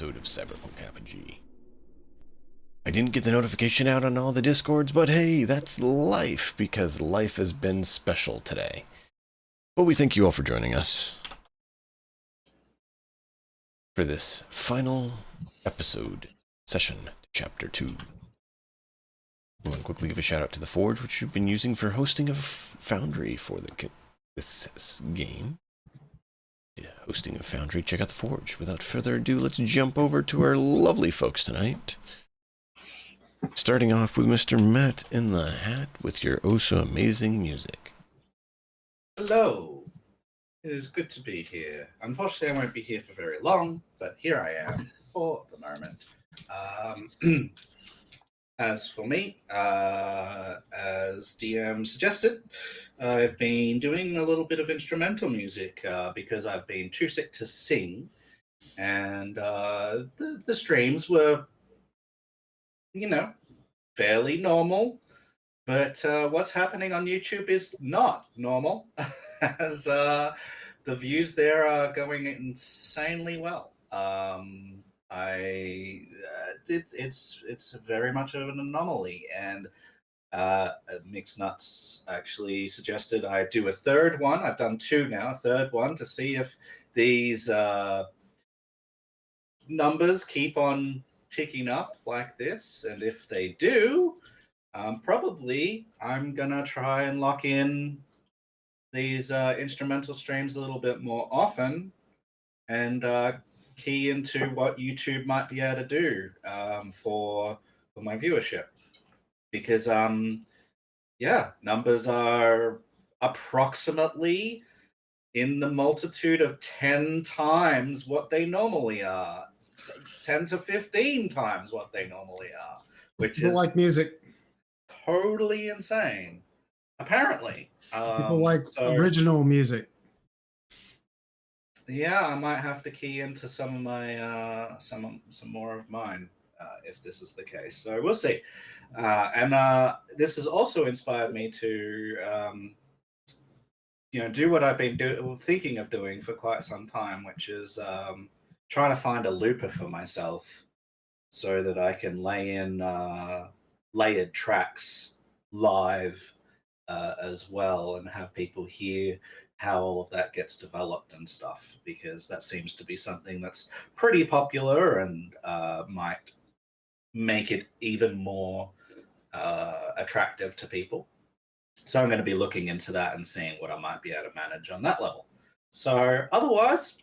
episode of Cyberpunk Apogee. I didn't get the notification out on all the Discords, but hey, that's life, because life has been special today. But we thank you all for joining us for this final episode, session, chapter 2. I want to quickly give a shout out to the Forge, which you've been using for hosting of Foundry for this game. Hosting of Foundry, check out the Forge. Without further ado, let's jump over to our lovely folks tonight. Starting off with Mr. Matt in the Hat with your oh so amazing music. Hello. It is good to be here. Unfortunately, I won't be here for very long, but here I am for the moment. As for me, as DM suggested, I've been doing a little bit of instrumental music because I've been too sick to sing, and the streams were, fairly normal. But what's happening on YouTube is not normal, as the views there are going insanely well. It's very much of an anomaly, and Mixed Nuts actually suggested I do a third one. I've done two now, a third one to see if these numbers keep on ticking up like this, and if they do, probably I'm gonna try and lock in these instrumental streams a little bit more often and key into what YouTube might be able to do for my viewership, because numbers are approximately in the multitude of 10 times what they normally are. 10 to 15 times what they normally are, which People is like music. Totally insane. Apparently, People like original music. Yeah, I might have to key into some of my some more of mine if this is the case. So we'll see. And this has also inspired me to do what I've been thinking of doing for quite some time, which is trying to find a looper for myself so that I can lay in layered tracks live as well, and have people hear how all of that gets developed and stuff, because that seems to be something that's pretty popular and might make it even more attractive to people. So I'm going to be looking into that and seeing what I might be able to manage on that level. So otherwise,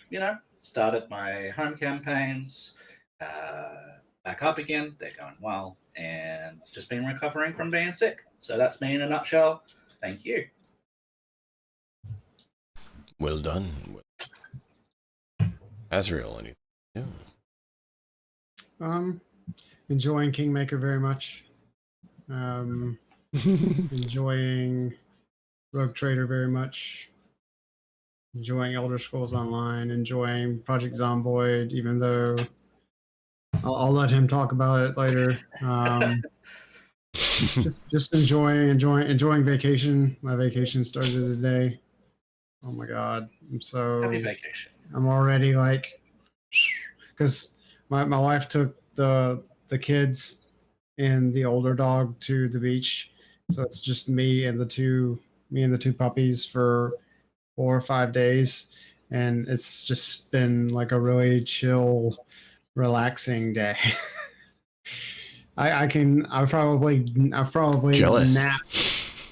started my home campaigns back up again. They're going well, and just been recovering from being sick. So that's me in a nutshell. Thank you. Well done. Azrael, anything? Yeah. Enjoying Kingmaker very much. Enjoying Rogue Trader very much. Enjoying Elder Scrolls Online. Enjoying Project Zomboid, even though I'll let him talk about it later. Just enjoying vacation. My vacation started today. Oh my god, Happy vacation. I'm already like, because my wife took the kids and the older dog to the beach, so it's just me and the two puppies for 4 or 5 days, and it's just been like a really chill, relaxing day. I've probably Jealous.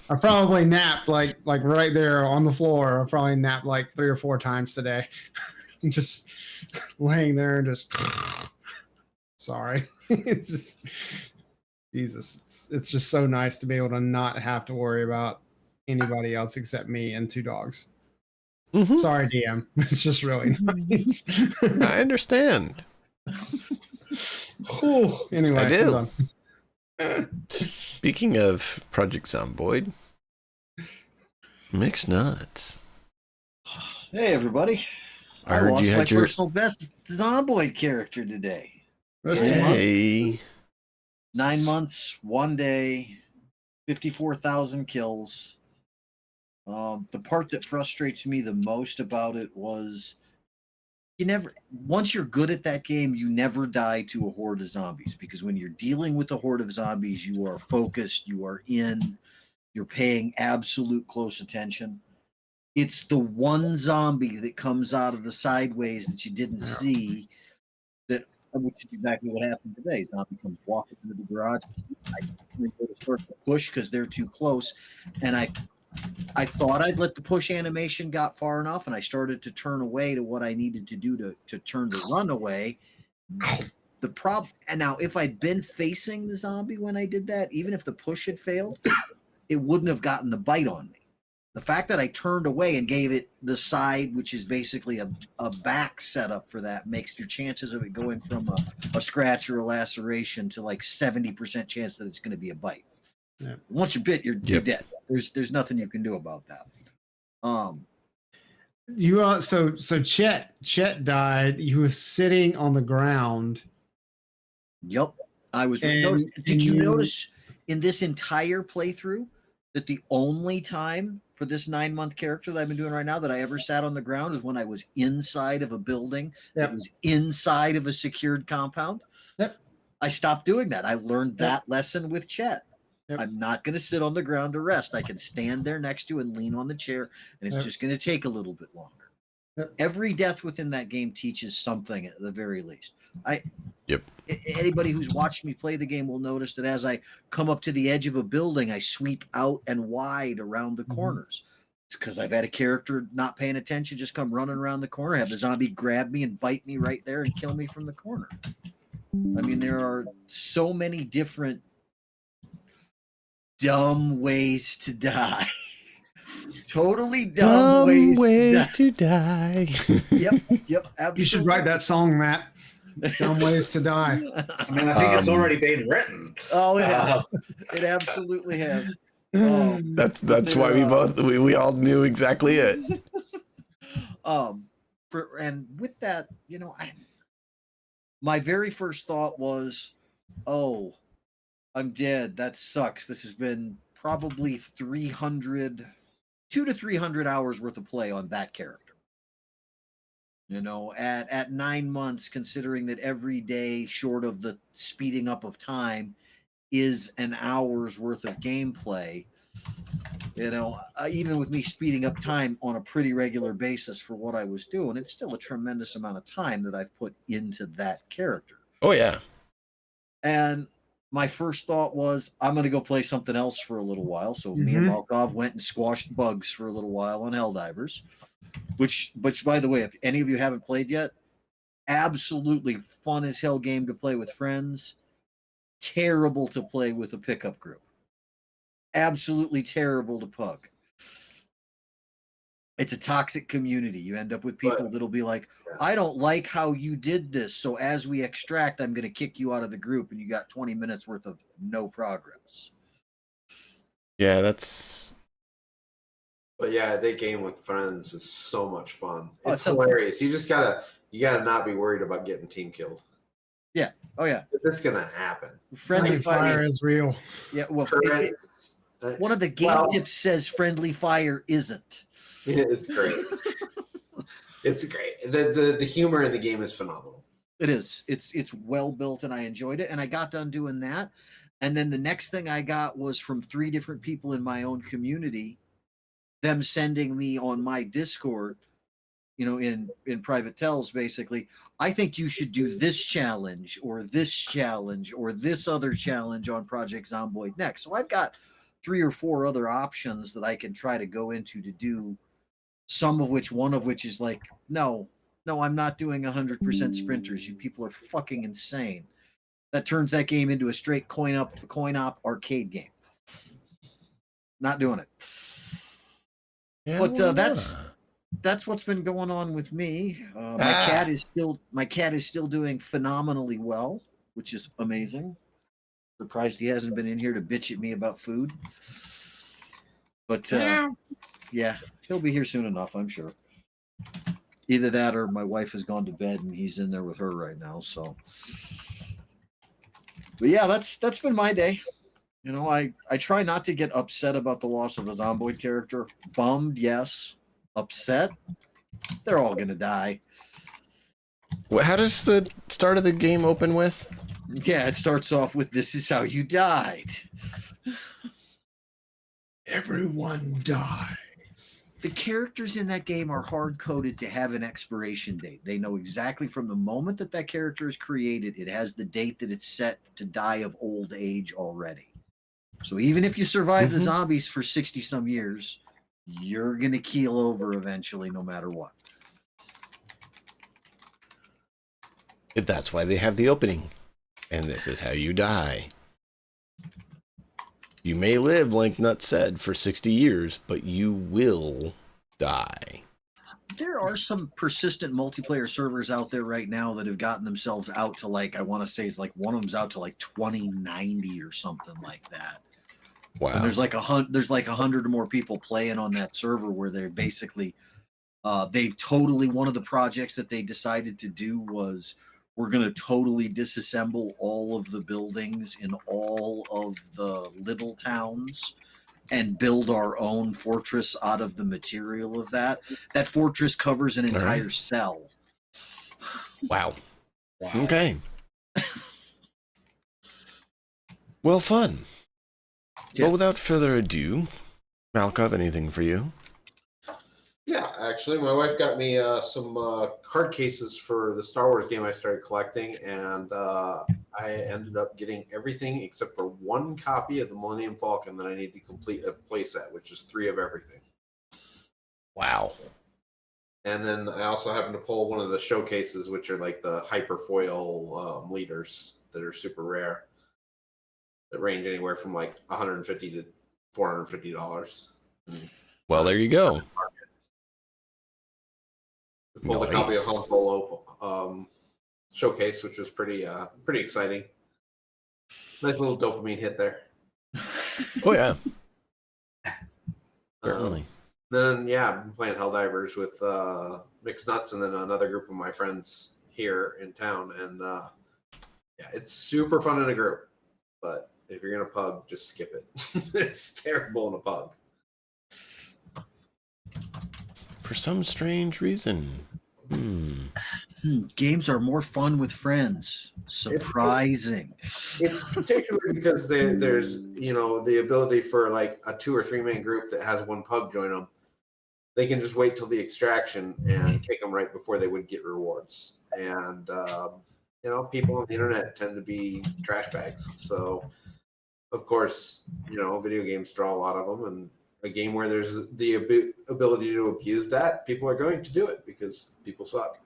I've probably napped like right there on the floor. I've probably napped like 3 or 4 times today. Just laying there and just sorry. It's just Jesus. It's just so nice to be able to not have to worry about anybody else except me and 2 dogs. Mm-hmm. Sorry, DM. It's just really nice. I understand. Anyway, I do. Speaking of Project Zomboid, Mixed Nuts. Hey, everybody. I lost my personal best Zomboid character today. Hey. 9 months, 1 day, 54,000 kills. The part that frustrates me the most about it was once you're good at that game, you never die to a horde of zombies, because when you're dealing with a horde of zombies, you are focused, you're paying absolute close attention. It's the one zombie that comes out of the sideways that you didn't see, which is exactly what happened today. Zombie comes walking into the garage. I go to start to push because they're too close, and I thought I'd let the push animation got far enough, and I started to turn away to what I needed to do to turn to run away. The problem, and now if I'd been facing the zombie when I did that, even if the push had failed, it wouldn't have gotten the bite on me. The fact that I turned away and gave it the side, which is basically a back setup for that, makes your chances of it going from a scratch or a laceration to like 70% chance that it's going to be a bite. Yeah. Once you're bit, you're dead. There's nothing you can do about that. So Chet died. He was sitting on the ground. Yep, I was. Did you notice in this entire playthrough that the only time for this 9-month character that I've been doing right now that I ever sat on the ground is when I was inside of a building that was inside of a secured compound? Yep. I stopped doing that. I learned that lesson with Chet. Yep. I'm not going to sit on the ground to rest. I can stand there next to and lean on the chair, and it's just going to take a little bit longer. Yep. Every death within that game teaches something at the very least. Anybody who's watched me play the game will notice that as I come up to the edge of a building, I sweep out and wide around the corners. It's because I've had a character not paying attention, just come running around the corner, have the zombie grab me and bite me right there and kill me from the corner. I mean, there are so many different dumb ways to die. Totally dumb ways to die. Yep, absolutely. You should write that song, Matt. Dumb ways to die. I mean, I think it's already been written. Oh, it has. It absolutely has. That's why we all knew exactly it. And with that, my very first thought was, oh, I'm dead. That sucks. This has been probably 200 to 300 hours worth of play on that character. At 9 months, considering that every day short of the speeding up of time is an hour's worth of gameplay, even with me speeding up time on a pretty regular basis for what I was doing, it's still a tremendous amount of time that I've put into that character. Oh, yeah. And my first thought was, I'm going to go play something else for a little while. So me and Malkov went and squashed bugs for a little while on Helldivers. Which, by the way, if any of you haven't played yet, absolutely fun as hell game to play with friends. Terrible to play with a pickup group. Absolutely terrible to pug. It's a toxic community. You end up with people that'll be like, I don't like how you did this, so as we extract, I'm going to kick you out of the group, and you got 20 minutes worth of no progress. Yeah, that's... But yeah, that game with friends is so much fun. It's hilarious. You gotta not be worried about getting team killed. Yeah. Oh yeah. It's gonna happen. Friendly fire is real. Yeah. Well, one of the game tips says friendly fire isn't. It's great. It's great. The humor in the game is phenomenal. It is. It's well built, and I enjoyed it. And I got done doing that, and then the next thing I got was from 3 different people in my own community. Them sending me on my Discord, in private tells, basically, I think you should do this challenge or this other challenge on Project Zomboid next. So I've got 3 or 4 other options that I can try to go into to do, one of which is like, no, I'm not doing 100% sprinters. You people are fucking insane. That turns that game into a straight coin op arcade game. Not doing it. Yeah, but that's what's been going on with me. My cat is still doing phenomenally well, which is amazing. Surprised he hasn't been in here to bitch at me about food. But yeah, he'll be here soon enough, I'm sure. Either that or my wife has gone to bed and he's in there with her right now. So, but yeah, that's been my day. I try not to get upset about the loss of a Zomboid character. Bummed, yes. Upset? They're all going to die. How does the start of the game open with? Yeah, it starts off with "This is how you died." Everyone dies. The characters in that game are hard coded to have an expiration date. They know exactly from the moment that that character is created, it has the date that it's set to die of old age already. So even if you survive the zombies for 60 some years, you're going to keel over eventually, no matter what. That's why they have the opening. And this is how you die. You may live, like Nut said, for 60 years, but you will die. There are some persistent multiplayer servers out there right now that have gotten themselves out to like, I want to say it's like one of them's out to like 2090 or something like that. Wow. And there's like 100 or more people playing on that server where they're basically, they've totally, one of the projects that they decided to do was, we're going to totally disassemble all of the buildings in all of the little towns and build our own fortress out of the material of that. That fortress covers an entire cell. Wow. Okay. Well, fun. Yeah. Well, without further ado, Malkov, anything for you? Yeah, actually, my wife got me some card cases for the Star Wars game I started collecting, and I ended up getting everything except for one copy of the Millennium Falcon that I need to complete a playset, which is 3 of everything. Wow. And then I also happened to pull one of the showcases, which are like the hyperfoil leaders that are super rare, that range anywhere from like $150 to $450. Well, there you go. I pulled a copy of Han Solo showcase, which was pretty exciting. Nice little dopamine hit there. Oh yeah. Certainly. Then yeah, I've been playing Helldivers with Mixed Nuts and then another group of my friends here in town, and yeah, it's super fun in a group. But if you're in a pub, just skip it. It's terrible in a pub. For some strange reason. Games are more fun with friends. Surprising. It's particularly because there's the ability for like a 2 or 3 man group that has one pub join them. They can just wait till the extraction and kick them right before they would get rewards. And people on the internet tend to be trash bags. So of course, video games draw a lot of them, and a game where there's the ability to abuse that, people are going to do it because people suck.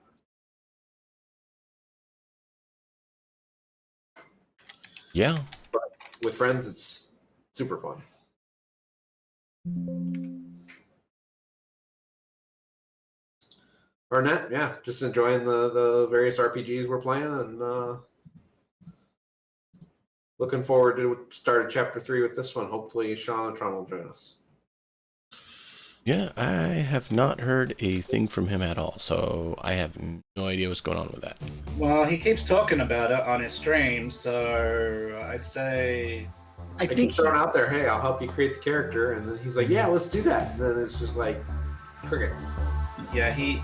Yeah. But with friends, it's super fun. Barnett, yeah, just enjoying the various RPGs we're playing, and looking forward to start chapter 3 with this one. Hopefully Sean and Tron will join us. Yeah, I have not heard a thing from him at all, so I have no idea what's going on with that. Well, he keeps talking about it on his stream, so I'd say... I keep throwing out there, hey, I'll help you create the character, and then he's like, yeah, let's do that. And then it's just like, crickets. Yeah, he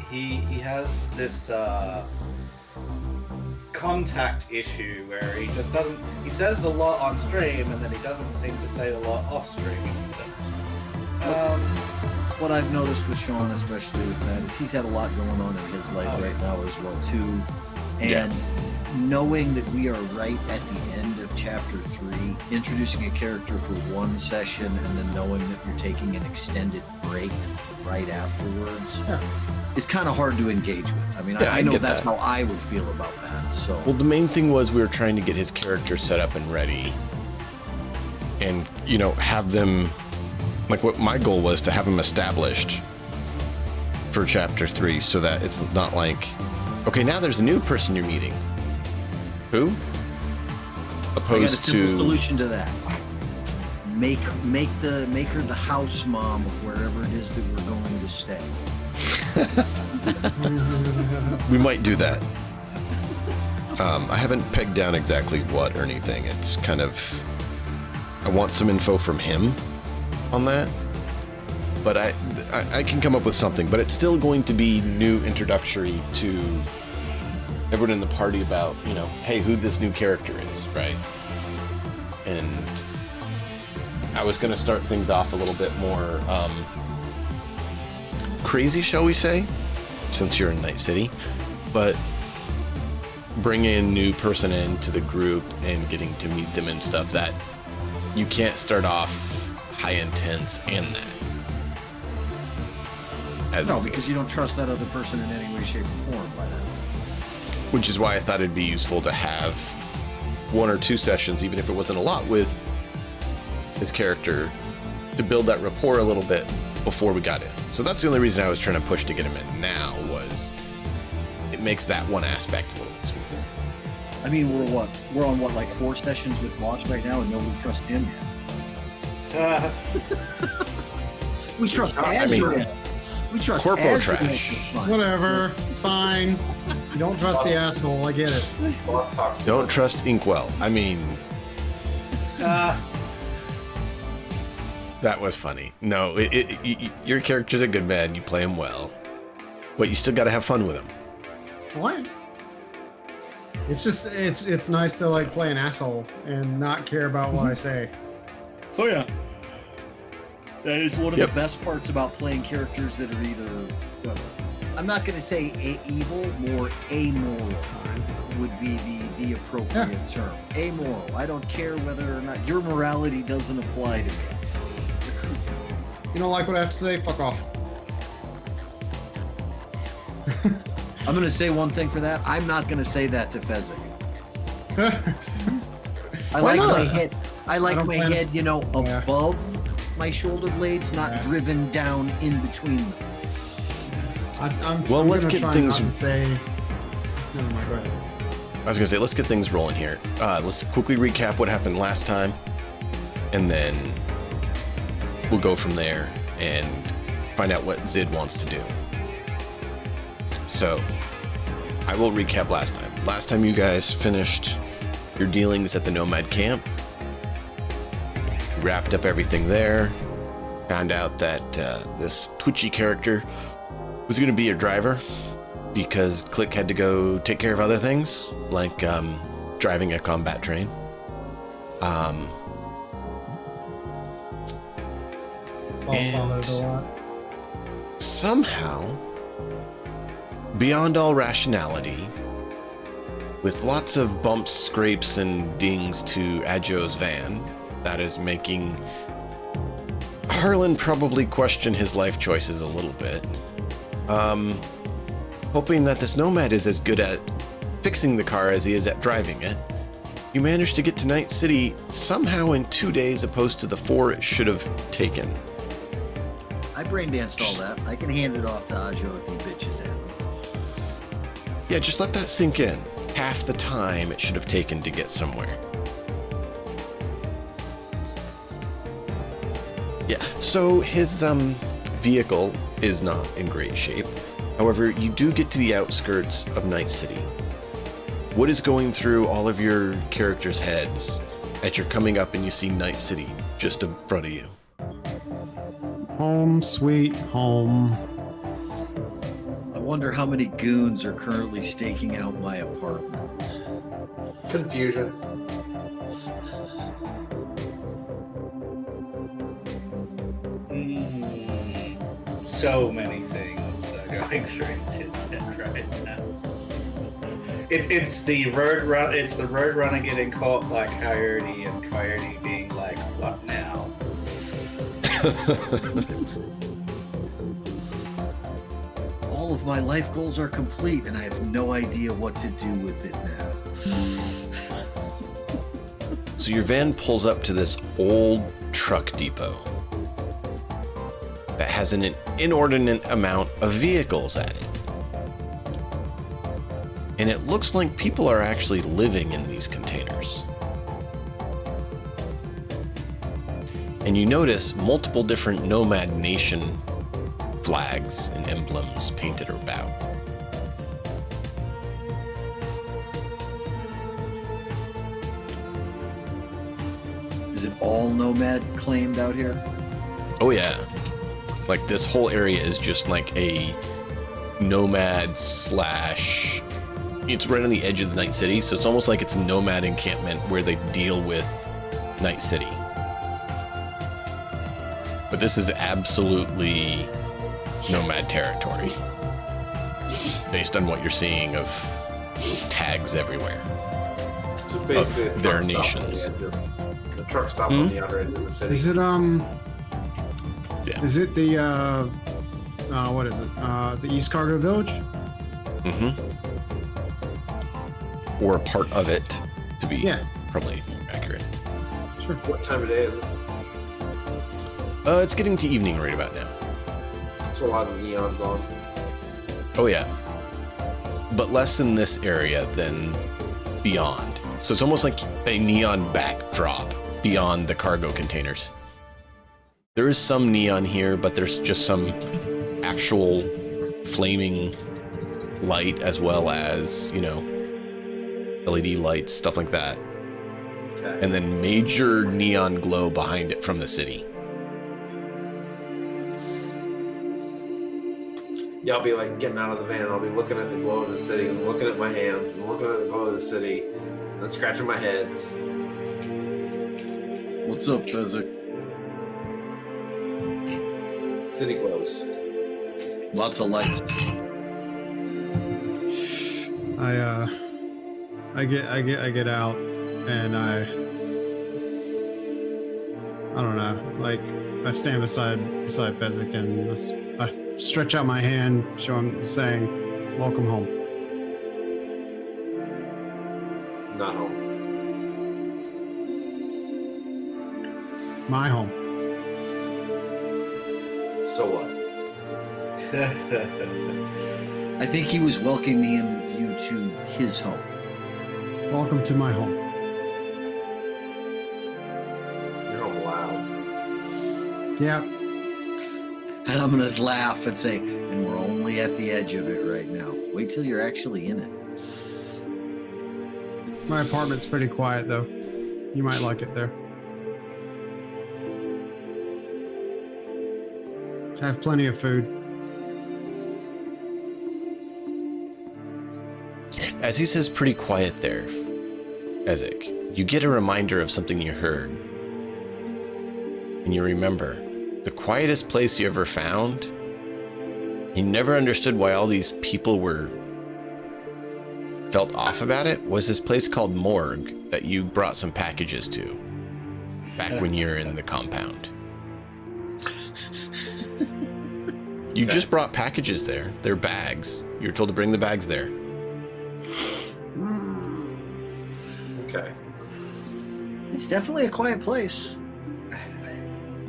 has this contact issue where he just doesn't... He says a lot on stream, and then he doesn't seem to say a lot off stream. So, what I've noticed with Sean, especially with that, is he's had a lot going on in his life right now as well too, and knowing that we are right at the end of chapter 3, introducing a character for one session, and then knowing that you're taking an extended break right afterwards, is kind of hard to engage with. I mean, I know that's how I would feel about that. So, well, the main thing was we were trying to get his character set up and ready, and have them. Like, what my goal was to have him established for chapter 3 so that it's not like, okay, now there's a new person you're meeting. Who? Opposed I got a simple to solution to that. Make her the house mom of wherever it is that we're going to stay. We might do that. I haven't pegged down exactly what or anything. It's kind of, I want some info from him on that, but I can come up with something, but it's still going to be new introductory to everyone in the party about, hey, who this new character is, right? And I was going to start things off a little bit more crazy, shall we say, since you're in Night City, but bring in new person into the group and getting to meet them and stuff that you can't start off high intense and that. No, because you don't trust that other person in any way, shape, or form by that. Which is why I thought it'd be useful to have 1 or 2 sessions, even if it wasn't a lot, with his character to build that rapport a little bit before we got in. So that's the only reason I was trying to push to get him in now, was it makes that one aspect a little bit smoother. I mean, we're on like 4 sessions with Boss right now, and nobody trusts him yet. We trust Azrael. We trust Corporal Azrael. trash. Whatever. It's fine. You don't trust the asshole. I get it. Don't trust Inkwell. I mean, that was funny. No, your character's a good man. You play him well, but you still got to have fun with him. What? It's just it's nice to like play an asshole and not care about what I say. Oh yeah. That is one of the best parts about playing characters that are either, well, I'm not going to say evil, more amoral would be the appropriate term. Amoral. I don't care whether or not your morality doesn't apply to me. You don't like what I have to say? Fuck off. I'm going to say one thing for that. I'm not going to say that to Fezzik. I like my head. I like my head, above my shoulder blades, not driven down in between them. Let's get things. Never mind, go ahead. I was gonna say, let's get things rolling here. Let's quickly recap what happened last time, and then we'll go from there and find out what Zid wants to do. So, I will recap last time. Last time you guys finished your dealings at the Nomad camp. Wrapped up everything there. Found out that this twitchy character was going to be your driver because Click had to go take care of other things, like driving a combat train. And somehow, beyond all rationality, with lots of bumps, scrapes, and dings to Adjo's van, that is making Harlan probably question his life choices a little bit. Hoping that this Nomad is as good at fixing the car as he is at driving it, you managed to get to Night City somehow in 2 days opposed to the 4 it should have taken. I braindanced all that. I can hand it off to Ajo if he bitches at me. Yeah, just let that sink in. Half the time it should have taken to get somewhere. Yeah, so his vehicle is not in great shape. However, you do get to the outskirts of Night City. What is going through all of your characters' heads as you're coming up and you see Night City just in front of you? Home sweet home. I wonder how many goons are currently staking out my apartment. Confusion. So many things going through his head right now. It's the road runner getting caught by Coyote, and Coyote being like, "What now?" All of my life goals are complete, and I have no idea what to do with it now. So your van pulls up to this old truck depot that has an inordinate amount of vehicles at it. And it looks like people are actually living in these containers. And you notice multiple different Nomad Nation flags and emblems painted about. Is it all Nomad claimed out here? Oh yeah. Like this whole area is just like a Nomad / it's right on the edge of the Night City, so it's almost like it's a nomad encampment where they deal with Night City. But this is absolutely nomad territory, based on what you're seeing of tags everywhere. So basically, Of their nations. The truck stop on the other end of the city. Is it Yeah. Is it the what is it? The East Cargo Village? Mm-hmm. Or a part of it, to be probably more accurate. Sure. What time of day is it? It's getting to evening right about now. So a lot of neons on. Oh yeah, but less in this area than beyond. So it's almost like a neon backdrop beyond the cargo containers. There is some neon here, but there's just some actual flaming light as well as, you know, LED lights, stuff like that. Okay. And then major neon glow behind it from the city. Yeah, I'll be like getting out of the van. I'll be looking at the glow of the city, and looking at my hands, and looking at the glow of the city, and scratching my head. What's up, Desert? City glows. Lots of lights. I get out and I don't know, like I stand beside Fezzik and I stretch out my hand, show him saying, "Welcome home." Not home. My home. So what? I think he was welcoming you to his home. Welcome to my home. You're home loud. Yeah. And I'm gonna laugh and say, and we're only at the edge of it right now. Wait till you're actually in it. My apartment's pretty quiet though. You might like it there. I have plenty of food. As he says pretty quiet there, Ezek, you get a reminder of something you heard. And you remember, the quietest place you ever found, you never understood why all these people felt off about it, was this place called Morgue that you brought some packages to back when you were in the compound. You just brought packages there. They're bags. You were told to bring the bags there. Okay. It's definitely a quiet place.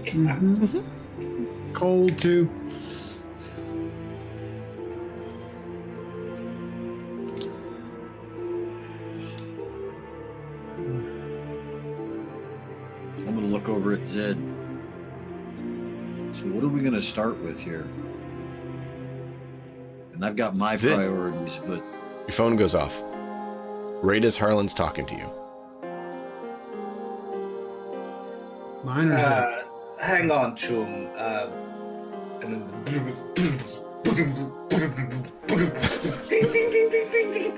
Mm-hmm. Cold too. I'm gonna look over at Zed. So what are we gonna start with here? And I've got my Zed. priorities, but Your phone goes off. Right as Harlan's talking to you. Mine or Zed? Hang on, Choom. And then ding, ding, ding, ding, ding, ding.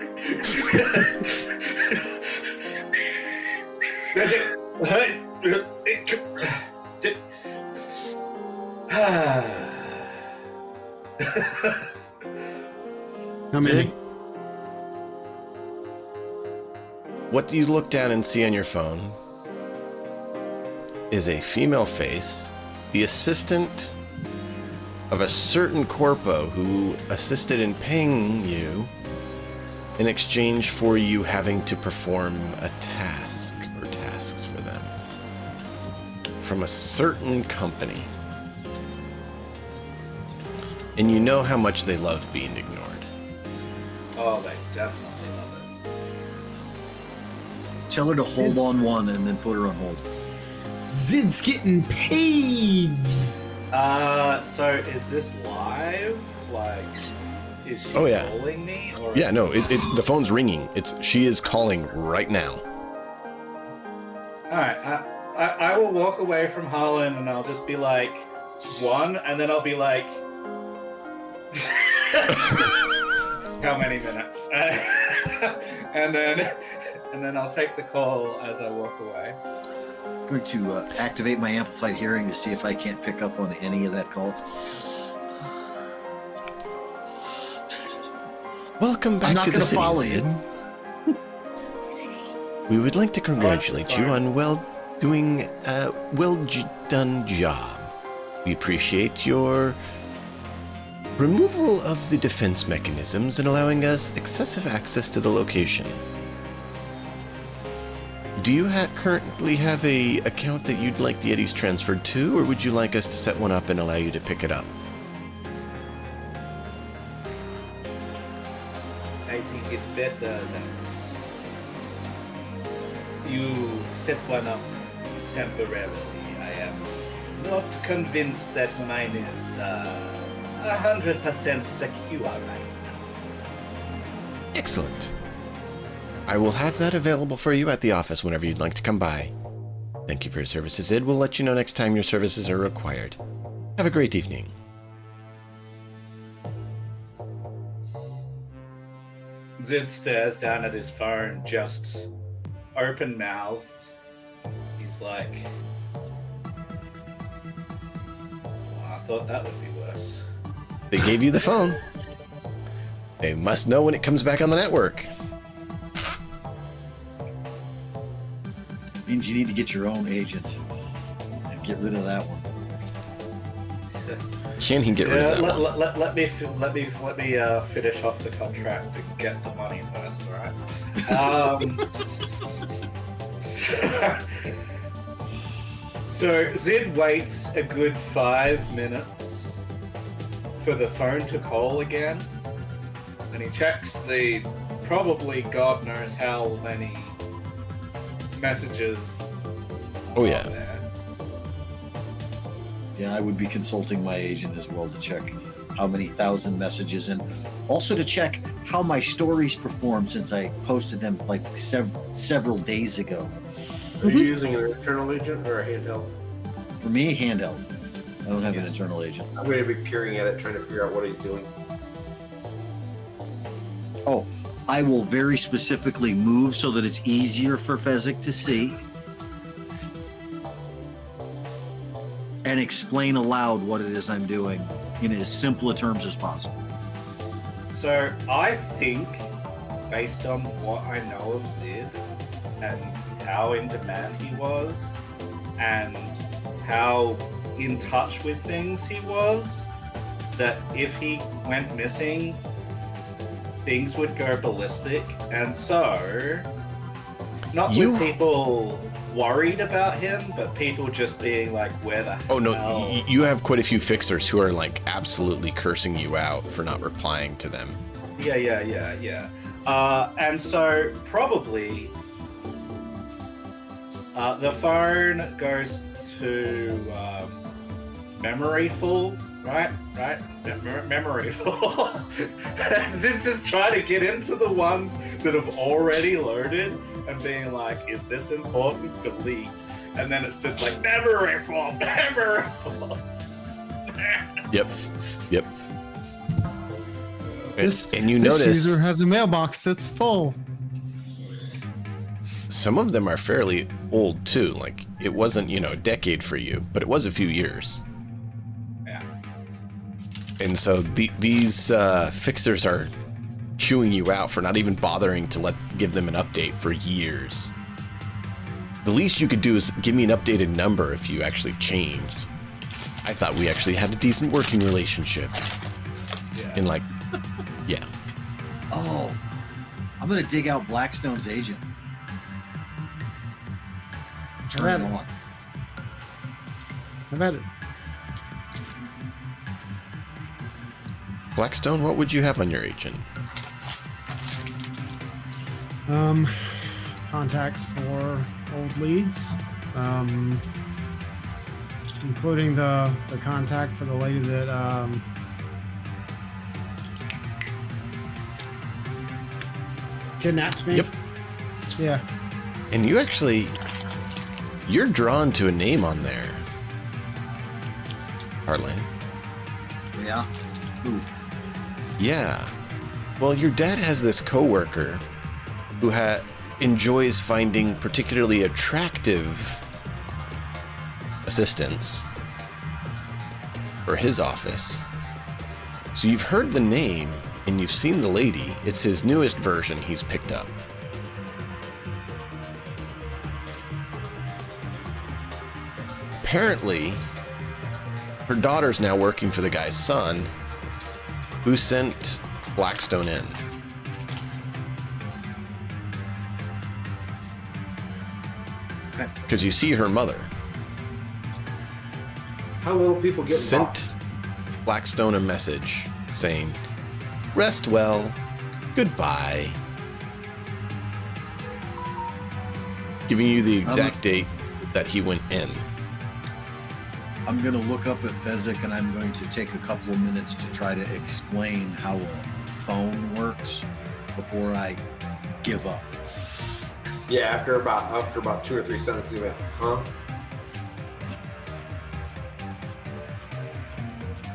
How many? Zed, what you look down and see on your phone is a female face, the assistant of a certain corpo who assisted in paying you in exchange for you having to perform a task or tasks for them from a certain company. And you know how much they love being ignored. Oh, they definitely love it. tell her to hold on one and then put her on hold. Zed's getting paid. So is this live? Like, is she Oh, yeah. calling me? Or Yeah, no, the phone's ringing. She is calling right now. All right, I will walk away from Harlan and I'll just be like, one, and then I'll be like, How many minutes? and then I'll take the call as I walk away. I'm going to activate my amplified hearing to see if I can't pick up on any of that call. Welcome back to the city, Sid. We would like to congratulate you on doing a well-done job. We appreciate your removal of the defense mechanisms and allowing us excessive access to the location. Do you currently have a account that you'd like the Eddies transferred to, or would you like us to set one up and allow you to pick it up? I think it's better that you set one up temporarily. I am not convinced that mine is 100% secure right now. Excellent. I will have that available for you at the office whenever you'd like to come by. Thank you for your services, Sid. We'll let you know next time your services are required. Have a great evening. Zid stares down at his phone, just open-mouthed. He's like, I thought that would be worse. They gave you the phone. They must know when it comes back on the network. Means you need to get your own agent and get rid of that one. Can he get rid of that one? Let me finish off the contract to get the money first, all right? So Zid waits a good 5 minutes for the phone to call again, and he checks the probably God knows how many messages. Oh yeah. There. Yeah, I would be consulting my agent as well to check how many thousand messages and also to check how my stories performed since I posted them like several days ago. Are you using an internal agent or a handheld? For me, handheld. I don't have an internal agent. I'm going to be peering at it, trying to figure out what he's doing. Oh, I will very specifically move so that it's easier for Fezzik to see. And explain aloud what it is I'm doing in as simple a terms as possible. So I think, based on what I know of Zid and how in demand he was and how in touch with things he was, that if he went missing, things would go ballistic. And so, not with people worried about him, but people just being like, where the hell? Oh no, you have quite a few fixers who are like absolutely cursing you out for not replying to them. Yeah. And so probably the phone goes to memory full, right? Memory full. It's just trying to get into the ones that have already loaded and being like, is this important? Delete. And then it's just like, memory full. Yep. And you this notice user has a mailbox that's full. some of them are fairly old too. Like it wasn't, a decade for you, but it was a few years. Yeah. And so these fixers are chewing you out for not even bothering to give them an update for years. The least you could do is give me an updated number if you actually changed. I thought we actually had a decent working relationship. Yeah. And yeah. Oh, I'm gonna dig out Blackstone's agent. Turn it on. I've had it. Blackstone, what would you have on your agent? Contacts for old leads, including the contact for the lady that kidnapped me. Yep. Yeah. And you're drawn to a name on there. Heartland. Yeah. Ooh. Yeah. Well, your dad has this coworker who enjoys finding particularly attractive assistants for his office. So you've heard the name and you've seen the lady. It's his newest version he's picked up. Apparently, her daughter's now working for the guy's son, who sent Blackstone in. Because you see her mother How little people get sent Blackstone a message saying, "Rest well, goodbye." Giving you the exact date that he went in. I'm going to look up at Fezzik, and I'm going to take a couple of minutes to try to explain how a phone works before I give up. Yeah, after about 2 or 3 sentences, you went, huh?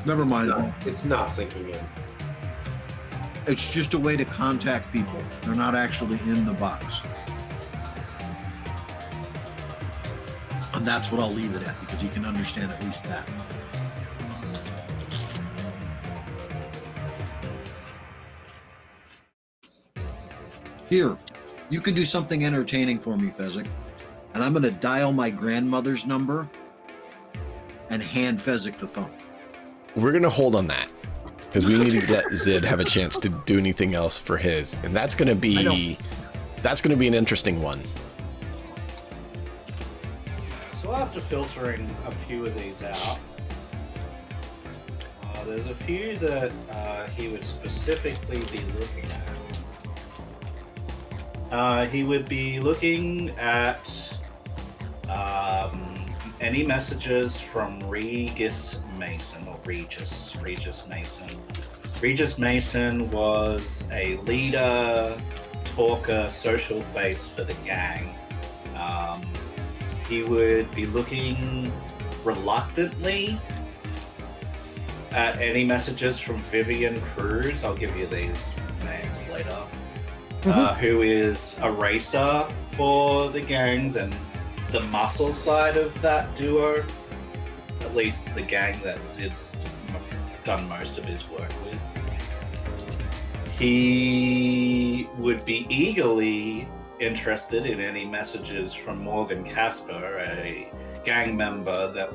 Never mind. It's not sinking in. It's just a way to contact people. They're not actually in the box. And that's what I'll leave it at, because he can understand at least that. Here, you can do something entertaining for me, Fezzik. And I'm going to dial my grandmother's number and hand Fezzik the phone. We're going to hold on that because we need to let Zid have a chance to do anything else for his. And that's going to be an interesting one. So after filtering a few of these out, there's a few that he would specifically be looking at. He would be looking at any messages from Regis Mason. Regis Mason was a leader, talker, social face for the gang. He would be looking reluctantly at any messages from Vivian Cruz. I'll give you these names later. Who is a racer for the gangs and the muscle side of that duo. At least the gang that Zid's done most of his work with. He would be eagerly interested in any messages from Morgan Casper, a gang member that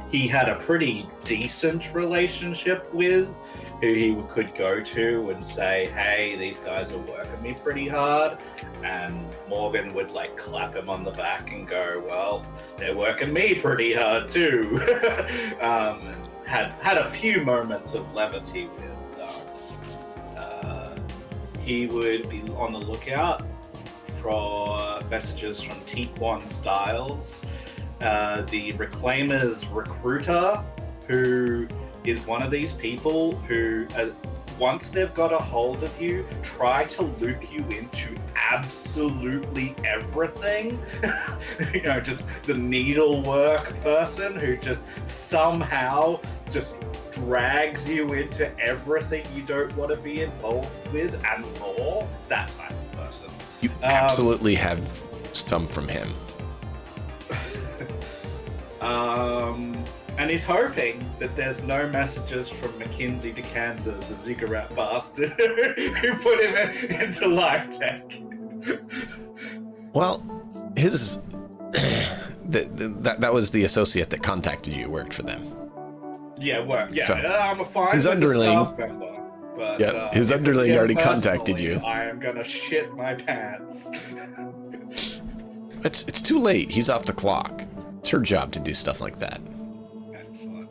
he had a pretty decent relationship with, who he could go to and say, "Hey, these guys are working me pretty hard," and Morgan would like clap him on the back and go, "Well, they're working me pretty hard too." Had a few moments of levity with. He would be on the lookout for messages from Tequan Styles, the Reclaimers recruiter, who is one of these people who, once they've got a hold of you, try to loop you into absolutely everything. You know, just the needlework person who just somehow just drags you into everything you don't want to be involved with and more. That type of person. You absolutely have some from him. And he's hoping that there's no messages from Mackenzie DeCanza, the ziggurat bastard who put him into Live Tech. Well, his that was the associate that contacted you, worked for them. Yeah, work. Yeah, So, I'm a fine his with the underling- staff member, but Yeah, his if it's underling him already contacted personally, you. I am gonna shit my pants. It's too late. He's off the clock. It's her job to do stuff like that. Excellent.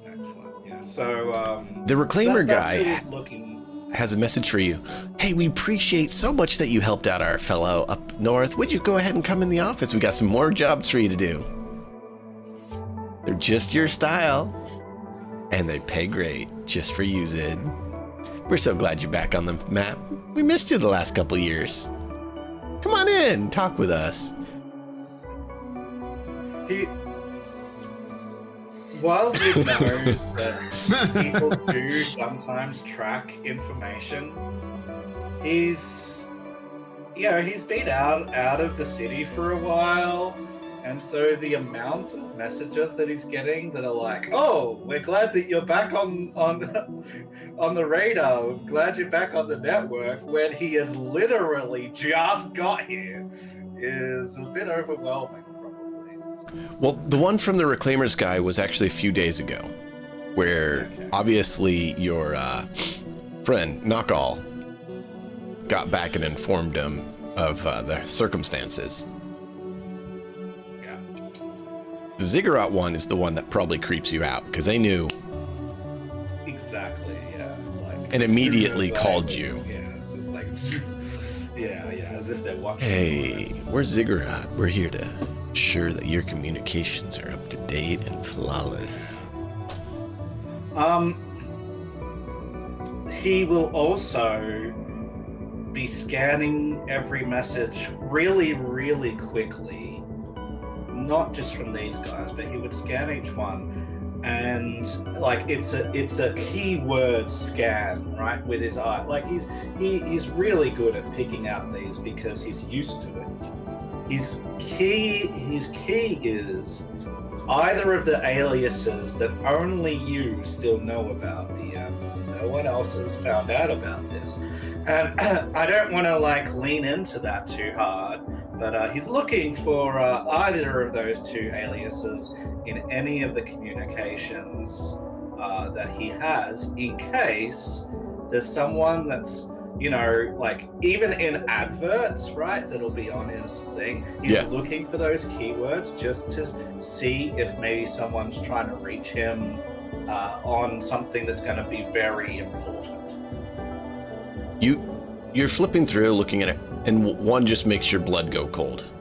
Yeah. So The Reclaimer that's guy who he's looking. has a message for you. Hey, we appreciate so much that you helped out our fellow up north. Would you go ahead and come in the office? We got some more jobs for you to do. They're just your style. And they pay great just for you, Zid. We're so glad you're back on the map. We missed you the last couple years. Come on in, talk with us. He while Zig knows that people do sometimes track information, he's been out of the city for a while, and so the amount of messages that he's getting that are like, "Oh, we're glad that you're back on on the radar. Glad you're back on the network," when he has literally just got here, is a bit overwhelming, probably. Well, the one from the Reclaimers guy was actually a few days ago, where obviously your friend Knockall got back and informed him of the circumstances. Yeah. The Ziggurat one is the one that probably creeps you out, because they knew Exactly. Yeah. Like, and as immediately soon as called you. Yeah. It's just like. Yeah. As if they're watching. Hey, we're Ziggurat. We're here to ensure that your communications are up to date and flawless. He will also be scanning every message really, really quickly. Not just from these guys, but he would scan each one, and like it's a keyword scan, right, with his eye. Like he's really good at picking out these because he's used to it. His key is either of the aliases that only you still know about, DM. No one else has found out about this. And I don't want to like lean into that too hard, but he's looking for either of those two aliases in any of the communications that he has, in case there's someone that's, you know, like even in adverts, right, that'll be on his thing. He's looking for those keywords just to see if maybe someone's trying to reach him on something that's going to be very important. You're flipping through, looking at it, and one just makes your blood go cold.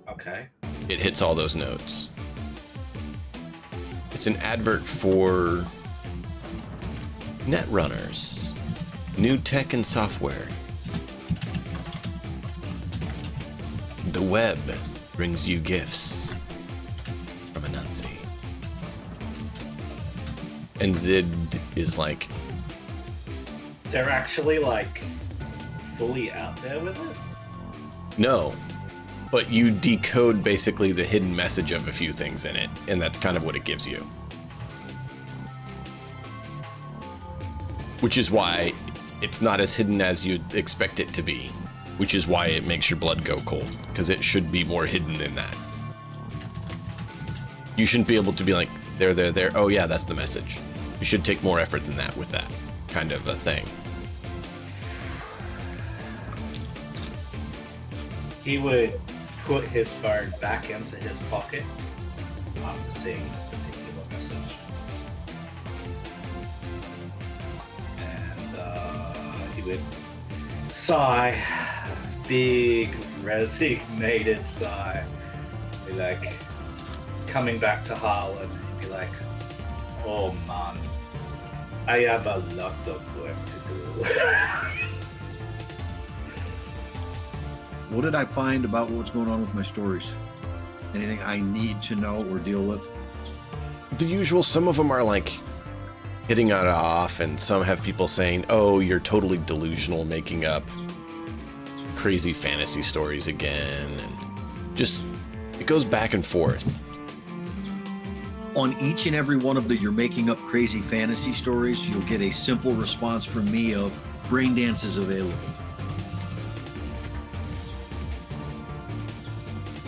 Okay. It hits all those notes. It's an advert for Netrunners, new tech and software. The web brings you gifts from Anansi. And Zid is like, They're actually like fully out there with it? no, but you decode basically the hidden message of a few things in it, and that's kind of what it gives you. Which is why it's not as hidden as you'd expect it to be, which is why it makes your blood go cold, because it should be more hidden than that. You shouldn't be able to be like, there, oh yeah, that's the message. You should take more effort than that with that kind of a thing. He would put his phone back into his pocket after seeing this particular message. And he would sigh, big, resignated sigh. Be like, coming back to Harlan, he'd be like, oh man, I have a lot of work to do. What did I find about what's going on with my stories? Anything I need to know or deal with? The usual, some of them are like hitting it off, and some have people saying, oh, you're totally delusional, making up crazy fantasy stories again, and just, it goes back and forth. On each and every one of the you're making up crazy fantasy stories, you'll get a simple response from me of Braindance is available.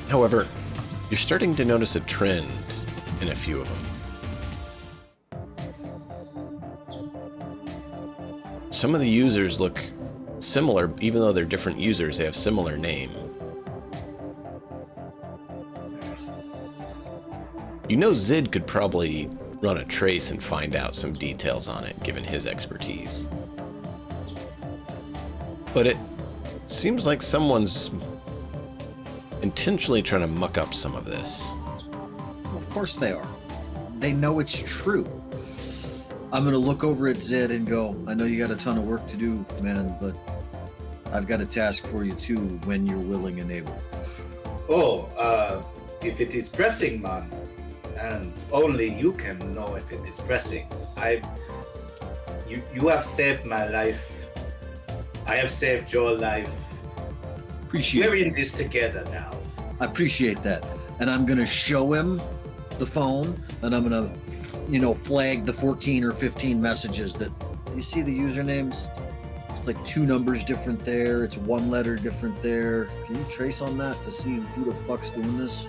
However, you're starting to notice a trend in a few of them. Some of the users look similar, even though they're different users, they have similar name. You know Zid could probably run a trace and find out some details on it, given his expertise. But it seems like someone's intentionally trying to muck up some of this. Of course they are. They know it's true. I'm going to look over at Zed and go, I know you got a ton of work to do, man, but I've got a task for you too when you're willing and able. Oh, if it is pressing, man, and only you can know if it is pressing. You have saved my life. I have saved your life. Appreciate We're it. in this together now. I appreciate that. And I'm going to show him the phone, and I'm going to, flag the 14 or 15 messages that you see the usernames. It's like 2 numbers different there. It's 1 letter different there. Can you trace on that to see who the fuck's doing this?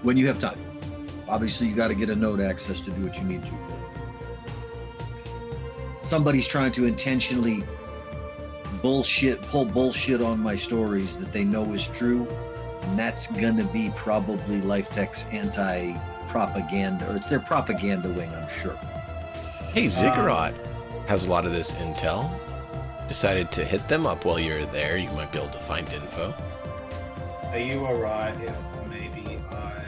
When you have time. Obviously, you got to get a node access to do what you need to. Somebody's trying to intentionally pull bullshit on my stories that they know is true, and that's gonna be probably LifeTech's anti-propaganda, or it's their propaganda wing, I'm sure. Hey, Ziggurat has a lot of this intel. Decided to hit them up while you're there. You might be able to find info. Are you alright if maybe I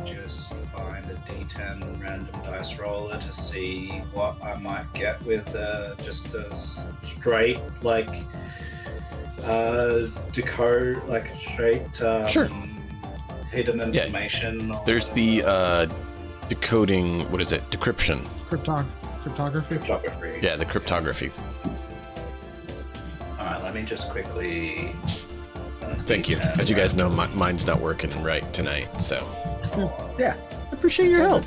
just find a D10 random dice roller to see what I might get with just a straight decode, like straight Sure. hidden information? There's the decoding. What is it? Decryption. Cryptography. Cryptography. Yeah, the cryptography. Alright, let me just quickly. Thank you. D10 As you guys know, mine's not working right tonight, so. Yeah. I appreciate your help.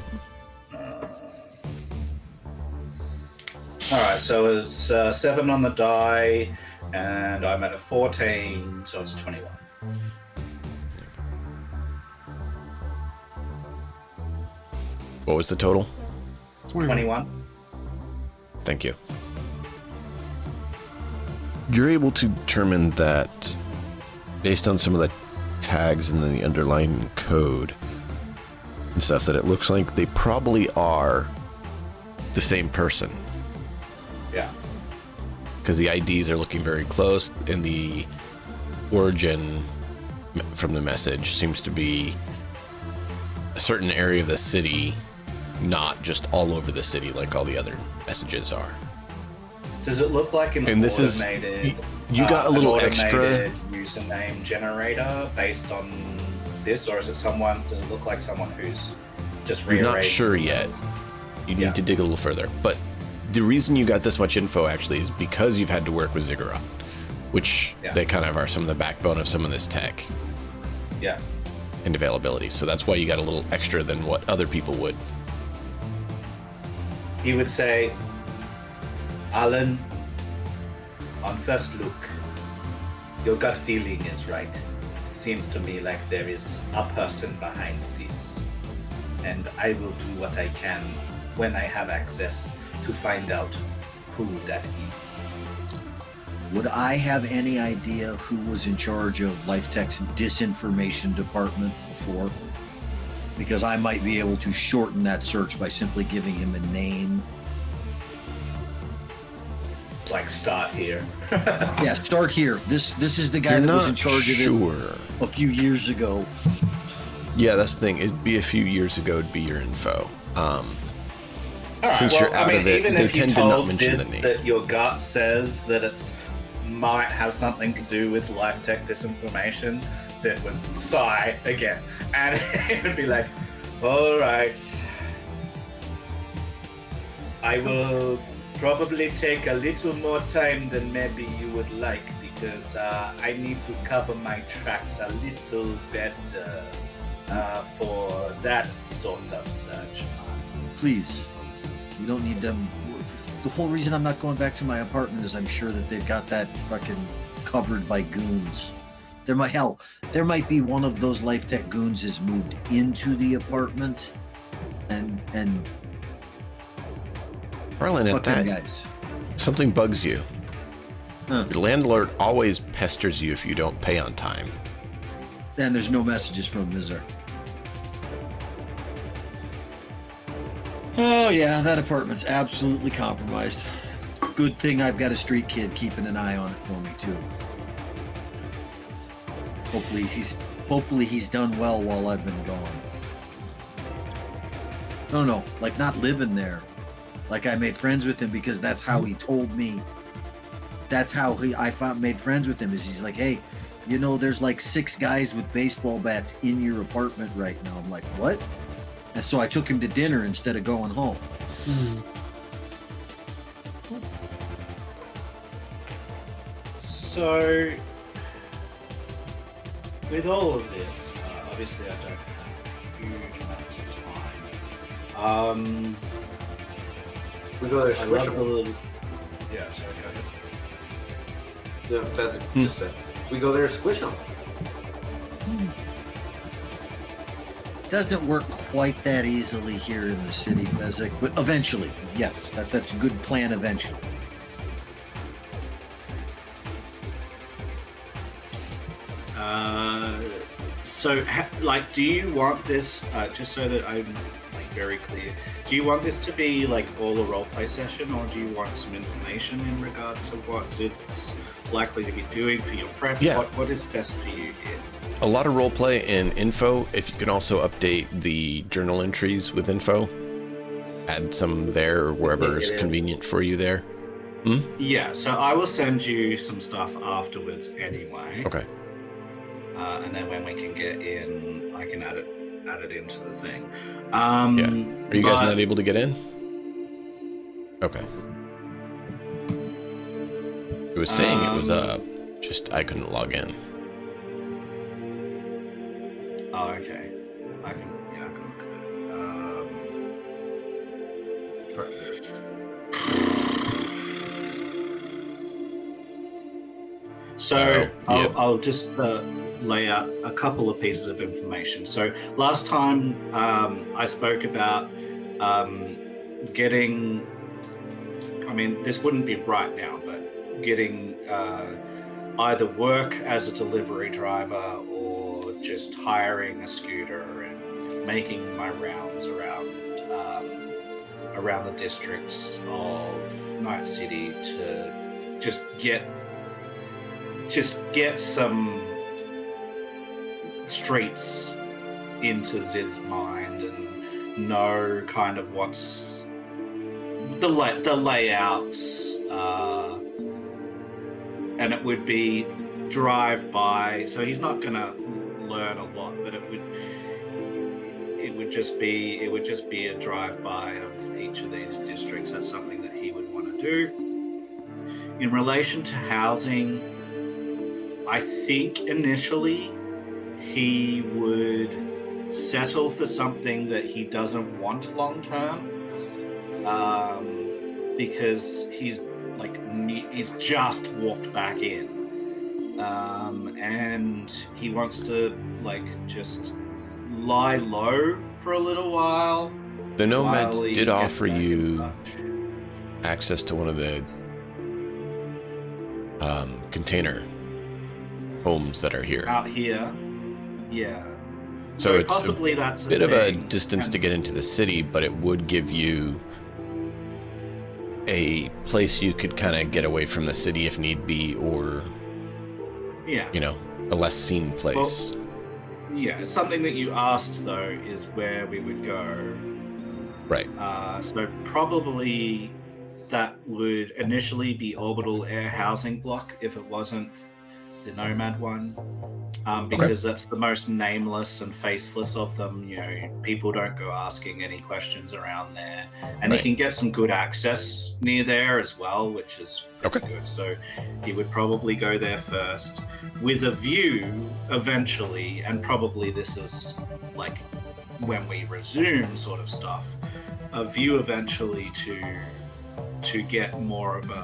Alright, so it's 7 on the die, and I'm at a 14, so it's 21. What was the total? 21. Thank you. You're able to determine that based on some of the tags and then the underlying code and stuff that it looks like they probably are the same person. Yeah. Because the IDs are looking very close and the origin from the message seems to be a certain area of the city, not just all over the city like all the other messages are. Does it look like an And this is- automated? You got a little an extra. automated username generator based on this, or is it someone? Does it look like someone who's just You're not rearranged sure yet. You need Yeah. to dig a little further. But the reason you got this much info actually is because you've had to work with Ziggurat, which Yeah. they kind of are some of the backbone of some of this tech Yeah. and availability. So that's why you got a little extra than what other people would. He would say, Alan, on first look, your gut feeling is right. It seems to me like there is a person behind this, and I will do what I can when I have access to find out who that is. Would I have any idea who was in charge of LifeTech's disinformation department before? Because I might be able to shorten that search by simply giving him a name. Like, start here. Yeah, start here. This is the guy You're that was not in charge of sure. it a few years ago. Yeah, that's the thing. It'd be a few years ago. It'd be your info. All right, Since you're out of it, even they if you tend to not told mention Sid the name. that your gut says that it's might have something to do with life tech disinformation, Sid would sigh again, and it would be like, "All right, I will probably take a little more time than maybe you would like because I need to cover my tracks a little better for that sort of search." Please, you don't need them. The whole reason I'm not going back to my apartment is I'm sure that they've got that fucking covered by goons. There might be one of those Life Tech goons has moved into the apartment and Harlan, at fuck them that, guys. something bugs you. Huh. Your landlord always pesters you if you don't pay on time. And there's no messages from him, is there? Oh yeah, that apartment's absolutely compromised. Good thing I've got a street kid keeping an eye on it for me too. Hopefully he's done well while I've been gone. No, like not living there. Like I made friends with him because that's how he told me. That's how made friends with him. Is he's like, hey, there's like 6 guys with baseball bats in your apartment right now. I'm like, what? And so I took him to dinner instead of going home. So, with all of this, obviously I don't have huge amounts of time. We go there, I squish love them. the little... Yeah, sorry, go ahead. The Fezzik just said. We go there, squish them. Doesn't work quite that easily here in the city, Bezic, but eventually, yes, that's a good plan eventually. Like, do you want this, just so that I'm like very clear, do you want this to be like all a roleplay session, or do you want some information in regard to what it's likely to be doing for your prep? Yeah. What is best for you here? A lot of roleplay and info. If you can also update the journal entries with info, add some there or wherever is convenient for you there. Yeah, so I will send you some stuff afterwards anyway. Okay. And then when we can get in, I can add it into the thing. Yeah. Are you guys not able to get in? Okay. It was saying it was up, just I couldn't log in. Oh, okay. I can look at it. So I'll just lay out a couple of pieces of information. So last time I spoke about getting, I mean, this wouldn't be right now, but getting either work as a delivery driver or just hiring a scooter and making my rounds around the districts of Night City to just get some streets into Zid's mind and know kind of what's the layouts, and it would be drive by. So he's not gonna learn a lot, but it would just be a drive by of each of these districts. That's something that he would want to do. In relation to housing, I think initially he would settle for something that he doesn't want long term, because he's just walked back in, and he wants to just lie low for a little while. The Nomads while he did gets offer back in you touch. access to one of the container homes that are here. Out here, yeah. So it's possibly that's a bit of a thing. distance to get into the city, but it would give you a place you could kind of get away from the city if need be, or Yeah. a less seen place. Yeah, something that you asked though is where we would go. Right. So probably that would initially be Orbital Air Housing Block if it wasn't the Nomad one, because that's the most nameless and faceless of them. People don't go asking any questions around there, and you can get some good access near there as well, which is pretty good. So he would probably go there first with a view eventually, and probably this is like when we resume sort of stuff, a view eventually to get more of a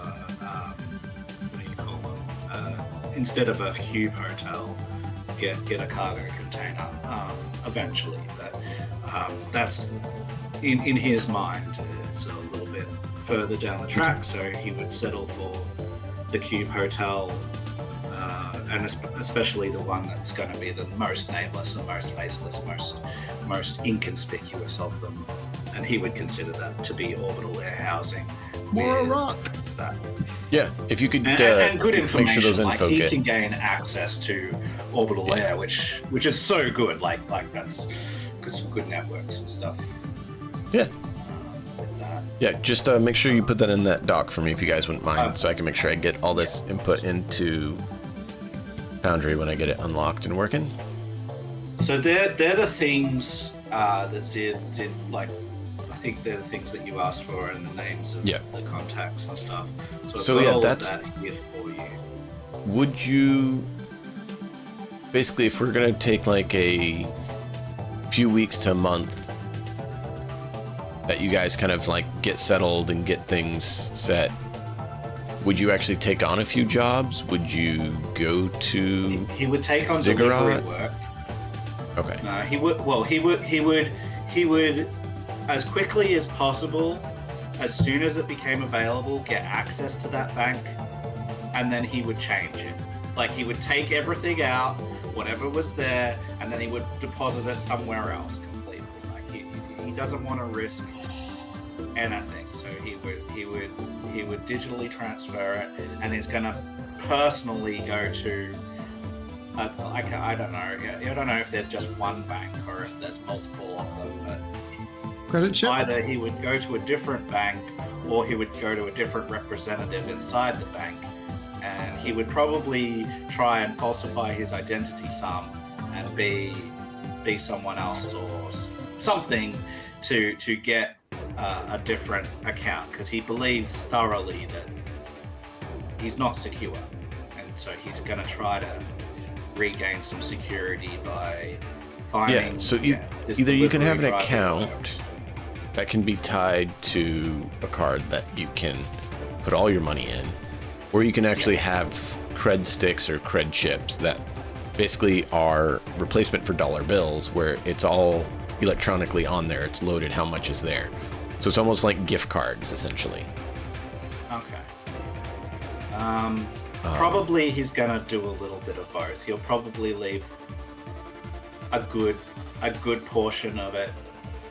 what do you call them? Instead of a cube hotel, get a cargo container eventually. That's in his mind. It's a little bit further down the track, so he would settle for the cube hotel, and especially the one that's going to be the most nameless and most faceless, most inconspicuous of them, and he would consider that to be Orbital Air Housing. More rock. That. Yeah, if you could And good information. make sure those like info he get. can gain access to Orbital Air, which is so good. Like that's some good networks and stuff. Yeah. With that. Yeah, just make sure you put that in that doc for me if you guys wouldn't mind, so I can make sure I get all this input into Foundry when I get it unlocked and working. So they're the things that did like, I think they're the things that you asked for and the names of Yeah. the contacts and stuff. So, I've got yeah, all of that's- that here for you. Would you basically, if we're gonna take like a few weeks to a month that you guys kind of like get settled and get things set, would you actually take on a few jobs? Would you go to He would take on Ziggurat? delivery work. Okay. No, he would. Well, he would, as quickly as possible, as soon as it became available, get access to that bank, and then he would change it. Like, he would take everything out, whatever was there, and then he would deposit it somewhere else completely. Like, he doesn't want to risk anything, so he would digitally transfer it, and he's gonna personally go to. I don't know. I don't know if there's just one bank or if there's multiple of them, but Credit chip. either he would go to a different bank or he would go to a different representative inside the bank, and he would probably try and falsify his identity some and be someone else or something to get a different account, because he believes thoroughly that he's not secure, and so he's going to try to regain some security by finding. Yeah, so this either you can have an delivery driver. account that can be tied to a card that you can put all your money in, or you can actually have cred sticks or cred chips that basically are replacement for dollar bills, where it's all electronically on there. It's loaded how much is there. So it's almost like gift cards, essentially. Okay. Probably he's gonna do a little bit of both. He'll probably leave a good portion of it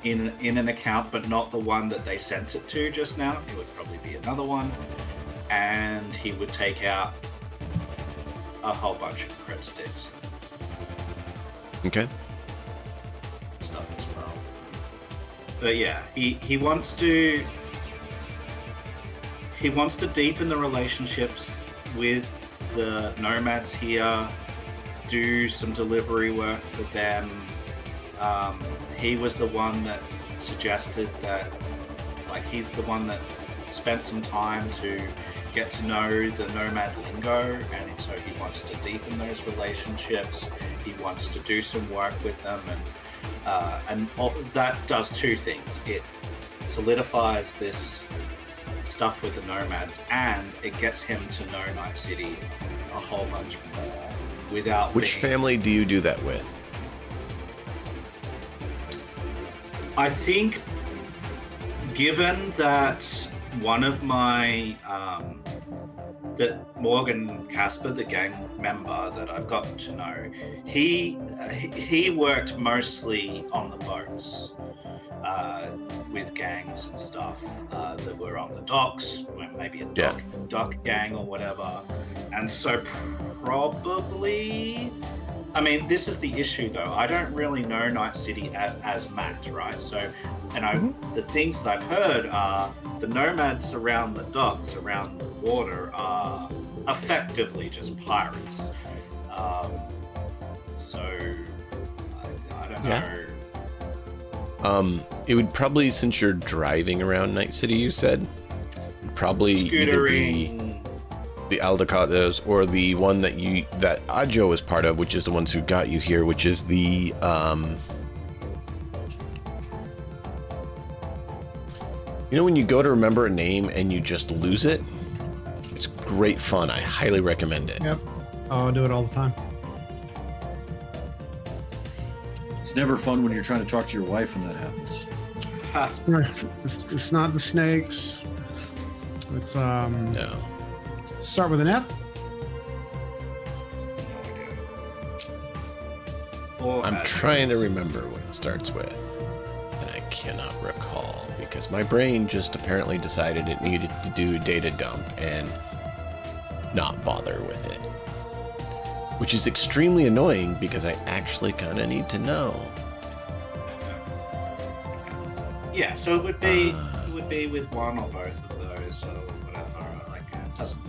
in an account, but not the one that they sent it to just now. It would probably be another one, and he would take out a whole bunch of cred sticks Okay. and stuff as well. But yeah, he wants to deepen the relationships with the nomads here, do some delivery work for them. He was the one that suggested that, like, he's the one that spent some time to get to know the nomad lingo, and so he wants to deepen those relationships. He wants to do some work with them, and that does two things. It solidifies this stuff with the nomads, and it gets him to know Night City a whole bunch more without Which being... family do you do that with? I think, given that one of my that Morgan Casper, the gang member that I've gotten to know, he worked mostly on the boats with gangs and stuff that were on the docks, maybe a dock gang or whatever. And so probably, I mean, this is the issue though. I don't really know Night City as Matt, right? So, and the things that I've heard are the nomads around the docks, around the water, are effectively just pirates. So, I don't know. It would probably, since you're driving around Night City, you said, probably either be Scootering. the Aldecados or the one that Ajo is part of, which is the ones who got you here, which is the you know, when you go to remember a name and you just lose it? It's great fun. I highly recommend it. Yep. Oh, I do it all the time. It's never fun when you're trying to talk to your wife and that happens. It's not the snakes. It's No. start with an F. I'm trying to remember what it starts with, and I cannot recall because my brain just apparently decided it needed to do a data dump and not bother with it. Which is extremely annoying because I actually kind of need to know. Yeah, so it would be with one or both of those or whatever. Like, it doesn't.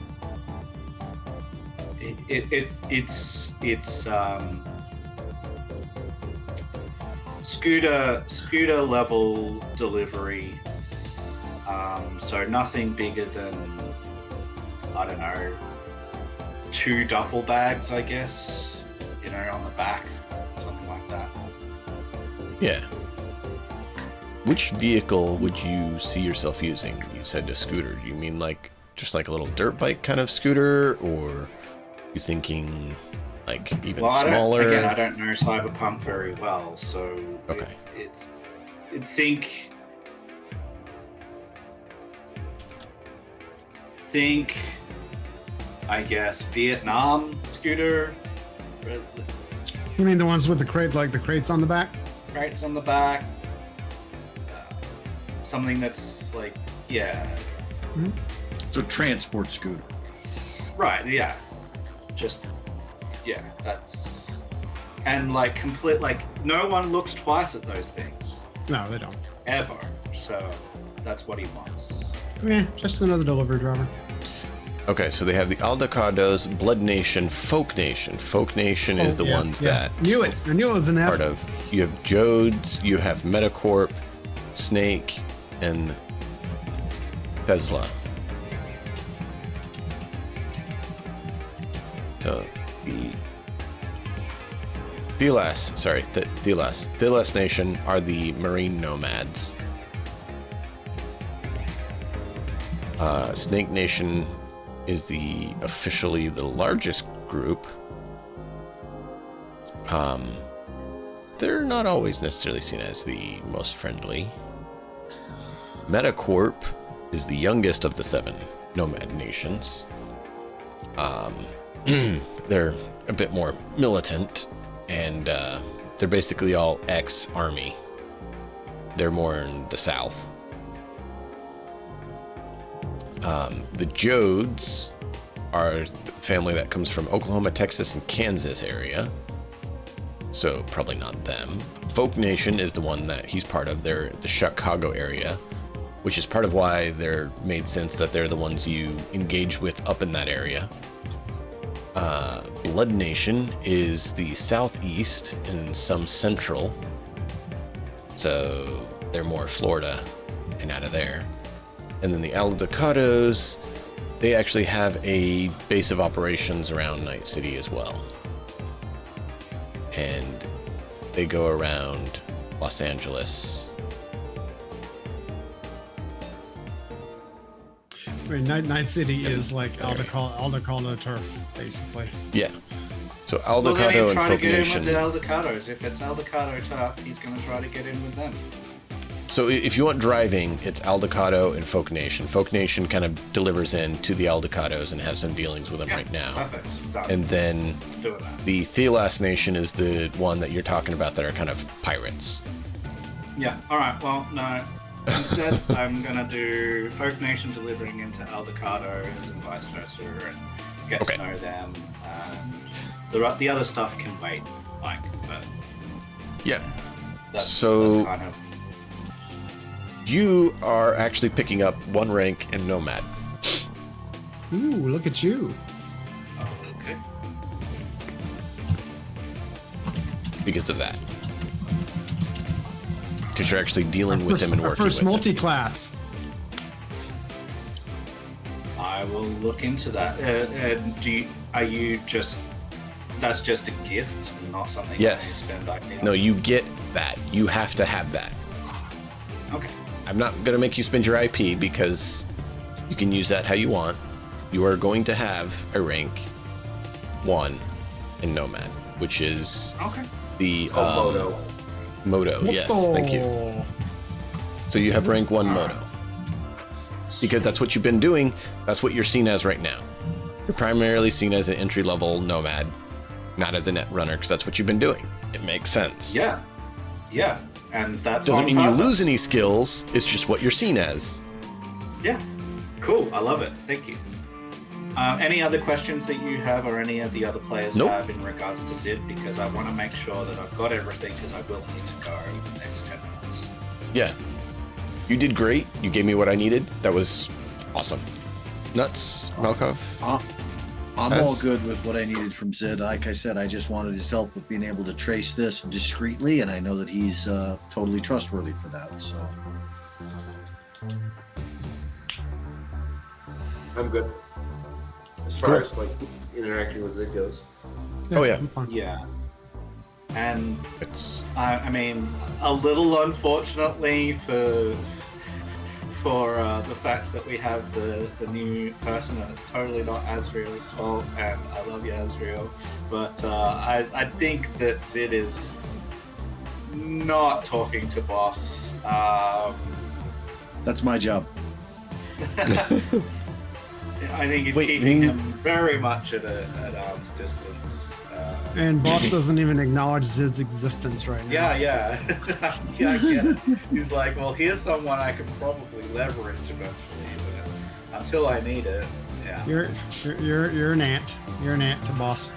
scooter level delivery. So nothing bigger than, I don't know, 2 duffel bags, I guess, you know, on the back, something like that. Yeah. Which vehicle would you see yourself using? You said a scooter. Do you mean like just like a little dirt bike kind of scooter, or you thinking like even smaller? I don't know Cyberpunk very well, so okay. Think, I guess, Vietnam scooter. You mean the ones with the crate, like the crates on the back? Crates on the back. Something that's like, yeah. Mm-hmm. So transport scooter. Right, yeah. Just, yeah, that's... And like complete, like no one looks twice at those things. No, they don't. Ever. So that's what he wants. Yeah, just another delivery driver. Okay, so they have the Aldecados, Blood Nation, Folk Nation. Folk Nation is the ones that... Knew it. I knew it was an F. Part of... You have Jodes, you have Metacorp, Snake, and Tesla. So, the Thelas Nation are the Marine Nomads. Snake Nation is officially the largest group. They're not always necessarily seen as the most friendly. Metacorp is the youngest of the 7 nomad nations. They're a bit more militant, and they're basically all ex-army. They're more in the south. The Jodes are the family that comes from Oklahoma, Texas, and Kansas area. So probably not them. Folk Nation is the one that he's part of. They're the Chicago area, which is part of why they're made sense that they're the ones you engage with up in that area. Blood Nation is the southeast and some central. So they're more Florida and out of there. And then the Aldecados, they actually have a base of operations around Night City as well. And they go around Los Angeles. I mean, Night City is like Aldecaldo turf, basically. Yeah. So Aldecado and Folk Nation. With the Aldecados. If it's Aldecado turf, he's going to try to get in with them. So if you want driving, it's Aldecado and Folk Nation. Folk Nation kind of delivers in to the Aldecados and has some dealings with them right now. Perfect. Done. And then the Thelas Nation is the one that you're talking about that are kind of pirates. Yeah. All right. Well, no. Instead, I'm going to do Folk Nation delivering into Aldecados and vice versa and get to know them. The other stuff can wait, but yeah. That's kind of... You are actually picking up 1 rank in Nomad. Ooh, look at you. Oh, okay. Because of that. Because you're actually dealing with him and working with him. First multi-class. I will look into that. That's just a gift, not something yes. I can spend. No, you get that. You have to have that. Okay. I'm not going to make you spend your IP because you can use that how you want. You are going to have a rank 1 in Nomad, which is the Moto. Moto, yes, thank you. So you have rank 1 Moto. Because that's what you've been doing. That's what you're seen as right now. You're primarily seen as an entry-level Nomad, not as a net runner, because that's what you've been doing. It makes sense. Yeah. Yeah. And that's doesn't mean you lose any skills. It's just what you're seen as. Yeah. Cool. I love it. Thank you. Any other questions that you have or any of the other players have in regards to Zid? Because I want to make sure that I've got everything because I will need to go over the next 10 minutes. Yeah. You did great. You gave me what I needed. That was awesome. Nuts, Malkov? I'm all good with what I needed from Sid. Like I said, I just wanted his help with being able to trace this discreetly, and I know that he's totally trustworthy for that. So I'm good. As far as like interacting with Zig goes. Oh, yeah. I'm fine. Yeah. And It's I mean, a little unfortunately for the fact that we have the new person, and it's totally not Azriel's fault, and I love you, Azriel, but I think that Zid is not talking to Boss. that's my job. I think he's Wait, keeping you- him very much at arm's distance. And Boss doesn't even acknowledge his existence right now. Yeah. Yeah, I get it. He's like, well, here's someone I can probably leverage eventually, but until I need it, yeah. You're an ant. You're an ant to Boss.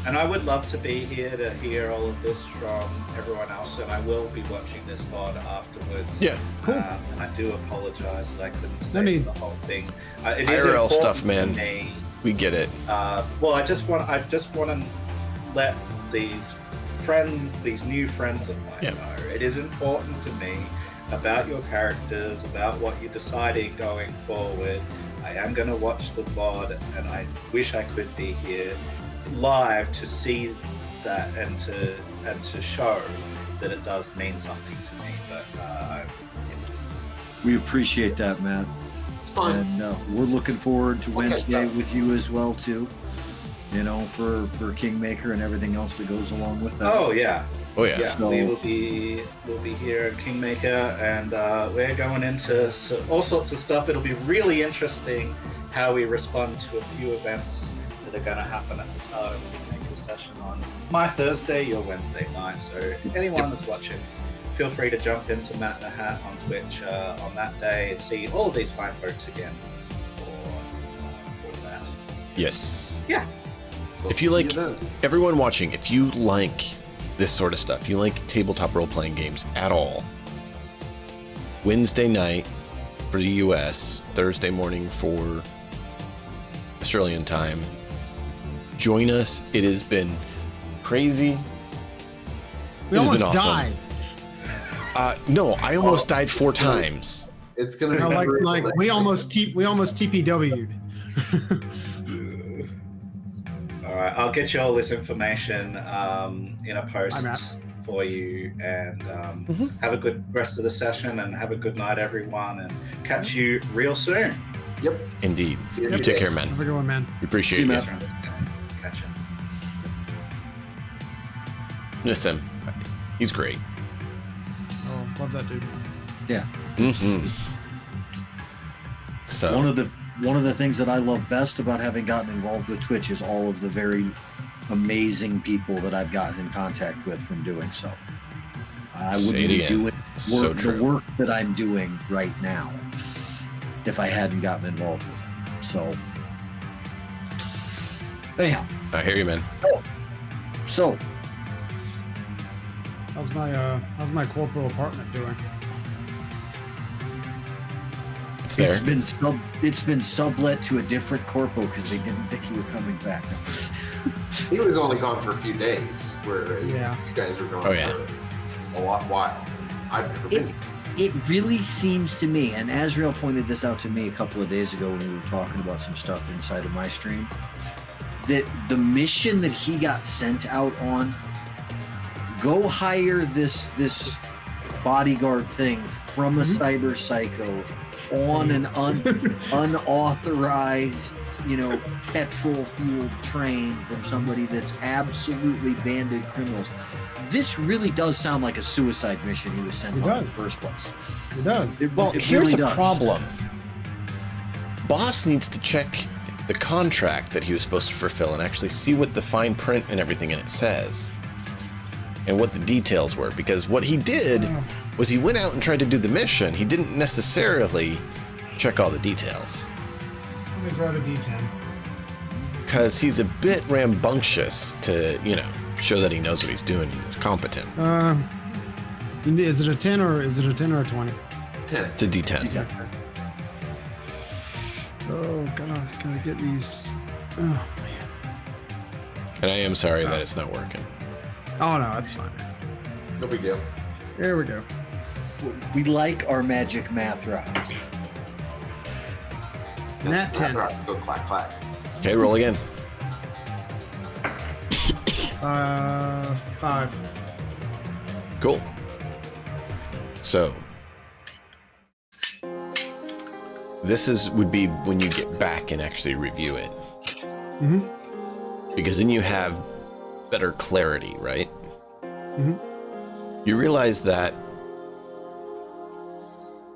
And I would love to be here to hear all of this from everyone else, and I will be watching this pod afterwards. Yeah, cool. And I do apologize that I couldn't No stay need. for the whole thing. It is IRL important stuff, to man. me. we get it. Well, I just want to let these friends, these new friends of mine, Yeah. know it is important to me about your characters, about what you're deciding going forward. I am going to watch the VOD, and I wish I could be here live to see that and to show that it does mean something to me. But We appreciate that, Matt. It's fun. And we're looking forward to Okay, Wednesday yeah. with you as well, too. You know, for Kingmaker and everything else that goes along with that. oh yeah, Oh yeah. yeah, So- we'll be here at Kingmaker, and we're going into all sorts of stuff. It'll be really interesting how we respond to a few events that are going to happen at the start of the Kingmaker session on my Thursday, your Wednesday night. So anyone that's watching, feel free to jump into Matt in the Hat on Twitch on that day and see all of these fine folks again for that. Yes. Yeah. We'll If you see like- then. Everyone watching, if you like this sort of stuff, you like tabletop role-playing games at all, Wednesday night for the US, Thursday morning for Australian time, join us. It has been crazy. We It has been almost awesome. died. No, I almost died 4 times. It's gonna You know, be like great. we almost TPW'd. All right, I'll get you all this information in a Hi, Matt. post for you, and Mhm. have a good rest of the session, and have a good night, everyone, and catch you real soon. Yep. Indeed. See you You in take days. care, man. Have a good one, man. We appreciate See you. you, Matt. Catch you. Listen, he's great. Oh, love that dude. Yeah. Mm-hmm. So, One of the things that I love best about having gotten involved with Twitch is all of the very amazing people that I've gotten in contact with from doing so. I Say wouldn't it be again. doing So the true. work that I'm doing right now if I hadn't gotten involved with it. So anyhow, I hear you, man. so How's my corporal apartment doing? It's there. it's been sublet to a different corpo because they didn't think you were coming back. He was only gone for a few days, whereas Yeah. you guys were gone Oh, yeah. for a while. I've never been. It really seems to me, and Azrael pointed this out to me a couple of days ago when we were talking about some stuff inside of my stream, that the mission that he got sent out on, go hire this bodyguard thing from a cyber psycho on an unauthorized, petrol fueled train from somebody that's absolutely banded criminals. This really does sound like a suicide mission he was sent It on in the does. first place. It does. Well, It here's really the does. problem. Boss needs to check the contract that he was supposed to fulfill and actually see what the fine print and everything in it says and what the details were, because what he did was he went out and tried to do the mission. He didn't necessarily check all the details Let me grab a D10. because he's a bit rambunctious to, show that he knows what he's doing and is competent. Is it a 10 or is it a 10 or a 20? 10. It's a D10. Oh, gotta get these Oh man. And I am sorry that it's not working. Oh no, it's fine. No big deal. Here we go. We like our magic math rocks. Nat 10. Go clack clack. Okay, roll again. 5. Cool. So this would be when you get back and actually review it. Mm-hmm. Because then you have better clarity, right? Mm-hmm. You realize that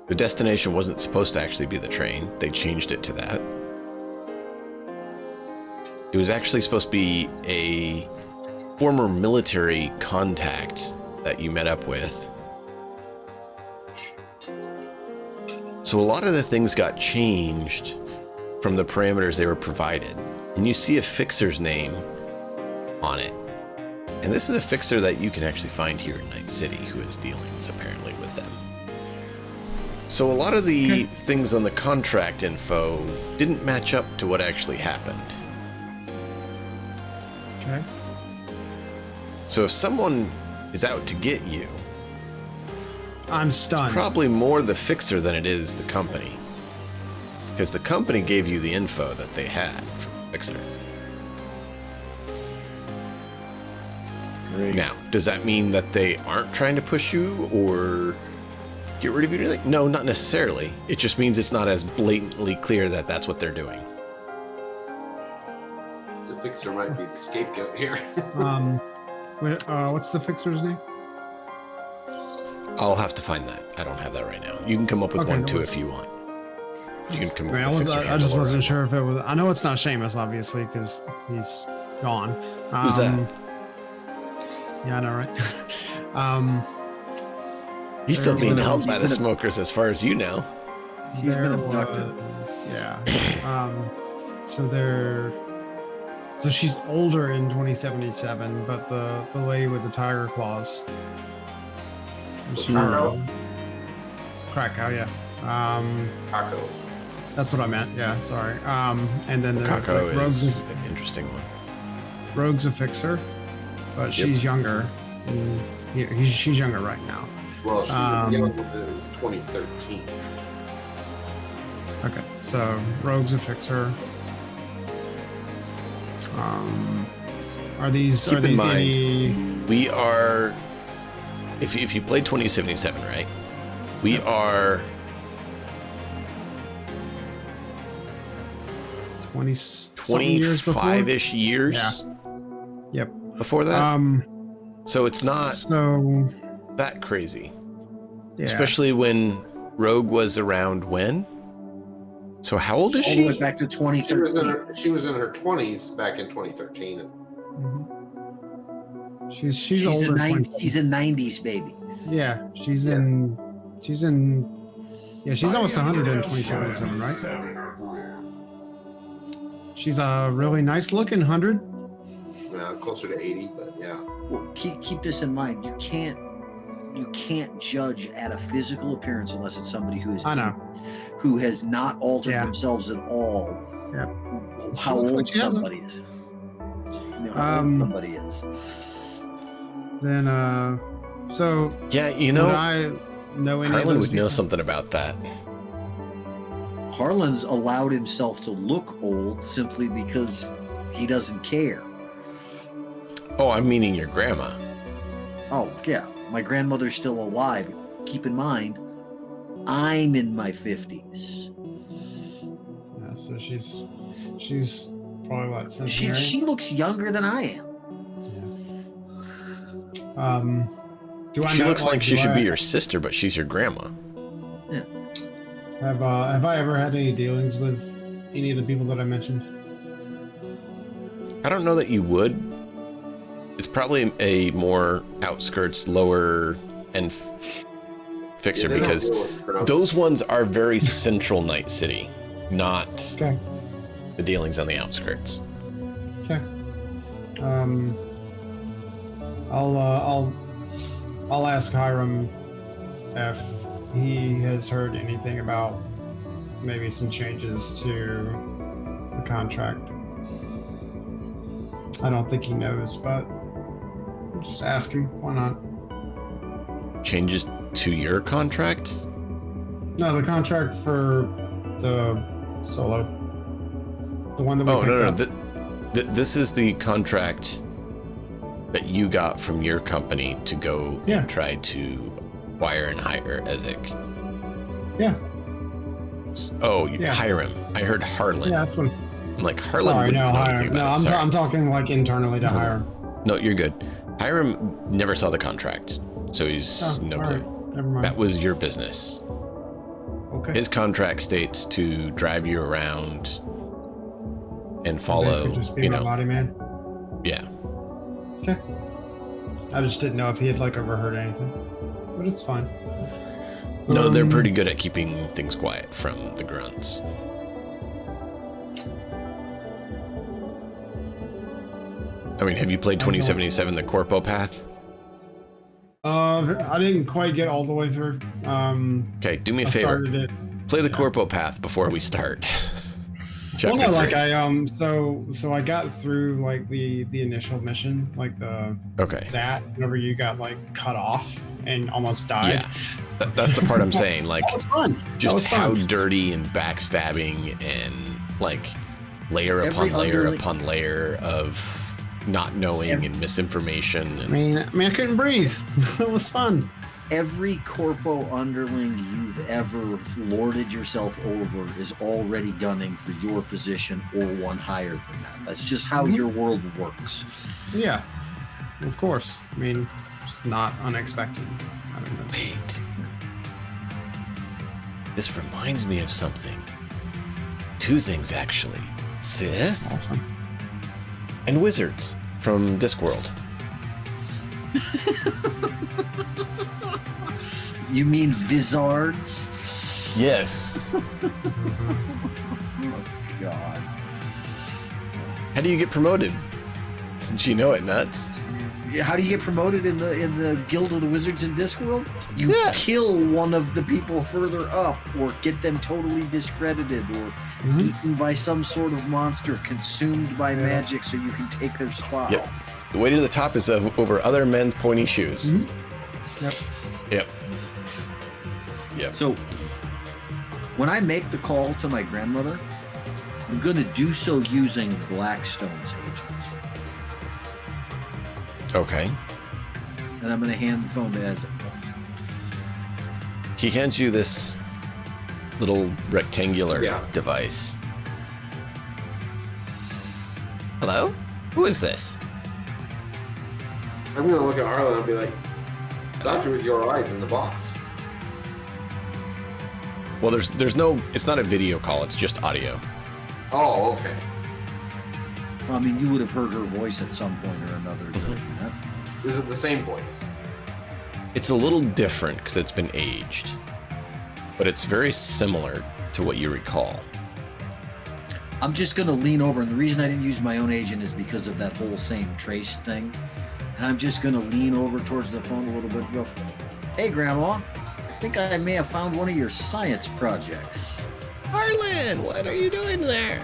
the destination wasn't supposed to actually be the train. They changed it to that. It was actually supposed to be a former military contact that you met up with. So a lot of the things got changed from the parameters they were provided. And you see a fixer's name on it. And this is a fixer that you can actually find here in Night City who has dealings apparently with them. So a lot of the things on the contract info didn't match up to what actually happened. Okay. So if someone is out to get you, I'm stunned. it's probably more the fixer than it is the company. Because the company gave you the info that they had from the fixer. Great. Now, does that mean that they aren't trying to push you or get rid of you? No, not necessarily. It just means it's not as blatantly clear that that's what they're doing. The fixer might be the scapegoat here. What's the fixer's name? I'll have to find that. I don't have that right now. You can come up with Okay, one no too worries. if you want. You can come I, mean, up with a fixer I just handle wasn't or- sure if it was. I know it's not Seamus, obviously, because he's gone. Who's that? Yeah, I know, right? He's still There's being been a- held by the smokers as far as you know. He's been There abducted. yeah. So she's older in 2077, but the lady with the tiger claws. Krakow? Krakow, yeah. Taco. That's what I meant. Yeah, sorry. And then the Kako like, is an interesting one. Rogue's a fixer, but Yep. she's younger. And she's younger right now. Well, she Um, was young when it was 2013. Okay, so Rogue's a fixer. Are these Keep in mind, any? We are, if you played 2077, right? We are 25-ish years Yep. before that. So it's not So that crazy. yeah. Especially when Rogue was around when? So how old is All the way she? back to She was, in 2013. her, she was in her 20s back in 2013. And Mhm. She's She's older. a than 90s, 27. she's a 90s baby. Yeah, she's Yeah. in. Yeah, she's almost 100 in 2077, right? She's a really nice looking 100. closer to 80, but yeah. Well, keep this in mind. You can't judge at a physical appearance unless it's somebody I know. who has not altered Yeah. themselves at all. Yep. How She looks old like she hasn't. somebody is. You know, how old somebody is. Then so Yeah, you would know, I know any of Harlan those would know people? something about that. Harlan's allowed himself to look old simply because he doesn't care. Oh, I'm meaning your grandma. Oh, yeah. My grandmother's still alive. Keep in mind, I'm in my 50s. Yeah, so she's probably what She centenarian? looks younger than I am. Do I She know, looks like she do should I- be your sister, but she's your grandma. Have I ever had any dealings with any of the people that I mentioned? I don't know that you would. It's probably a more outskirts, lower end fixer They don't because deal with scrubs. those ones are very central Night City, not Okay. the dealings on the outskirts. Okay. I'll ask Hiram if he has heard anything about maybe some changes to the contract. I don't think he knows, but just ask him. Why not? Changes to your contract? No, the contract for the solo. The one that we Oh, no, picked no. up. This is the contract that you got from your company to go Yeah. and try to acquire and hire Ezek. Yeah. Oh, you Yeah. hire him. I heard Harlan. Yeah, that's what. I'm like, Harlan Sorry, wouldn't no, know hire anything him. No, about it. Sorry. I'm talking like internally to hire him. No, you're good. Hiram never saw the contract, so he's no all clue. right. Never mind. That was your business. Okay. His contract states to drive you around and Basically follow, just be you my know, body man. yeah. Okay. I just didn't know if he had like overheard anything, but it's fine. No, they're pretty good at keeping things quiet from the grunts. I mean, have you played 2077 the Corpo Path? I didn't quite get all the way through. Okay, do me a I favor. started it. Play the Corpo Path before we start. Well, no, Chapter like 3. I so I got through like the initial mission, like Okay. that whenever you got like cut off and almost died. Yeah. That's the part I'm saying. Like, That was fun. That just was how fun. dirty and backstabbing and like layer Every upon layer underling- upon layer of not knowing and misinformation. And, I mean, I couldn't breathe. It was fun. Every corpo underling you've ever lorded yourself over is already gunning for your position or one higher than that. That's just how your world works. Yeah, of course. I mean, it's not unexpected. I don't know. wait. This reminds me of something. Two things, actually. Sith Awesome. and wizards from Discworld. You mean Vizards? Yes. God. How do you get promoted? Since you know it, nuts. How do you get promoted in the Guild of the Wizards in Discworld? You Yeah. kill one of the people further up, or get them totally discredited, or Mhm. eaten by some sort of monster, consumed by magic, so you can take their spot. Yep. The way to the top is over other men's pointy shoes. Mhm. Yep. Yep. Yep. So when I make the call to my grandmother, I'm going to do so using Blackstone's agents. Okay. And I'm going to hand the phone to Ezek. He hands you this little rectangular Yeah. device. Hello? Who is this? I'm gonna look at Arlen and be like, "Doctor with your eyes in the box." Well, there's no. It's not a video call. It's just audio. Oh, okay. I mean, you would have heard her voice at some point or another during that. Is it the same voice? It's a little different because it's been aged, but it's very similar to what you recall. I'm just going to lean over, and the reason I didn't use my own agent is because of that whole same trace thing. And I'm just going to lean over towards the phone a little bit and go, "Hey, Grandma, I think I may have found one of your science projects." Harlan, what are you doing there?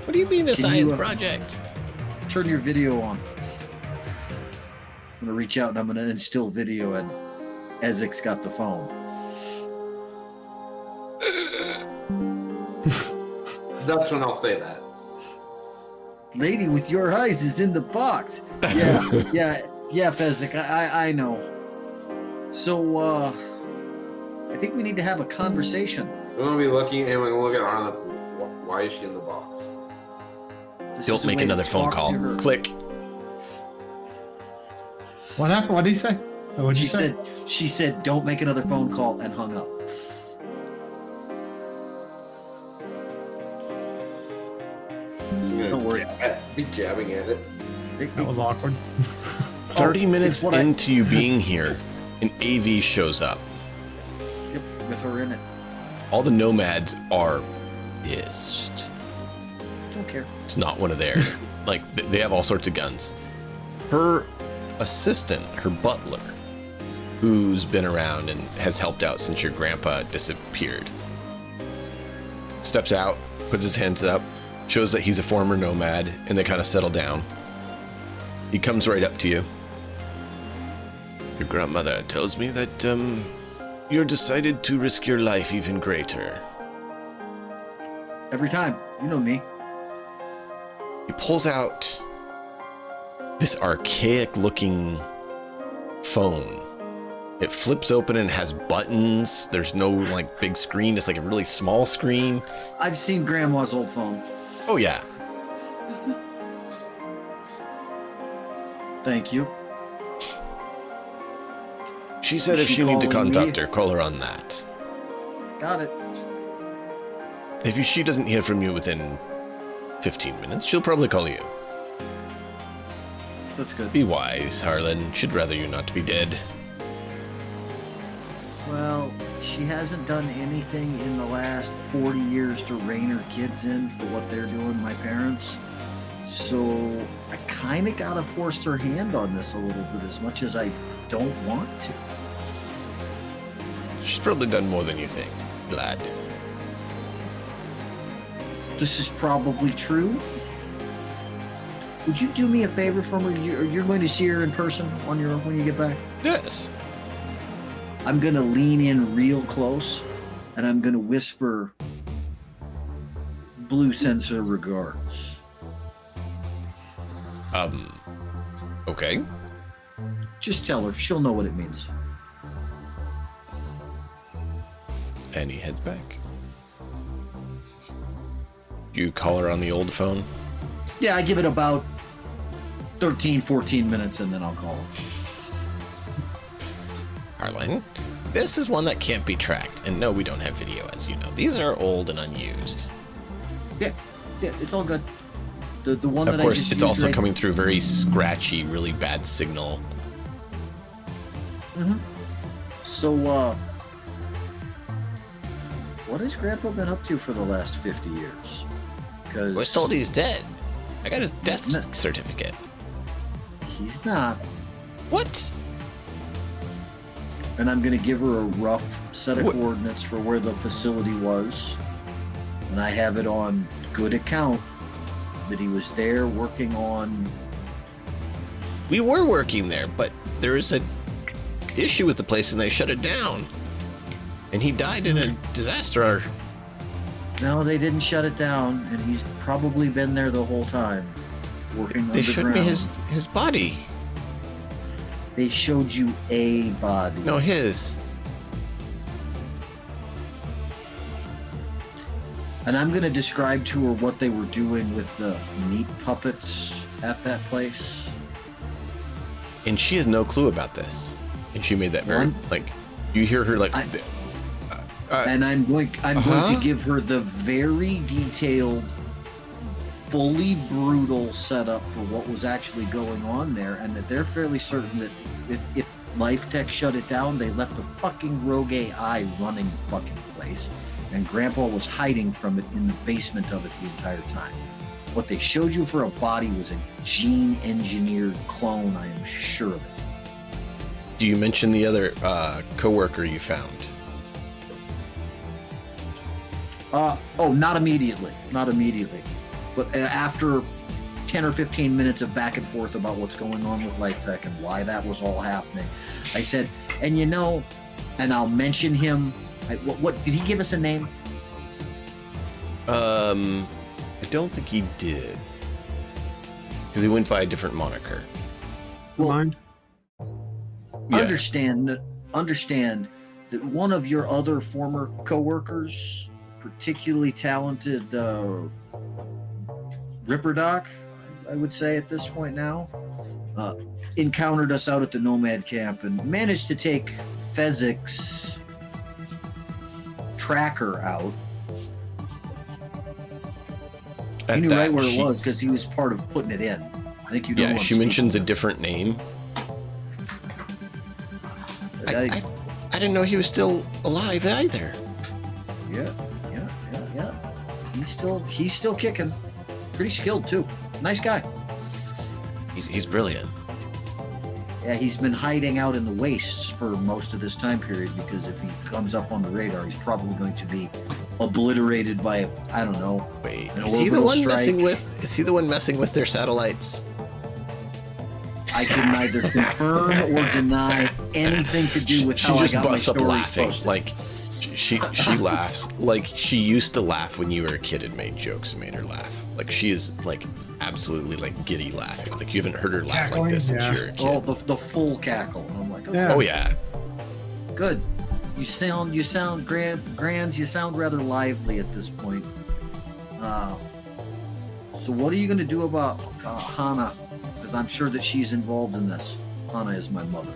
What do you mean a Can science you, project? Turn your video on. I'm going to reach out and I'm going to instill video, and Ezek's got the phone. That's when I'll say that. "Lady with your eyes is in the box." Yeah, Fezzik, I know. So, I think we need to have a conversation. I'm gonna be looking and we're gonna look at Arlen. Why is she in the box? This Don't is a make way to another phone talk call. to her. Click. What happened? What did he say? What'd you say? She said, "Don't make another phone call," and hung up. Don't worry. Be jabbing at it. That was awkward. 30 minutes it's what I- into you being here, an AV shows up. Yep, with her in it. All the nomads are pissed. Don't care. It's not one of theirs. Like, they have all sorts of guns. Her assistant, her butler, who's been around and has helped out since your grandpa disappeared, steps out, puts his hands up. Shows that he's a former nomad, and they kind of settle down. He comes right up to you. Your grandmother tells me that, you're decided to risk your life even greater. Every time. You know me. He pulls out this archaic-looking phone. It flips open and has buttons. There's no, like, big screen. It's like a really small screen. I've seen Grandma's old phone. Oh, yeah. Thank you. She said Is if she you need to calling contact me? her, call her on that. Got it. If she doesn't hear from you within 15 minutes, she'll probably call you. That's good. Be wise, Harlan. She'd rather you not be dead. Well, she hasn't done anything in the last 40 years to rein her kids in for what they're doing, my parents. So I kind of gotta force her hand on this a little bit, as much as I don't want to. She's probably done more than you think, lad. This is probably true. Would you do me a favor for me? You're going to see her in person when you get back? Yes. I'm going to lean in real close, and I'm going to whisper, Blue sends her regards. Okay. Just tell her. She'll know what it means. And he heads back. Do you call her on the old phone? Yeah, I give it about 13, 14 minutes, and then I'll call her. Harlan, this is one that can't be tracked. And no, we don't have video, as you know. These are old and unused. Yeah, it's all good. The one Of that I course, just it's used also right- coming through very scratchy, really bad signal. Mm-hmm. So, what has Grandpa been up to for the last 50 years? I was told he's dead. I got his death certificate. He's not. What? And I'm going to give her a rough set of What? coordinates for where the facility was. And I have it on good account that he was there working on... We were working there, but there is a issue with the place and they shut it down. And he died in a disaster. No, they didn't shut it down, and he's probably been there the whole time, working They showed me underground. his body. They showed you a body. No, his. And I'm going to describe to her what they were doing with the meat puppets at that place. And she has no clue about this. And she made that very, One- like, you hear her like, And I'm going Uh-huh. to give her the very detailed, fully brutal setup for what was actually going on there, and that they're fairly certain that if Life Tech shut it down, they left a fucking rogue AI running the fucking place, and Grandpa was hiding from it in the basement of it the entire time. What they showed you for a body was a gene-engineered clone, I am sure of it. do you mention the other coworker you found? Not immediately. Not immediately. But after 10 or 15 minutes of back and forth about what's going on with Life Tech and why that was all happening, I said, and you know, and I'll mention him. What did he give us a name? I don't think he did. Because he went by a different moniker. Well, Mind? Yeah. understand that one of your other former coworkers, particularly talented Ripper Doc, I would say at this point now, encountered us out at the Nomad camp and managed to take Fezzik's tracker out. He At knew that, right where she- it was because he was part of putting it in. I think you know. Yeah, who I'm she speaking mentions a of. different name. I- I didn't know he was still alive either. Yeah. He's still kicking. Pretty skilled too. Nice guy. He's brilliant. Yeah, he's been hiding out in the wastes for most of this time period because if he comes up on the radar, he's probably going to be obliterated by I don't know. Wait, An is he the orbital one messing strike. with? Is he the one messing with their satellites? I can neither confirm or deny anything to do with She how I just got my busts up stories laughing. posted. Like she laughs like she used to laugh when you were a kid and made jokes and made her laugh. Like she is like absolutely like giddy laughing. Like you haven't heard her laugh like this since Cackling, you were a kid. Oh, the full cackle. And I'm like, oh, Yeah. Oh yeah. good. You sound Grands, you sound rather lively at this point. So what are you going to do about Hana? Because I'm sure that she's involved in this. Hana is my mother.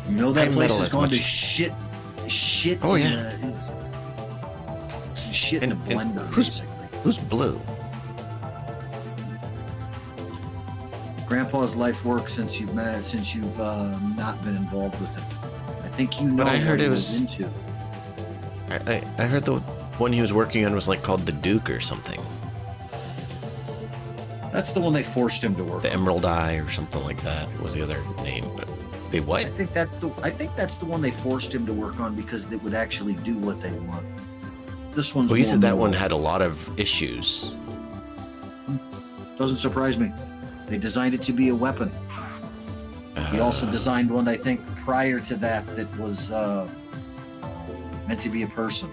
You know that I place meddle has as gone to much- shit. Oh, in yeah. shit in a And blender, who's- basically. Who's blue? Grandpa's life work since you've not been involved with it. I think you know But I heard what it he was- into. I heard the one he was working on was like called the Duke or something. That's the one they forced him to work. The on. Emerald Eye or something like that was the other name. But they what? I think that's the one they forced him to work on because it would actually do what they want. This one's Well, he more said that moral. one had a lot of issues. Doesn't surprise me. They designed it to be a weapon. He also designed one, I think, prior to that was meant to be a person.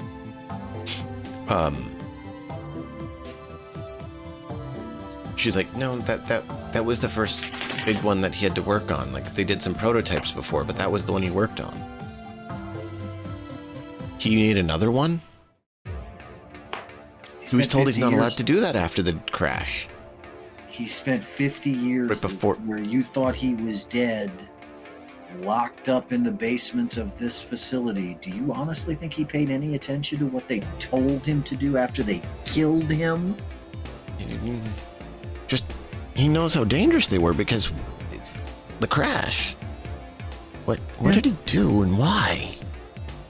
She's like, no, that was the first big one that he had to work on. Like they did some prototypes before, but that was the one he worked on. He need another one? He was spent told he's 50 not allowed years- to do that after the crash. He spent 50 years Right before- where you thought he was dead, locked up in the basement of this facility. Do you honestly think he paid any attention to what they told him to do after they killed him? Just he knows how dangerous they were because the crash. What did he do and why?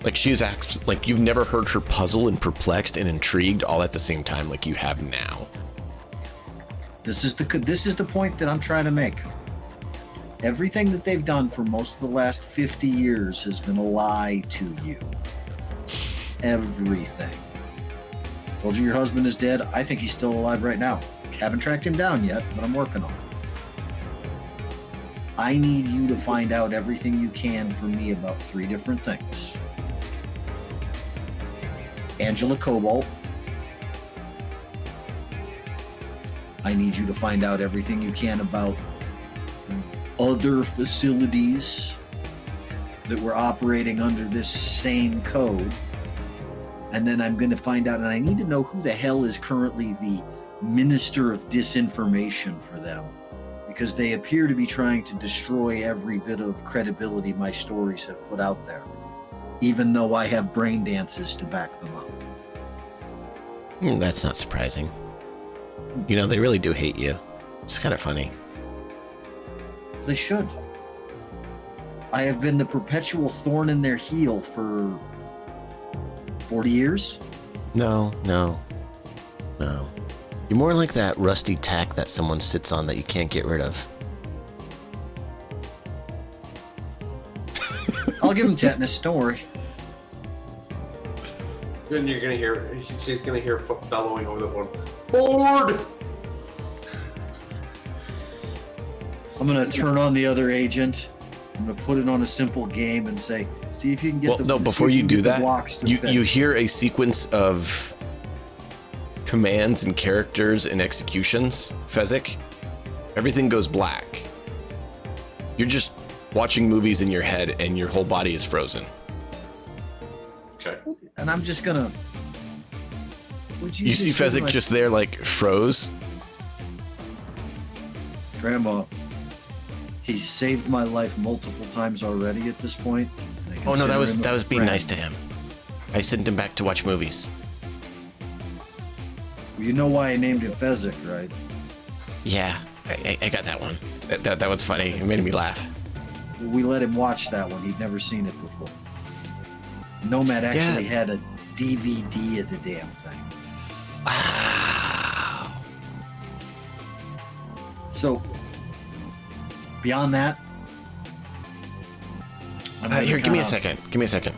Like she's like you've never heard her puzzled and perplexed and intrigued all at the same time like you have now. This is the point that I'm trying to make. Everything that they've done for most of the last 50 years has been a lie to you. Everything. Told you your husband is dead. I think he's still alive right now. Haven't tracked him down yet, but I'm working on it. I need you to find out everything you can for me about 3 different things. Angela Cobalt. I need you to find out everything you can about other facilities that were operating under this same code. And then I'm going to find out, and I need to know who the hell is currently the minister of disinformation for them, because they appear to be trying to destroy every bit of credibility my stories have put out there, even though I have brain dances to back them up. That's not surprising. You know, they really do hate you. It's kind of funny. They should. I have been the perpetual thorn in their heel for 40 years. No. You're more like that rusty tack that someone sits on that you can't get rid of. I'll give them tetanus, don't worry. Then you're gonna hear. She's gonna hear bellowing over the phone. Bored. I'm going to turn on the other agent. I'm going to put it on a simple game and say, see if you can get Well, the no, see before if you can do get the that, blocks to you fit. hear a sequence of commands and characters and executions. Fezzik, everything goes black. You're just watching movies in your head and your whole body is frozen. Okay. And I'm just going to... You see Fezzik just there like froze. Grandma, he's saved my life multiple times already at this point. and I Oh no, that consider him a was being friend. nice to him. I sent him back to watch movies. You know why I named him Fezzik, right? Yeah, I got that one. That was funny. It made me laugh. We let him watch that one. He'd never seen it before. Nomad actually had a DVD of the damn thing. Wow. So, beyond that, Here, give me a second. Give me a second.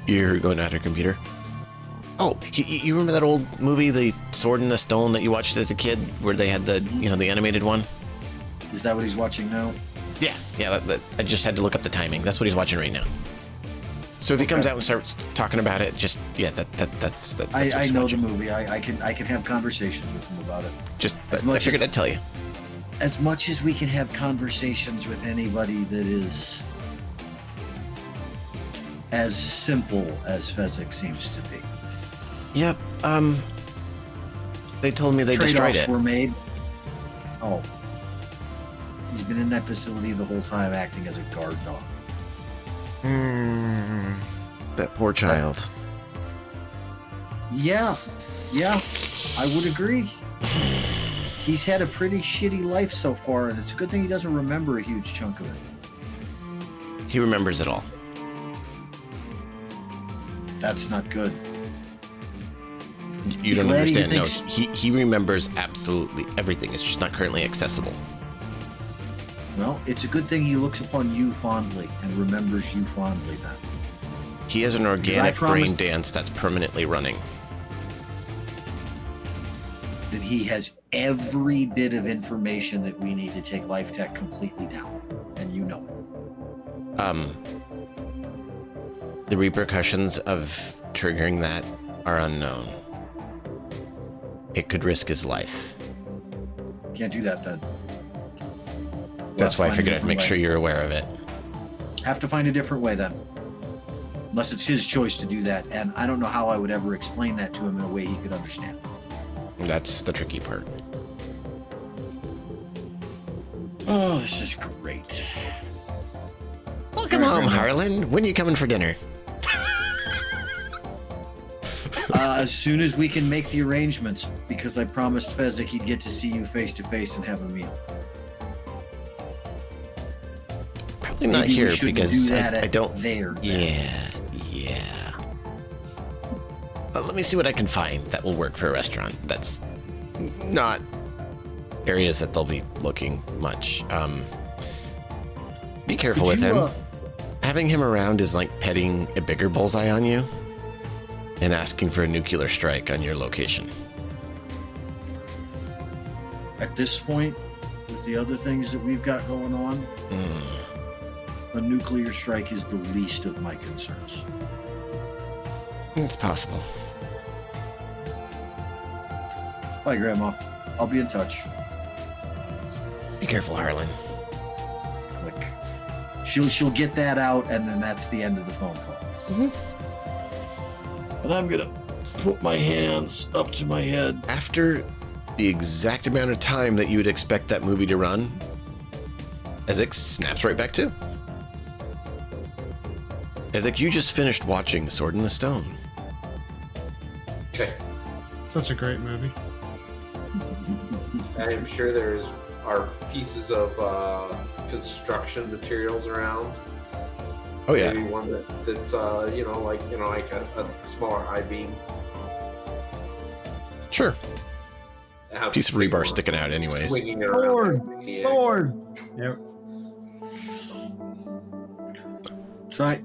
You're going at her computer. Oh, you remember that old movie, The Sword in the Stone, that you watched as a kid, where they had the the animated one? Is that what he's watching now? Yeah. I just had to look up the timing. That's what he's watching right now. So if he comes out and starts talking about it, just that's what I he's know watching. the movie. I can have conversations with him about it. Just I much figured as- I'd tell you. As much as we can have conversations with anybody that is as simple as Fezzik seems to be. Yep. They told me they destroyed Trade-offs it. were made. Oh. He's been in that facility the whole time acting as a guard dog. That poor child. Yeah, I would agree. He's had a pretty shitty life so far, and it's a good thing he doesn't remember a huge chunk of it. He remembers it all. That's not good. You don't Glad he understand. No, thinks- he remembers absolutely everything. It's just not currently accessible. Well, it's a good thing he looks upon you fondly and remembers you fondly then. He has an organic brain promised- dance that's permanently running. That he has every bit of information that we need to take Life Tech completely down. And you know it. The repercussions of triggering that are unknown. It could risk his life. Can't do that then. That's why I find a figured I'd different make way. sure you're aware of it. Have to find a different way then. Unless it's his choice to do that. And I don't know how I would ever explain that to him in a way he could understand. That's the tricky part. Oh, this is great. Welcome home, Harlan. When are you coming for dinner? As soon as we can make the arrangements, because I promised Fezzik he'd get to see you face to face and have a meal. Probably not Maybe we here shouldn't because do that I at don't. there, then. Yeah. Let me see what I can find that will work for a restaurant. That's not areas that they'll be looking much. Be careful Could with you, him. Having him around is like petting a bigger bullseye on you and asking for a nuclear strike on your location. At this point, with the other things that we've got going on, a nuclear strike is the least of my concerns. It's possible. Bye, Grandma. I'll be in touch. Be careful, Harlan. Click. She'll get that out, and then that's the end of the phone call. And I'm gonna put my hands up to my head. After the exact amount of time that you would expect that movie to run, Ezek snaps right back to. Ezek, you just finished watching Sword in the Stone. Okay. Such a great movie. I'm sure are pieces of construction materials around. Oh yeah. Maybe one that's like a smaller I-beam. Sure. And have Piece of the big rebar one sticking out anyways. swinging it around Sword! like a maniac. Sword! Yep. Try.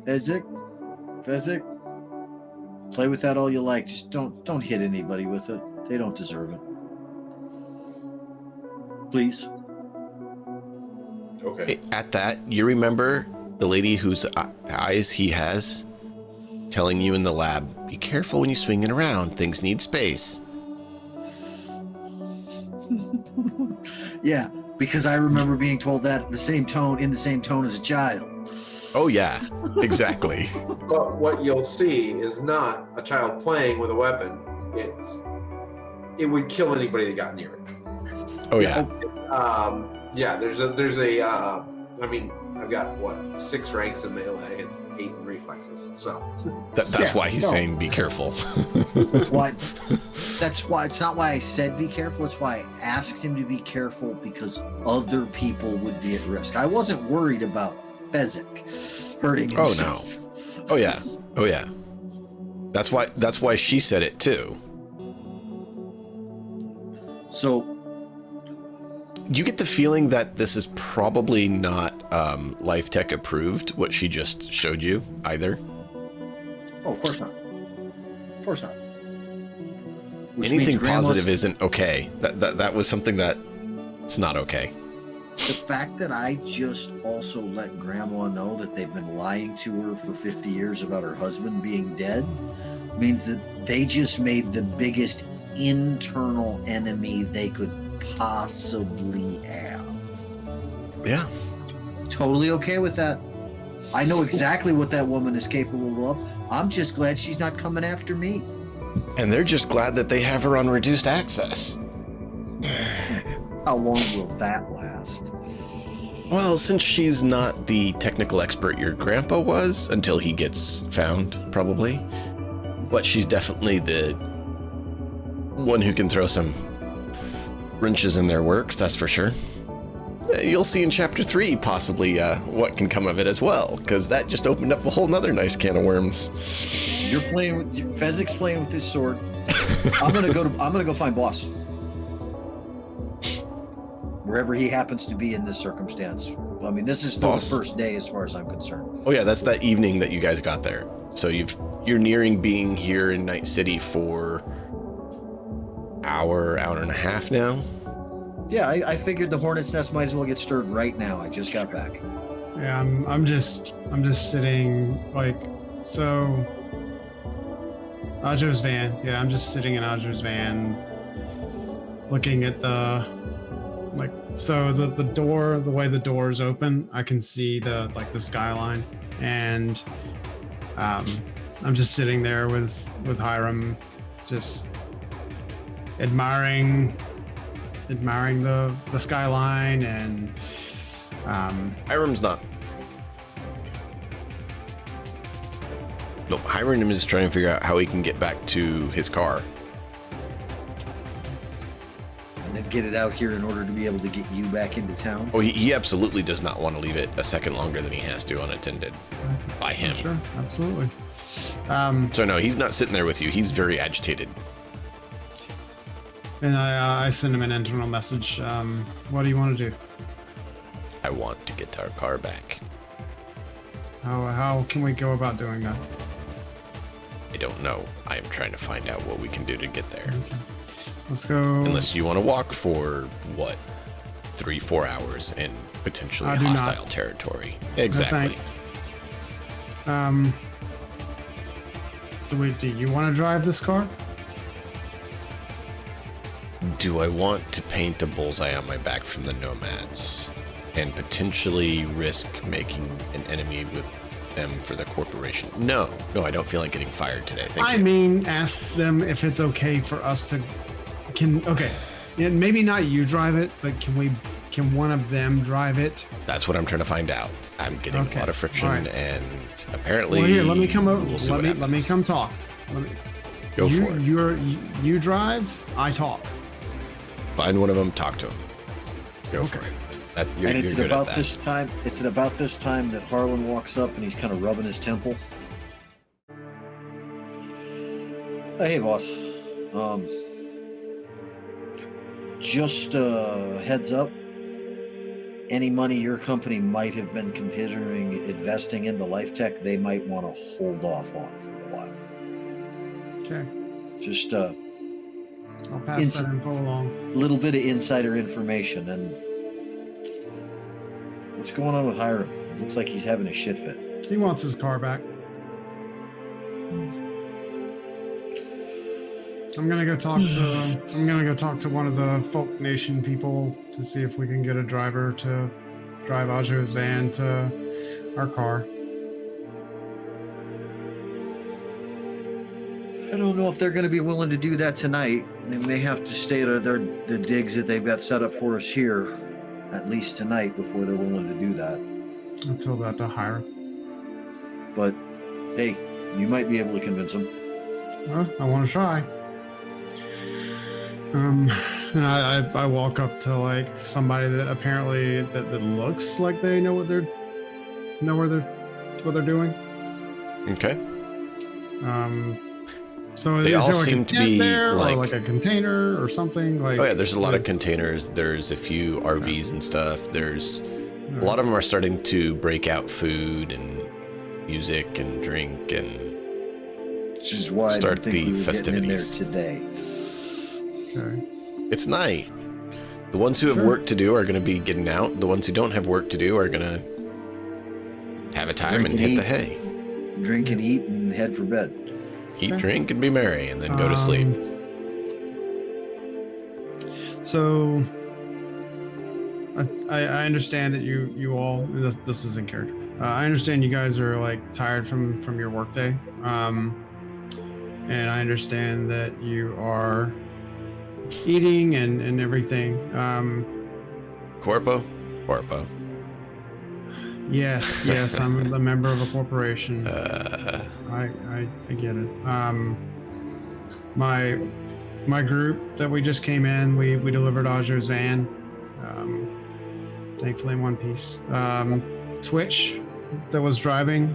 Fezzik, play with that all you like. Just don't hit anybody with it. They don't deserve it. Please. Okay. At that, you remember the lady whose eyes he has telling you in the lab, be careful when you swing it around. Things need space. Yeah, because I remember being told that in the same tone as a child. Oh yeah, exactly. But what you'll see is not a child playing with a weapon. It would kill anybody that got near it. Oh yeah. It's, I mean, I've got 6 ranks in melee and 8 in reflexes. So That's Yeah, why he's no. saying be careful. That's why it's not why I said be careful, it's why I asked him to be careful, because other people would be at risk. I wasn't worried about Fezzik hurting Oh, no. himself. Oh yeah. Oh yeah. That's why she said it too. So You get the feeling that this is probably not Life Tech approved what she just showed you either. Oh, of course not. Of course not. Which Anything means Grandma's- positive isn't okay. That was something that it's not okay. The fact that I just also let Grandma know that they've been lying to her for 50 years about her husband being dead means that they just made the biggest internal enemy they could possibly have. Yeah. Totally okay with that. I know exactly what that woman is capable of. I'm just glad she's not coming after me. And they're just glad that they have her on reduced access. How long will that last? Well, since she's not the technical expert your grandpa was, until he gets found, probably. But she's definitely the one who can throw some wrenches in their works, that's for sure. You'll see in Chapter 3, possibly, what can come of it as well, because that just opened up a whole nother nice can of worms. You're playing with Fezzik's playing with his sword. I'm gonna go find Boss. Wherever he happens to be in this circumstance. I mean, this is still Boss. the first day as far as I'm concerned. Oh yeah, that's that evening that you guys got there. So you're nearing being here in Night City for hour and a half now. Yeah, I figured the Hornet's Nest might as well get stirred right now. I just got back. Yeah, I'm just sitting like so. Ajo's van. Yeah, I'm just sitting in Ajo's van, looking at the door. The way the door is open, I can see the skyline, and I'm just sitting there with Hiram, just admiring the skyline, and Hiram's not. No, Hiram is trying to figure out how he can get back to his car. And then get it out here in order to be able to get you back into town. Oh, he absolutely does not want to leave it a second longer than he has to unattended by him. sure, absolutely. So no, he's not sitting there with you. He's very agitated. And I send him an internal message. What do you want to do? I want to get our car back. How can we go about doing that? I don't know. I am trying to find out what we can do to get there. Okay. Let's go. Unless you want to walk for, what, 3-4 hours in potentially I do not. hostile territory. Exactly. thanks. Do you want to drive this car? Do I want to paint a bullseye on my back from the nomads and potentially risk making an enemy with them for the corporation? No, I don't feel like getting fired today. Thank I you. mean, ask them if it's okay for us to. Okay, yeah, maybe not you drive it, but can one of them drive it? That's what I'm trying to find out. I'm getting Okay, a lot of friction, all right. and apparently. Well, here, let me come over. We'll see what let me happens. come talk. Go for it. You drive. I talk. Find one of them. Talk to him. Go for Okay. it. That's you're, And it's you're at good at about that. this time. It's at about this time that Harlan walks up and he's kind of rubbing his temple. Hey, boss. Just heads up. Any money your company might have been considering investing into Life Tech, they might want to hold off on for a while. Okay, Just I'll pass Ins- that info along. a little bit of insider information. And what's going on with Hiram? Looks like he's having a shit fit. He wants his car back. I'm gonna go talk to one of the Folk Nation people to see if we can get a driver to drive Ajo's van to our car. I don't know if they're going to be willing to do that tonight. They may have to stay at the digs that they've got set up for us here, at least tonight, before they're willing to do that. I'll tell that to Hiram. But hey, you might be able to convince them. Well, I want to try. And I walk up to like somebody that apparently that looks like they know what they're doing. Okay. So They is all there like seem a to tent be, there or like- like a container or something? Like Oh yeah, there's a lot of like- containers. There's a few RVs and stuff. There's A lot of them are starting to break out food and music and drink and Which is why start I think the we were festivities. getting in there today. Okay. It's night. The ones who have Sure. work to do are going to be getting out. The ones who don't have work to do are going to have a time Drink and and hit the eat. hay. Drink and eat and head for bed. Eat, Okay. drink, and be merry, and then go to sleep. So I understand that you all this is in character. I understand you guys are like tired from your workday, and I understand that you are eating and everything. Corpo? Yes, I'm a member of a corporation. Uh, I get it. My group that we just came in, we delivered Ajo's van. Thankfully in one piece. Twitch that was driving,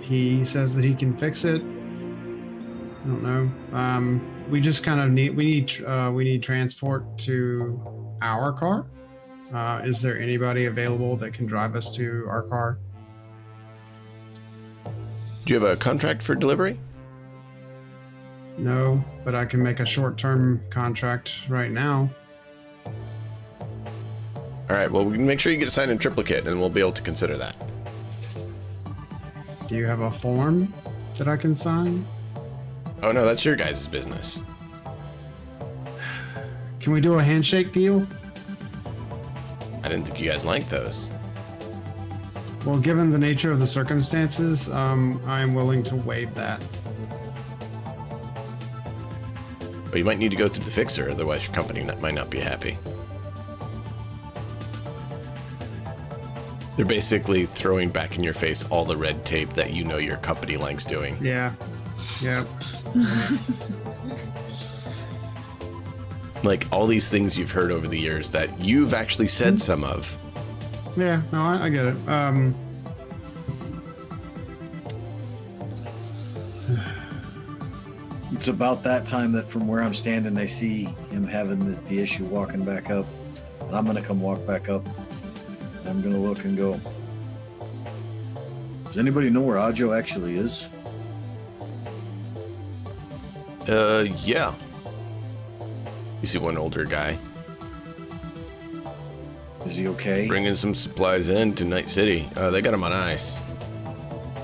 he says that he can fix it. I don't know. We just kind of need transport to our car. Is there anybody available that can drive us to our car? do you have a contract for delivery? No, but I can make a short-term contract right now. All right, well, we can make sure you get assigned in triplicate, and we'll be able to consider that. Do you have a form that I can sign? Oh, no, that's your guys' business. Can we do a handshake deal? I didn't think you guys liked those. Well, given the nature of the circumstances, I'm willing to waive that. But you might need to go through the fixer, otherwise your company might not be happy. They're basically throwing back in your face all the red tape that you know your company likes doing. Yeah. Yeah. Like all these things you've heard over the years that you've actually said some of. Yeah. No, I get it. It's about that time that from where I'm standing, I see him having the issue walking back up. And I'm gonna come walk back up. I'm gonna look and go, does anybody know where Ajo actually is? Yeah. You see one older guy Is he okay? bringing some supplies in to Night City. They got him on ice.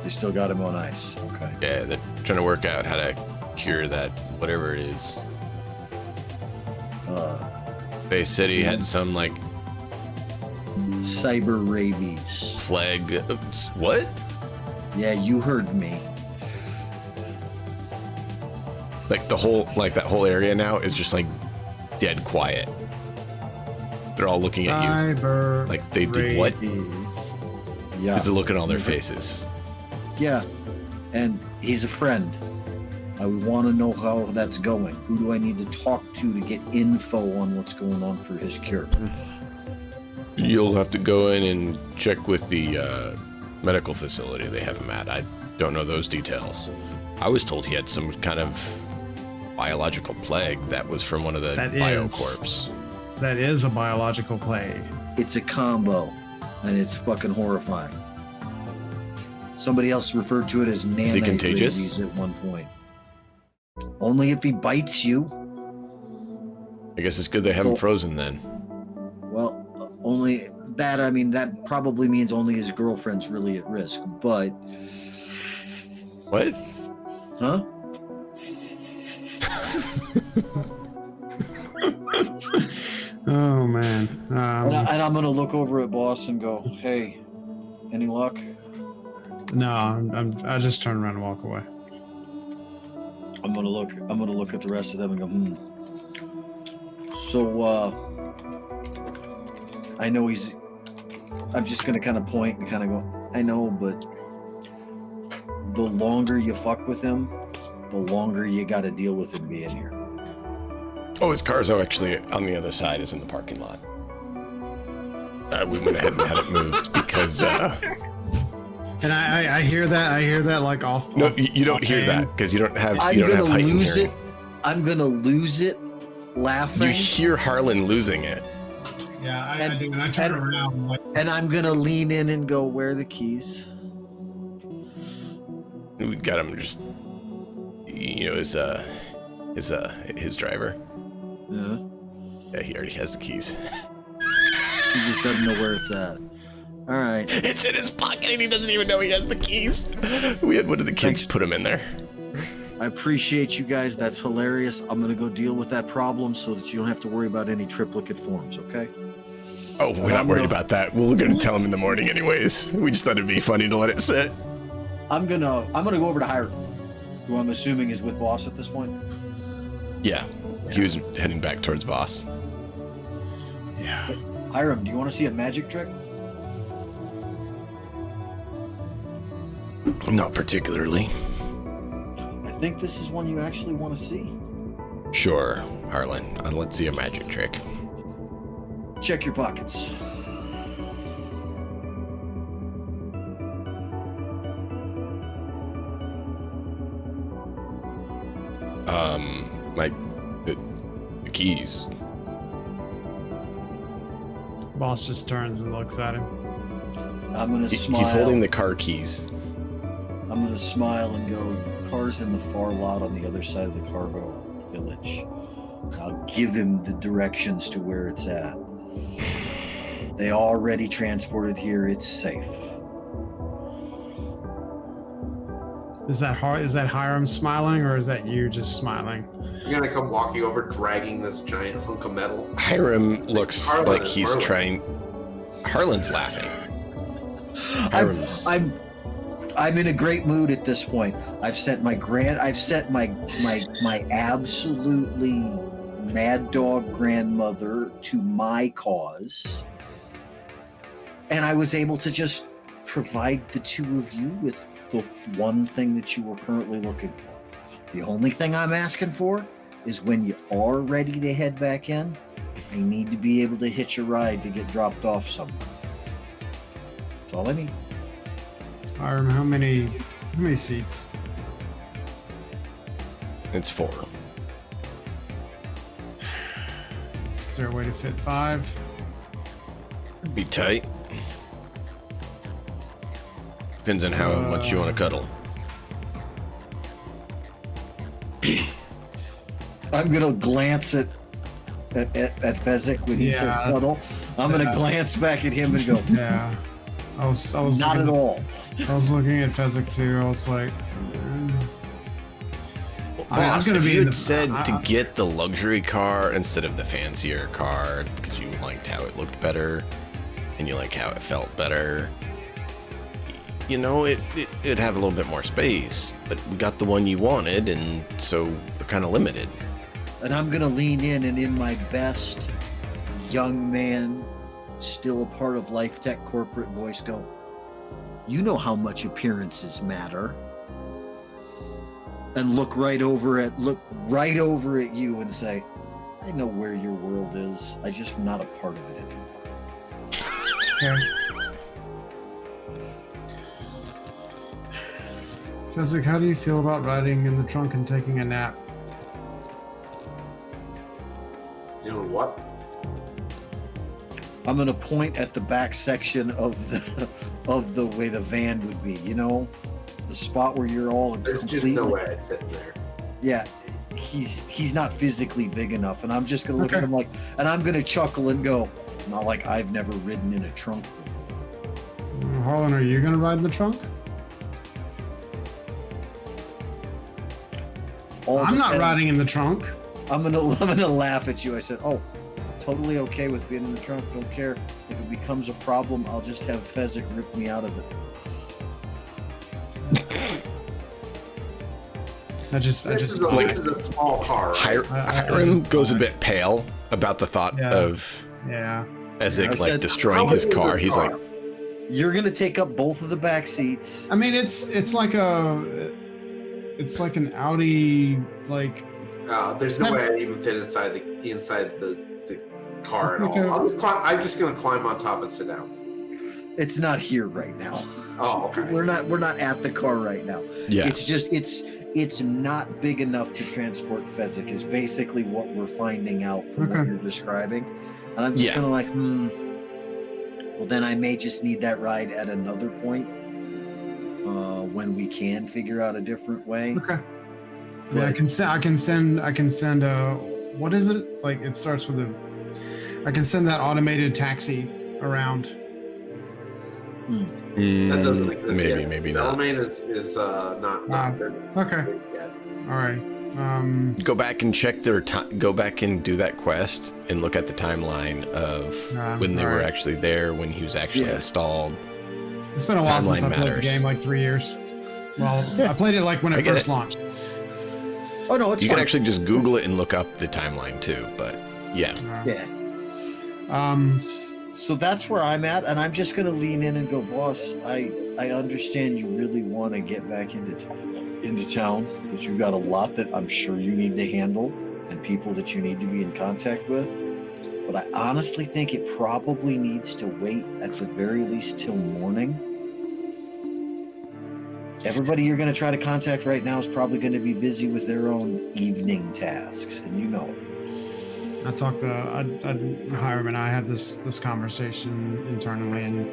They still got him on ice. Okay. Yeah, they're trying to work out how to cure that, whatever it is. They said he had some, like, Cyber rabies. plague. What? Yeah, you heard me. Like, that whole area now is just, like, dead quiet. They're all looking at you. Cyber. Like, they did what? rabies. Yeah. Is the look on all their faces. Yeah. And he's a friend. I want to know how that's going. Who do I need to talk to get info on what's going on for his cure? You'll have to go in and check with the medical facility they have him at. I don't know those details. I was told he had some kind of biological plague that was from one of the That is. biocorps. That is a biological plague. It's a combo, and it's fucking horrifying. Somebody else referred to it as nanite Is he contagious? rabies at one point. Only if he bites you. I guess it's good they have him Well- frozen then. Well, only that, I mean, that probably means only his girlfriend's really at risk, but, What? huh? Oh man. And I'm going to look over at boss and go, hey, any luck? No, I just turn around and walk away. I'm gonna look at the rest of them and go, So I know I'm just gonna kind of point and kind of go, I know, but the longer you fuck with him, the longer you gotta deal with him being here. Oh, his car's actually on the other side, is in the parking lot. We went ahead and had it moved because And I hear that like off. no, off- you don't hear offhand. that because you don't have I'm you don't have gonna heightened lose hearing. it. I'm gonna lose it laughing. You hear Harlan losing it. Yeah, I And- do. And I turn around like, And I'm gonna lean in and go, "Where are the keys?" We got him just, his driver. Yeah. Yeah, he already has the keys. He just doesn't know where it's at. All right. It's in his pocket and he doesn't even know he has the keys. We had one of the kids Thanks. put him in there. I appreciate you guys. That's hilarious. I'm gonna go deal with that problem so that you don't have to worry about any triplicate forms. Okay. Oh, we're not worried about that. We're going to tell him in the morning anyways. We just thought it'd be funny to let it sit. I'm gonna go over to Hiram, who I'm assuming is with boss at this point. Yeah, he was heading back towards boss. yeah. Hiram, do you want to see a magic trick? Not particularly. I think this is one you actually want to see. Sure, Harlan. Let's see a magic trick. Check your pockets. The keys. Boss just turns and looks at him. I'm gonna smile. He's holding the car keys. I'm gonna smile and go, "Car's in the far lot on the other side of the cargo village." I'll give him the directions to where it's at. They already transported here. It's safe. Is that Hiram smiling, or is that you just smiling? You're gonna come walking over, dragging this giant hunk of metal. Hiram looks Harlan like is he's Harlan. trying. Harlan's laughing. Hiram's. I'm in a great mood at this point. I've set my absolutely mad dog grandmother to my cause, and I was able to just provide the two of you with the one thing that you were currently looking for. The only thing I'm asking for is when you are ready to head back in, I need to be able to hitch a ride to get dropped off somewhere. That's all I need. Hiram, how many seats? It's 4. Is there a way to fit 5? Be tight. Depends on how much you want to cuddle. I'm gonna glance at Fezzik when he Yeah, says that's- cuddle. I'm gonna glance back at him and go, Yeah. I was not at looking, all. I was looking at Fezzik too. I was like, Well, I'm boss, gonna if be you in had the- said to I- get the luxury car instead of the fancier car because you liked how it looked better and you like how it felt better, it'd have a little bit more space. But we got the one you wanted, and so we're kind of limited. And I'm gonna lean in and in my best young man, still a part of Life Tech corporate voice go, "You know how much appearances matter." And look right over at you and say, "I know where your world is. I just am not a part of it anymore." okay. Fezzik, how do you feel about riding in the trunk and taking a nap? You know what? I'm gonna point at the back section of the way the van would be. The spot where you're all There's just no way I'd fit in there. Yeah, he's not physically big enough, and I'm just gonna look at Okay. him like, and I'm gonna chuckle and go, "Not like I've never ridden in a trunk before." Harlan, are you gonna ride in the trunk? I'm not riding in the trunk. I'm gonna laugh at you. I said, "Oh, totally okay with being in the trunk. Don't care if it becomes a problem. I'll just have Fezzik rip me out of it." This is a small car. Right? Hiram goes a bit pale about the thought Yeah. of Yeah. Ezek I said, destroying how his big is car. this He's car? like, You're gonna take up both of the back seats. I mean, it's like an Audi, like, There's no way I'd even fit inside the car at It's like all. I'm just gonna climb on top and sit down. It's not here right now. Oh, okay. We're not at the car right now. yeah. It's just it's not big enough to transport Fezzik is basically what we're finding out from what Okay. you're describing. And I'm just Yeah. kind of like, well, then I may just need that ride at another point when we can figure out a different way. Okay. I mean, I can send. What is it? Like it starts with a. I can send that automated taxi around. That doesn't exist Maybe, yet. maybe not. Domain is not Okay. yet. All right. Go back and check their time. Go back and do that quest and look at the timeline of when they were alright. actually there, when he was actually Yeah. installed. It's been a while since I Timeline played the matters. game, like 3 years. Well, Yeah. I played it like when I it get first it. launched. Oh no, it's You fine. can actually just Google it and look up the timeline too. But yeah, Yeah. Um. So that's where I'm at, and I'm just gonna lean in and go, boss. I understand you really want to get back into town, but you've got a lot that I'm sure you need to handle, and people that you need to be in contact with. But I honestly think it probably needs to wait at the very least till morning. Everybody you're going to try to contact right now is probably going to be busy with their own evening tasks, and you know it. I talked to Hiram and I had this conversation internally, and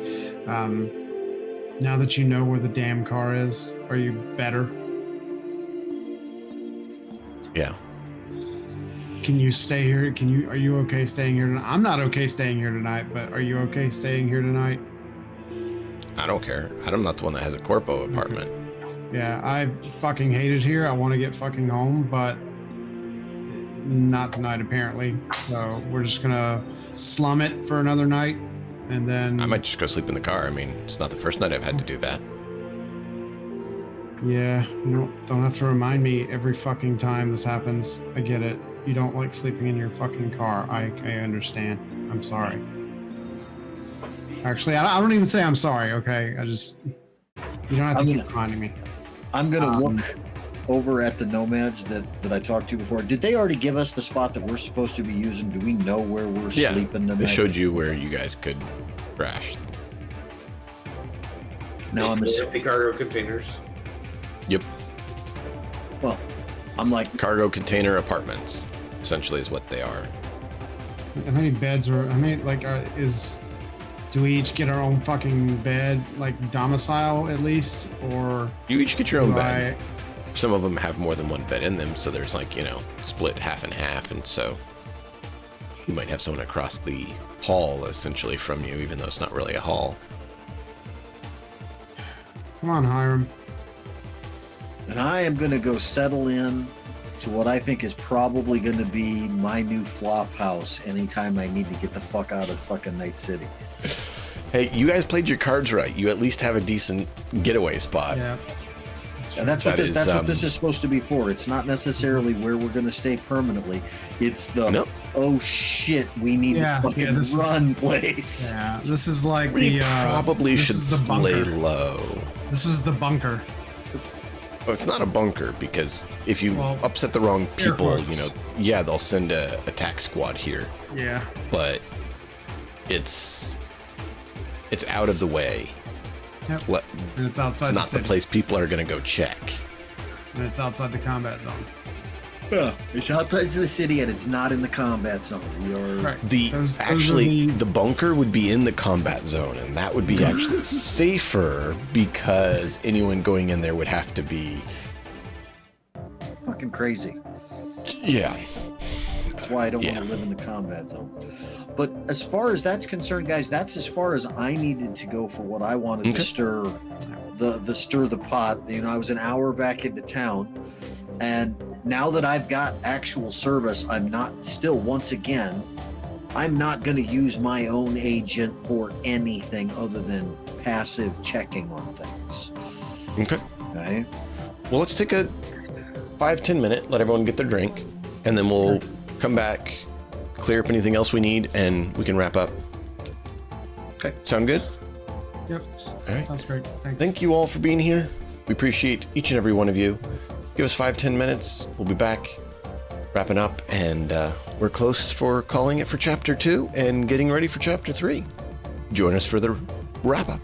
now that you know where the damn car is, are you better? yeah. Can you stay here? Are you okay staying here tonight? I'm not okay staying here tonight, but are you okay staying here tonight? I don't care. I'm not the one that has a corpo apartment. Yeah, I fucking hate it here. I want to get fucking home, but not tonight apparently. So we're just gonna slum it for another night, and then I might just go sleep in the car. I mean, it's not the first night I've had to do that. Yeah, you don't have to remind me every fucking time this happens. I get it. You don't like sleeping in your fucking car. I understand. I'm sorry. Actually, I don't even say I'm sorry, okay? You don't have to keep reminding me. I'm going to look over at the nomads that I talked to before. Did they already give us the spot that we're supposed to be using? Do we know where we're Yeah, sleeping tonight? they showed you where you guys could crash. Now I'm Basically, empty cargo containers. Yep. well, I'm like, Cargo container apartments, essentially, is what they are. How many beds do we each get our own fucking bed, like domicile at least, or You each get your own do bed. Some of them have more than one bed in them, so there's like, split half and half, and so you might have someone across the hall essentially from you, even though it's not really a hall. Come on, Hiram. and I am going to go settle in to what I think is probably going to be my new flop house anytime I need to get the fuck out of fucking Night City. Hey, you guys played your cards right. You at least have a decent getaway spot. Yeah. And that's what That this, is, that's what this is supposed to be for. It's not necessarily where we're going to stay permanently. It's the Nope. oh shit, we need to fucking this is- run place. Yeah, this is like We the probably this should is the lay bunker. low. This is the bunker. Well, it's not a bunker because if you Well, upset the wrong air people, quotes. yeah, they'll send a attack squad here. Yeah. But it's out of the way. Yep. Le- And it's outside It's the not the city. place people are going to go check. And it's outside the combat zone. Yeah, it's outside the city and it's not in the combat zone. We are Right. The Those are actually the- the bunker would be in the combat zone, and that would be actually safer because anyone going in there would have to be fucking crazy. yeah. That's why I don't Yeah. want to live in the combat zone. But as far as that's concerned, guys, that's as far as I needed to go for what I wanted Okay. to stir the pot. I was an hour back into town, and now that I've got actual service, I'm not going to use my own agent for anything other than passive checking on things. Okay. Okay. Well, let's take a 5-10 minute, let everyone get their drink, and then we'll come back, clear up anything else we need, and we can wrap up. Okay. Sound good? Yep. All right. Sounds great. Thanks. Thank you all for being here. We appreciate each and every one of you. Give us 5-10 minutes. We'll be back wrapping up, and we're close for calling it for chapter 2 and getting ready for chapter 3. Join us for the wrap up.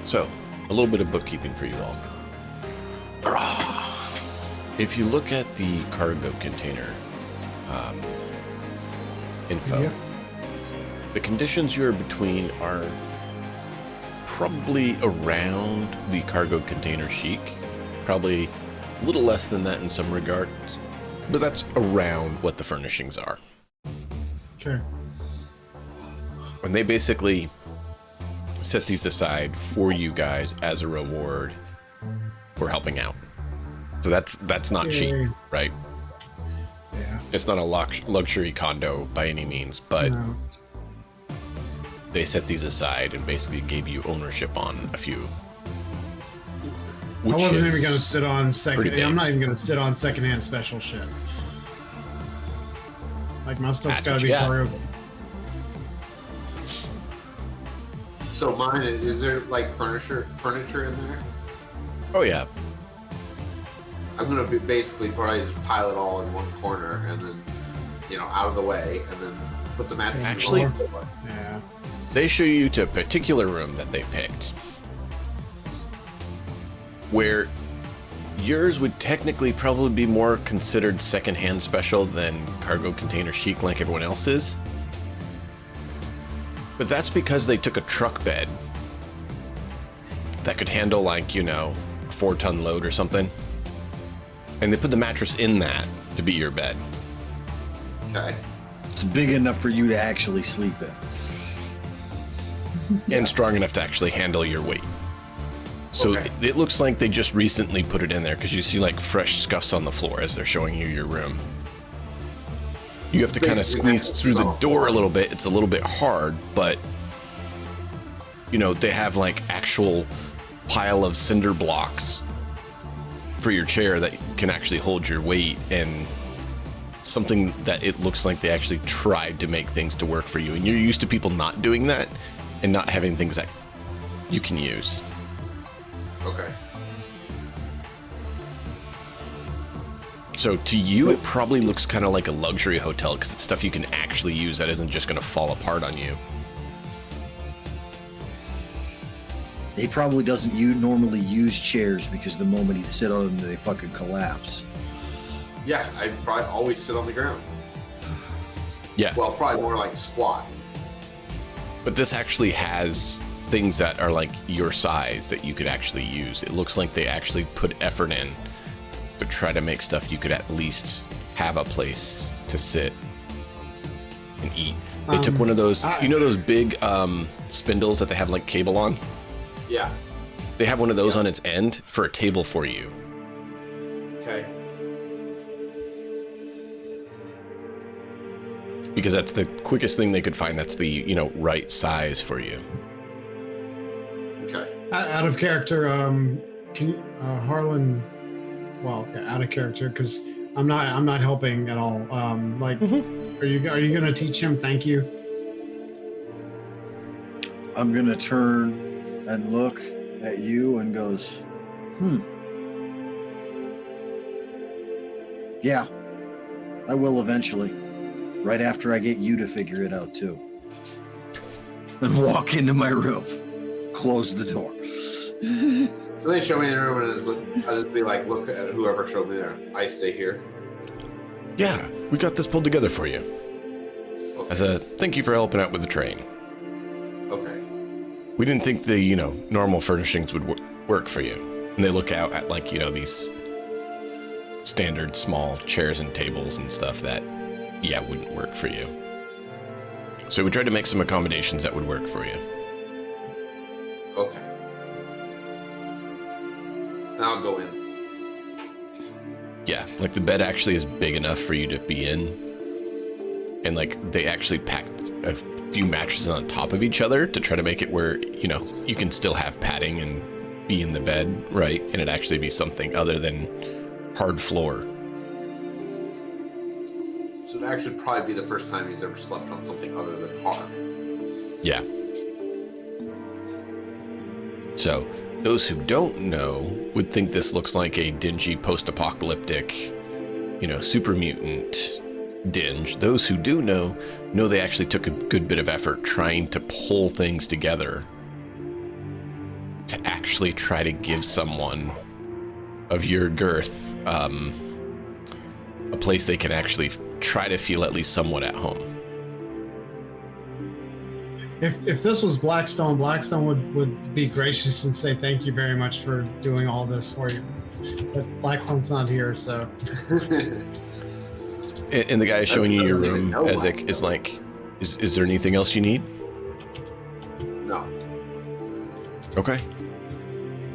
So, a little bit of bookkeeping for you all. If you look at the cargo container info, Yeah. the conditions you're between are probably around the cargo container chic. Probably a little less than that in some regards, but that's around what the furnishings are. Okay. And they basically set these aside for you guys as a reward for helping out. So that's not cheap, Yay. right? Yeah. It's not a luxury condo by any means, but No. they set these aside and basically gave you ownership on a few. I wasn't even is gonna sit on second. pretty big. I'm not even gonna sit on secondhand special shit. Like my stuff's That's gotta what be you got. cargo. So mine is there like furniture in there? Oh yeah, I'm gonna be basically probably just pile it all in one corner and then, out of the way, and then put the mattresses. Actually- on the floor. Yeah. they show you to a particular room that they picked, where yours would technically probably be more considered secondhand special than cargo container chic like everyone else's. But that's because they took a truck bed that could handle like, a 4-ton load or something. And they put the mattress in that to be your bed. Okay. It's big enough for you to actually sleep in. And strong enough to actually handle your weight. So Okay. it looks like they just recently put it in there because you see like fresh scuffs on the floor as they're showing you your room. You have to kind of Basically, squeeze mattresses through the on the door floor. a little bit. It's a little bit hard, but they have like actual pile of cinder blocks for your chair that can actually hold your weight, and something that it looks like they actually tried to make things to work for you. And you're used to people not doing that and not having things that you can use. Okay. So to you, it probably looks kind of like a luxury hotel because it's stuff you can actually use that isn't just going to fall apart on you. He probably doesn't normally use chairs because the moment he'd sit on them, they fucking collapse. Yeah, I probably always sit on the ground. Yeah, Well, probably more like squat. but this actually has things that are like your size that you could actually use. It looks like they actually put effort in to try to make stuff you could at least have a place to sit and eat. They took one of those, those big spindles that they have like cable on? Yeah. They have one of those on its end for a table for you. Okay. Because that's the quickest thing they could find that's the, right size for you. Okay. Out of character, can Harlan? Well, out of character because I'm not helping at all. Are you gonna teach him? Thank you. I'm gonna turn and look at you and goes, yeah, I will eventually. Right after I get you to figure it out too. And walk into my room. Close the door. So they show me the room, and I'll just be like, look at whoever showed me there. I stay here. Yeah, we got this pulled together for you. Okay. As a thank you for helping out with the train. Okay. We didn't think the, normal furnishings would work for you. And they look out at like, these standard small chairs and tables and stuff that, wouldn't work for you. So we tried to make some accommodations that would work for you. Okay. And I'll go in. Yeah, like the bed actually is big enough for you to be in. And like they actually packed a few mattresses on top of each other to try to make it where, you can still have padding and be in the bed, right? And it actually be something other than hard floor. So it'd actually probably be the first time he's ever slept on something other than hard. Yeah. So, those who don't know would think this looks like a dingy post-apocalyptic, super mutant dinge. Those who do know they actually took a good bit of effort trying to pull things together to actually try to give someone of your girth a place they can actually try to feel at least somewhat at home. If this was Blackstone, Blackstone would be gracious and say thank you very much for doing all this for you. But Blackstone's not here, so. And the guy showing you your I don't even room, know Ezek, is like, is there anything else you need? No. Okay.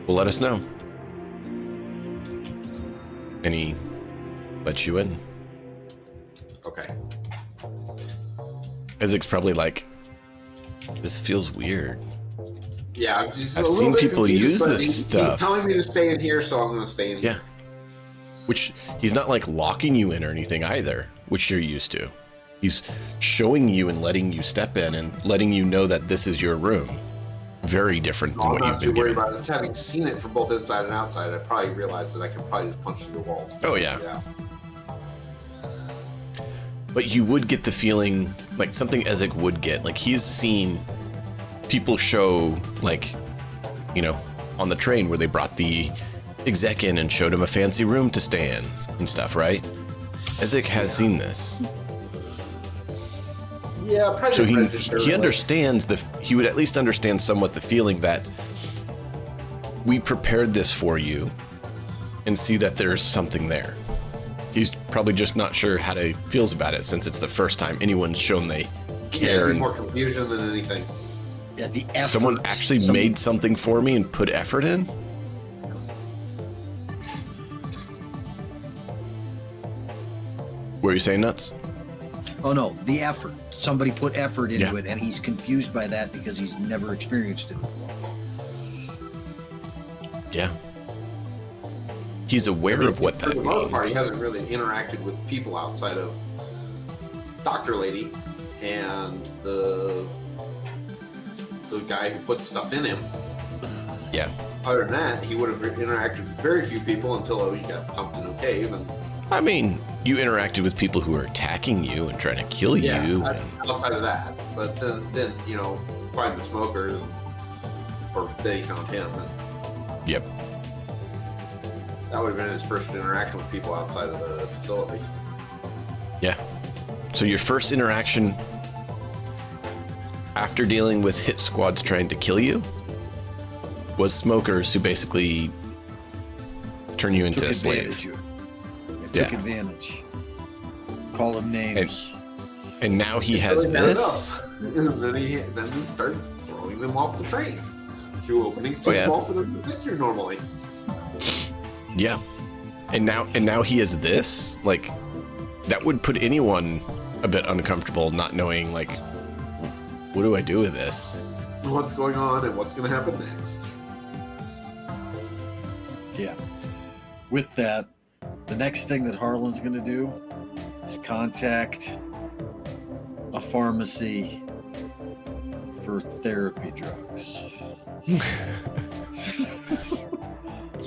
Well, let us know. And he lets you in. Okay. Ezek's probably like, this feels weird. Yeah, I'm just I've a little seen bit people confused, use but this he's stuff. telling me to stay in here, so I'm going to stay in here. Yeah. Which he's not like locking you in or anything either, which you're used to. He's showing you and letting you step in and letting you know that this is your room. Very different than I'm what not you've too been worried given. about it. Just having seen it from both inside and outside, I probably realized that I could probably just punch through the walls. Oh, yeah. But you would get the feeling like something Ezek would get. Like he's seen people show, like, you know, on the train where they brought the exec in and showed him a fancy room to stay in and stuff, right? Ezek has seen this. Yeah, probably. So register, he like- understands he would at least understand somewhat the feeling that we prepared this for you and see that there's something there. He's probably just not sure how he feels about it since it's the first time anyone's shown they Yeah, care. it'd be And more confusion than anything. Yeah, the effort. someone actually made something for me and put effort in. What are you saying, Nuts? Oh no, the effort. Somebody put effort into Yeah. it, and he's confused by that because he's never experienced it before. Yeah. He's aware of what For that the most part, he means. hasn't really interacted with people outside of Dr. Lady and the guy who puts stuff in him. Yeah. Other than that, he would have interacted with very few people until he got pumped in a cave. And I mean, you interacted with people who were attacking you and trying to kill you. and- outside of that, but then you know, find the smoker, or they found him. And Yep. that would have been his first interaction with people outside of the facility. Yeah. So your first interaction after dealing with hit squads trying to kill you was smokers who basically turn you into Took a slave. advantage of it. They took Yeah. advantage. Call him names. And now he has Really bad this. enough. then he started throwing them off the train through openings too Oh, yeah. small for them to fit through normally. Yeah. And now he has this. Like, that would put anyone a bit uncomfortable not knowing, like, what do I do with this? What's going on and what's going to happen next? Yeah. With that, the next thing that Harlan's going to do is contact a pharmacy for therapy drugs.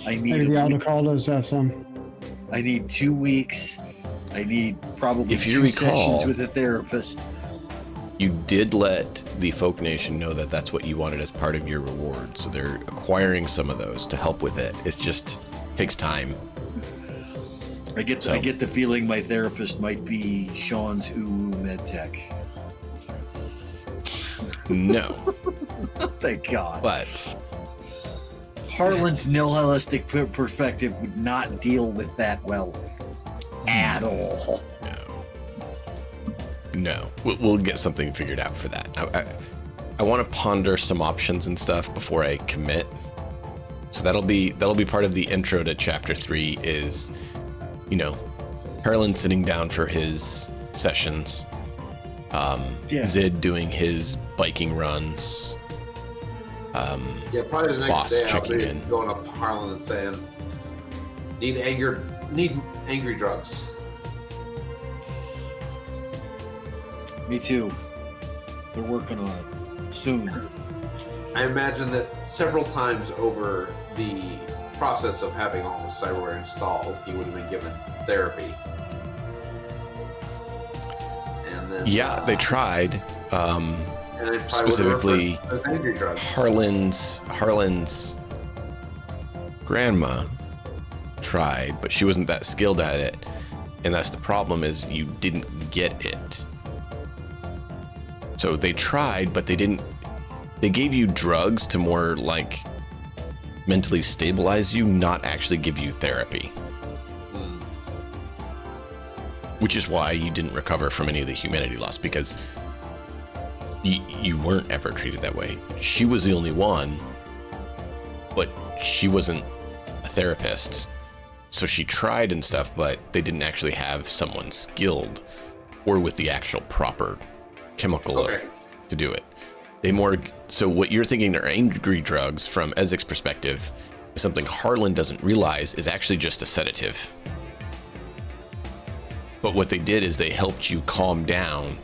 I need Maybe the a week- Aldecaldos have some. I need 2 weeks. I need probably If you 2 recall- sessions with a therapist. You did let the Folk Nation know that that's what you wanted as part of your reward. So they're acquiring some of those to help with it. It's just takes time. I get the feeling my therapist might be Sean's Uwu MedTech. No, Thank God. but Harlan's nihilistic perspective would not deal with that well at all. no, we'll get something figured out for that. I want to ponder some options and stuff before I commit. So that'll be part of the intro to chapter 3 is, you know, Harlan sitting down for his sessions, Yeah. Zid doing his biking runs, Yeah, probably the next Boss day I'll checking be in. going up to Harlan and saying, need angry drugs. Me too. They're working on it. Soon. I imagine that several times over the process of having all the cyberware installed, he would have been given therapy. And then yeah, they tried. and it probably specifically would have referred to as angry drugs. Harlan's grandma tried, but she wasn't that skilled at it. And that's the problem, is you didn't get it. So they tried, but they didn't. They gave you drugs to more like mentally stabilize you, not actually give you therapy. Which is why you didn't recover from any of the humanity loss, because you weren't ever treated that way. She was the only one, but she wasn't a therapist. So she tried and stuff, but they didn't actually have someone skilled or with the actual proper chemical to do it. They more, so what you're thinking are angry drugs from Ezek's perspective is something Harlan doesn't realize is actually just a sedative. But what they did is they helped you calm down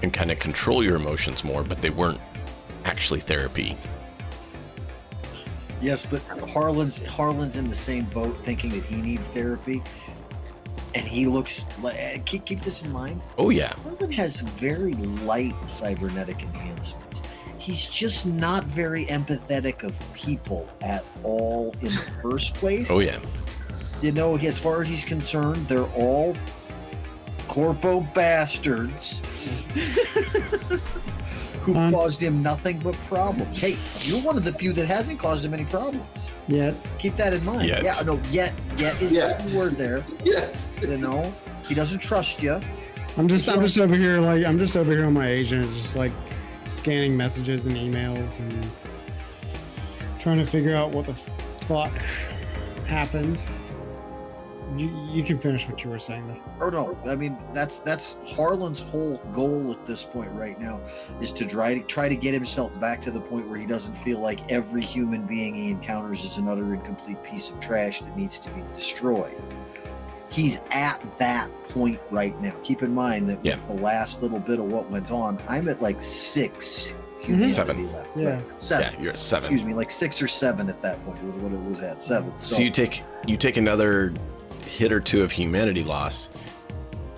and kind of control your emotions more, but they weren't actually therapy. Yes, but Harlan's in the same boat, thinking that he needs therapy, and he looks like. Keep this in mind. Oh yeah. Harlan has very light cybernetic enhancements. He's just not very empathetic of people at all in the first place. Oh yeah. You know, as far as he's concerned, they're all corpo bastards who caused him nothing but problems. Hey, you're one of the few that hasn't caused him any problems. Yet. Keep that in mind. Yet. Yeah, no, yet is the word there. Yet. You know, he doesn't trust you. I'm just over here on my agent, just like scanning messages and emails and trying to figure out what the fuck happened. You can finish what you were saying though. Or no, I mean that's Harlan's whole goal at this point right now is to try to get himself back to the point where he doesn't feel like every human being he encounters is an utter and complete piece of trash that needs to be destroyed. He's at that point right now. Keep in mind that with the last little bit of what went on, I'm at like 6 humanity 7 left. Yeah. Right? 7. Yeah, you're at 7. Excuse me, like 6 or 7 at that point. What it was at 7. So you take another hit or two of humanity loss,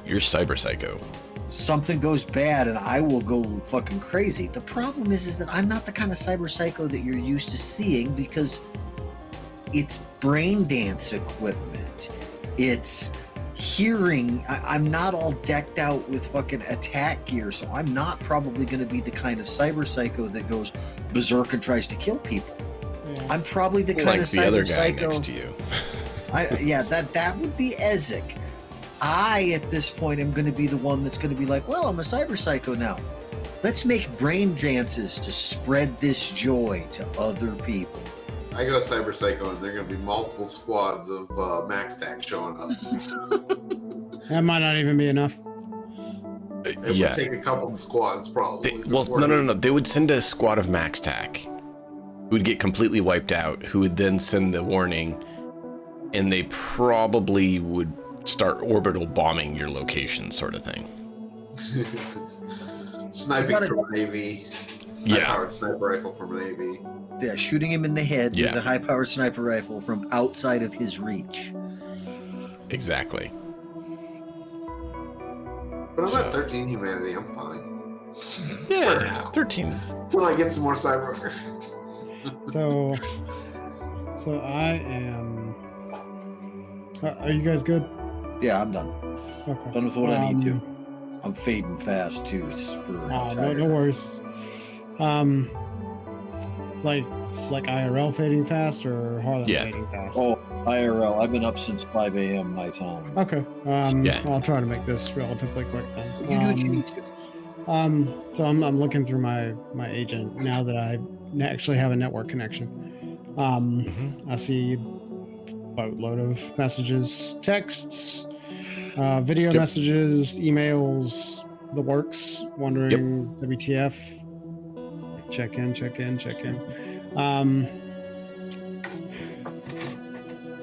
you're cyber psycho. Something goes bad and I will go fucking crazy. The problem is that I'm not the kind of cyber psycho that you're used to seeing, because it's brain dance equipment. It's hearing. I'm not all decked out with fucking attack gear, so I'm not probably going to be the kind of cyber psycho that goes berserk and tries to kill people. Yeah. I'm probably the kind Like of the cyber other guy psycho. next to you. That would be Ezek. I, at this point, am going to be the one that's going to be like, well, I'm a cyber psycho now. Let's make brain dances to spread this joy to other people. I go cyber psycho, and there are going to be multiple squads of Max Tack showing up. That might not even be enough. It would take a couple of squads, probably. No. They would send a squad of Max Tack who would get completely wiped out, who would then send the warning, and they probably would start orbital bombing your location, sort of thing. Sniping from an AV. Yeah. High-powered sniper rifle from an AV. Yeah, shooting him in the head with a high-powered sniper rifle from outside of his reach. Exactly. But I'm at 13 humanity. I'm fine. Yeah, 13. Until I get some more cyber. So I am. Are you guys good? Yeah, I'm done. Okay. Done with what I need to. I'm fading fast too. For how tired. No worries. Like IRL fading fast or Harlan fading fast? Oh, IRL. I've been up since 5 a.m. my time. Okay. I'll try to make this relatively quick then. You do what you need to. So I'm looking through my agent now that I actually have a network connection. I see a boatload of messages, texts, video messages, emails, the works. Wondering WTF. Check in.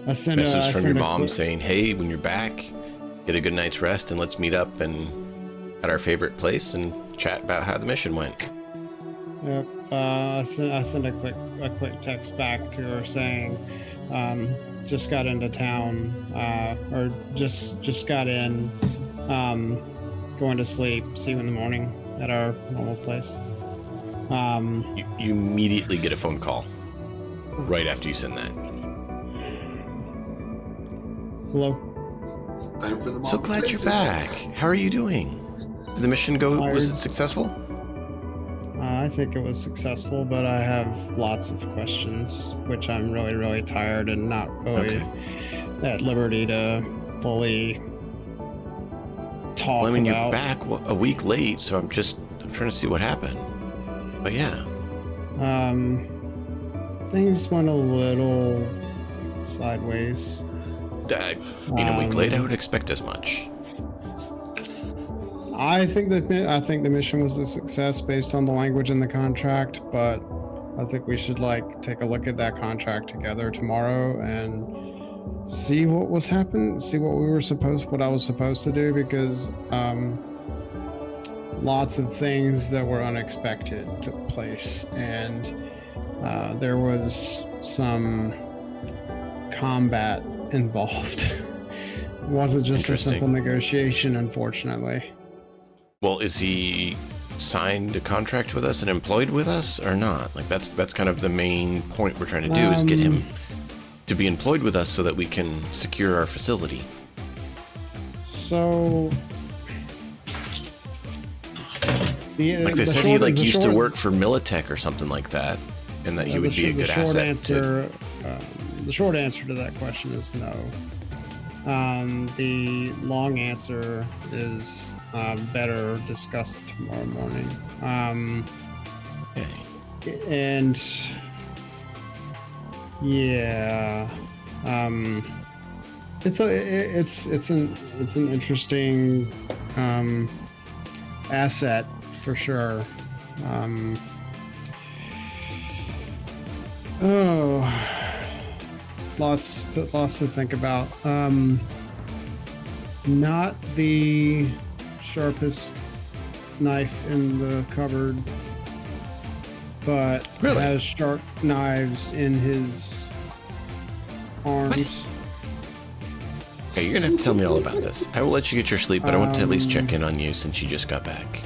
I send a message from your mom saying, "Hey, when you're back, get a good night's rest and let's meet up and at our favorite place and chat about how the mission went." Yep. I send a quick text back to her saying, just got into town, or just got in, going to sleep. See you in the morning at our normal place. You immediately get a phone call right after you send that. Hello. Time for the So glad you're monetization. back. How are you doing? Did the mission go? Was it Tired. successful? I think it was successful, but I have lots of questions, which I'm really, really tired and not really at liberty to fully talk Well, I mean, about. you're back a week late, so I'm trying to see what happened. But yeah, Things went a little sideways. being a week late, I would expect as much. I think the mission was a success based on the language in the contract, but I think we should take a look at that contract together tomorrow and see what was happening, see what I was supposed to do, because lots of things that were unexpected took place, and there was some combat involved. It wasn't just a simple negotiation, unfortunately. Well, is he signed a contract with us and employed with us or not? Like that's kind of the main point we're trying to do is get him to be employed with us so that we can secure our facility. So They said he used to work for Militech or something like that, and that he would be a good asset. The short answer to that question is no. The long answer is better discussed tomorrow morning. Okay. And yeah, it's an interesting asset for sure. Lots to think about. Not the sharpest knife in the cupboard, but Really? has sharp knives in his arms. Okay, you're gonna have to tell me all about this. I will let you get your sleep, but I want to at least check in on you since you just got back.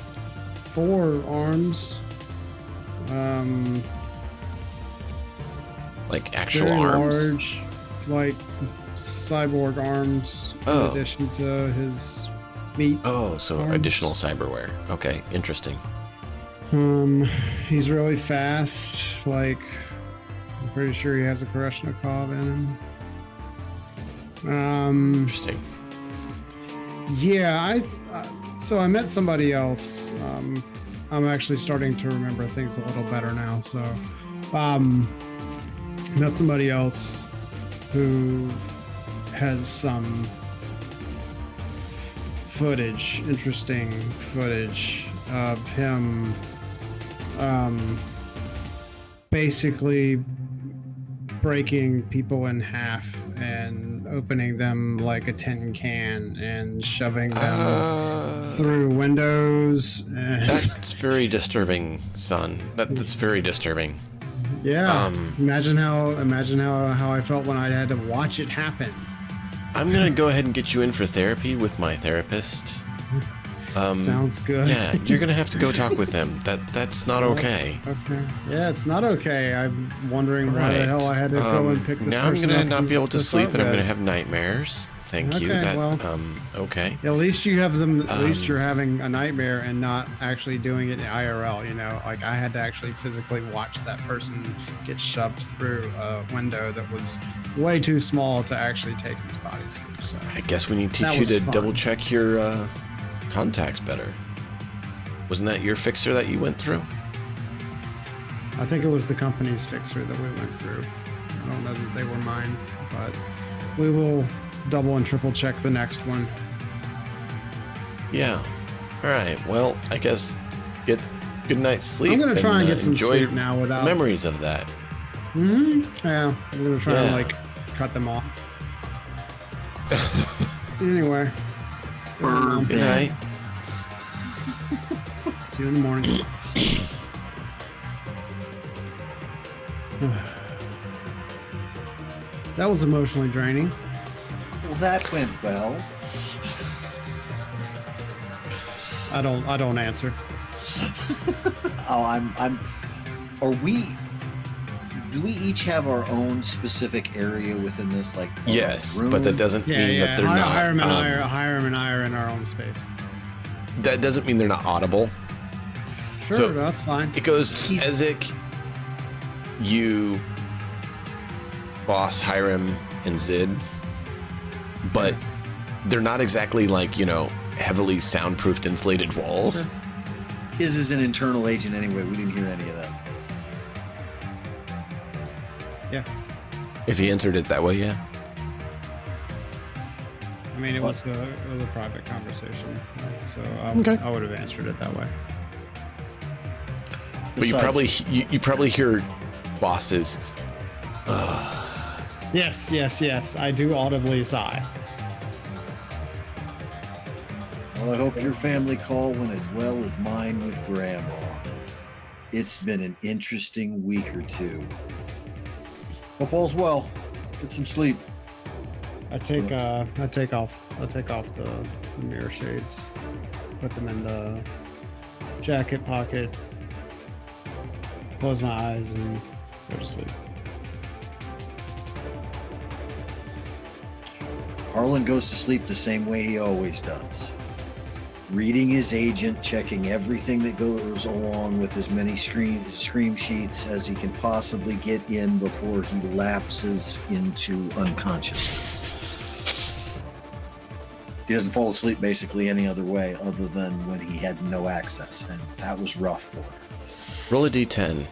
4 arms. Like actual Very arms? large, like cyborg arms, Oh. in addition to his meat. Oh, so arms. additional cyberware. Okay, interesting. He's really fast. I'm pretty sure he has a Koreshnikov in him. Interesting. Yeah, so I met somebody else. I'm actually starting to remember things a little better now. So, met somebody else who has some interesting footage of him basically breaking people in half and opening them like a tin can and shoving them through windows. And That's very disturbing, son. That's very disturbing. yeah, imagine how I felt when I had to watch it happen. I'm gonna go ahead and get you in for therapy with my therapist. Sounds good. Yeah, you're gonna have to go talk with him. That's not okay. Okay. Yeah, it's not okay. I'm wondering why the Right. hell I had to go and pick this Now I'm person gonna up not be able to sleep, start and I'm with. gonna have nightmares. Thank you. Okay, That well. okay. At least you have them. At least Um, you're having a nightmare and not actually doing it in IRL. I had to actually physically watch that person get shoved through a window that was way too small to actually take his body through. So I guess we need to That teach you was to fun. double check your contacts better. Wasn't that your fixer that you went through? I think it was the company's fixer that we went through. I don't know that they were mine, but we will double and triple check the next one. Yeah. All right. Well, I guess get good night's sleep. I'm gonna try and get some enjoy sleep now without memories of that. Yeah, I'm gonna try Yeah. and cut them off. Anyway, Good night. see you in the morning. That was emotionally draining. Well, that went well. I don't answer. Oh, Are we? do we each have our own specific area within this? Like Yes, room? but that doesn't mean that they're not. Hiram and I are in our own space. That doesn't mean they're not audible. Sure, So- that's fine. It goes Ezek, you, Boss, Hiram, and Zid, but they're not exactly like, heavily soundproofed insulated walls. His is an internal agent anyway. We didn't hear any of that. Yeah. If he entered it that way, yeah. I mean, it was a private conversation, so Okay. I would have answered it that way. But you probably hear bosses. Yes. I do audibly sigh. Well, I hope your family call went as well as mine with Grandma. It's been an interesting week or two. Hope all's well. Get some sleep. I take off the mirror shades, put them in the jacket pocket, close my eyes, and go to sleep. Harlan goes to sleep the same way he always does. Reading his agent, checking everything that goes along with as many scream sheets as he can possibly get in before he lapses into unconsciousness. He doesn't fall asleep basically any other way other than when he had no access, and that was rough for him. Roll a d10.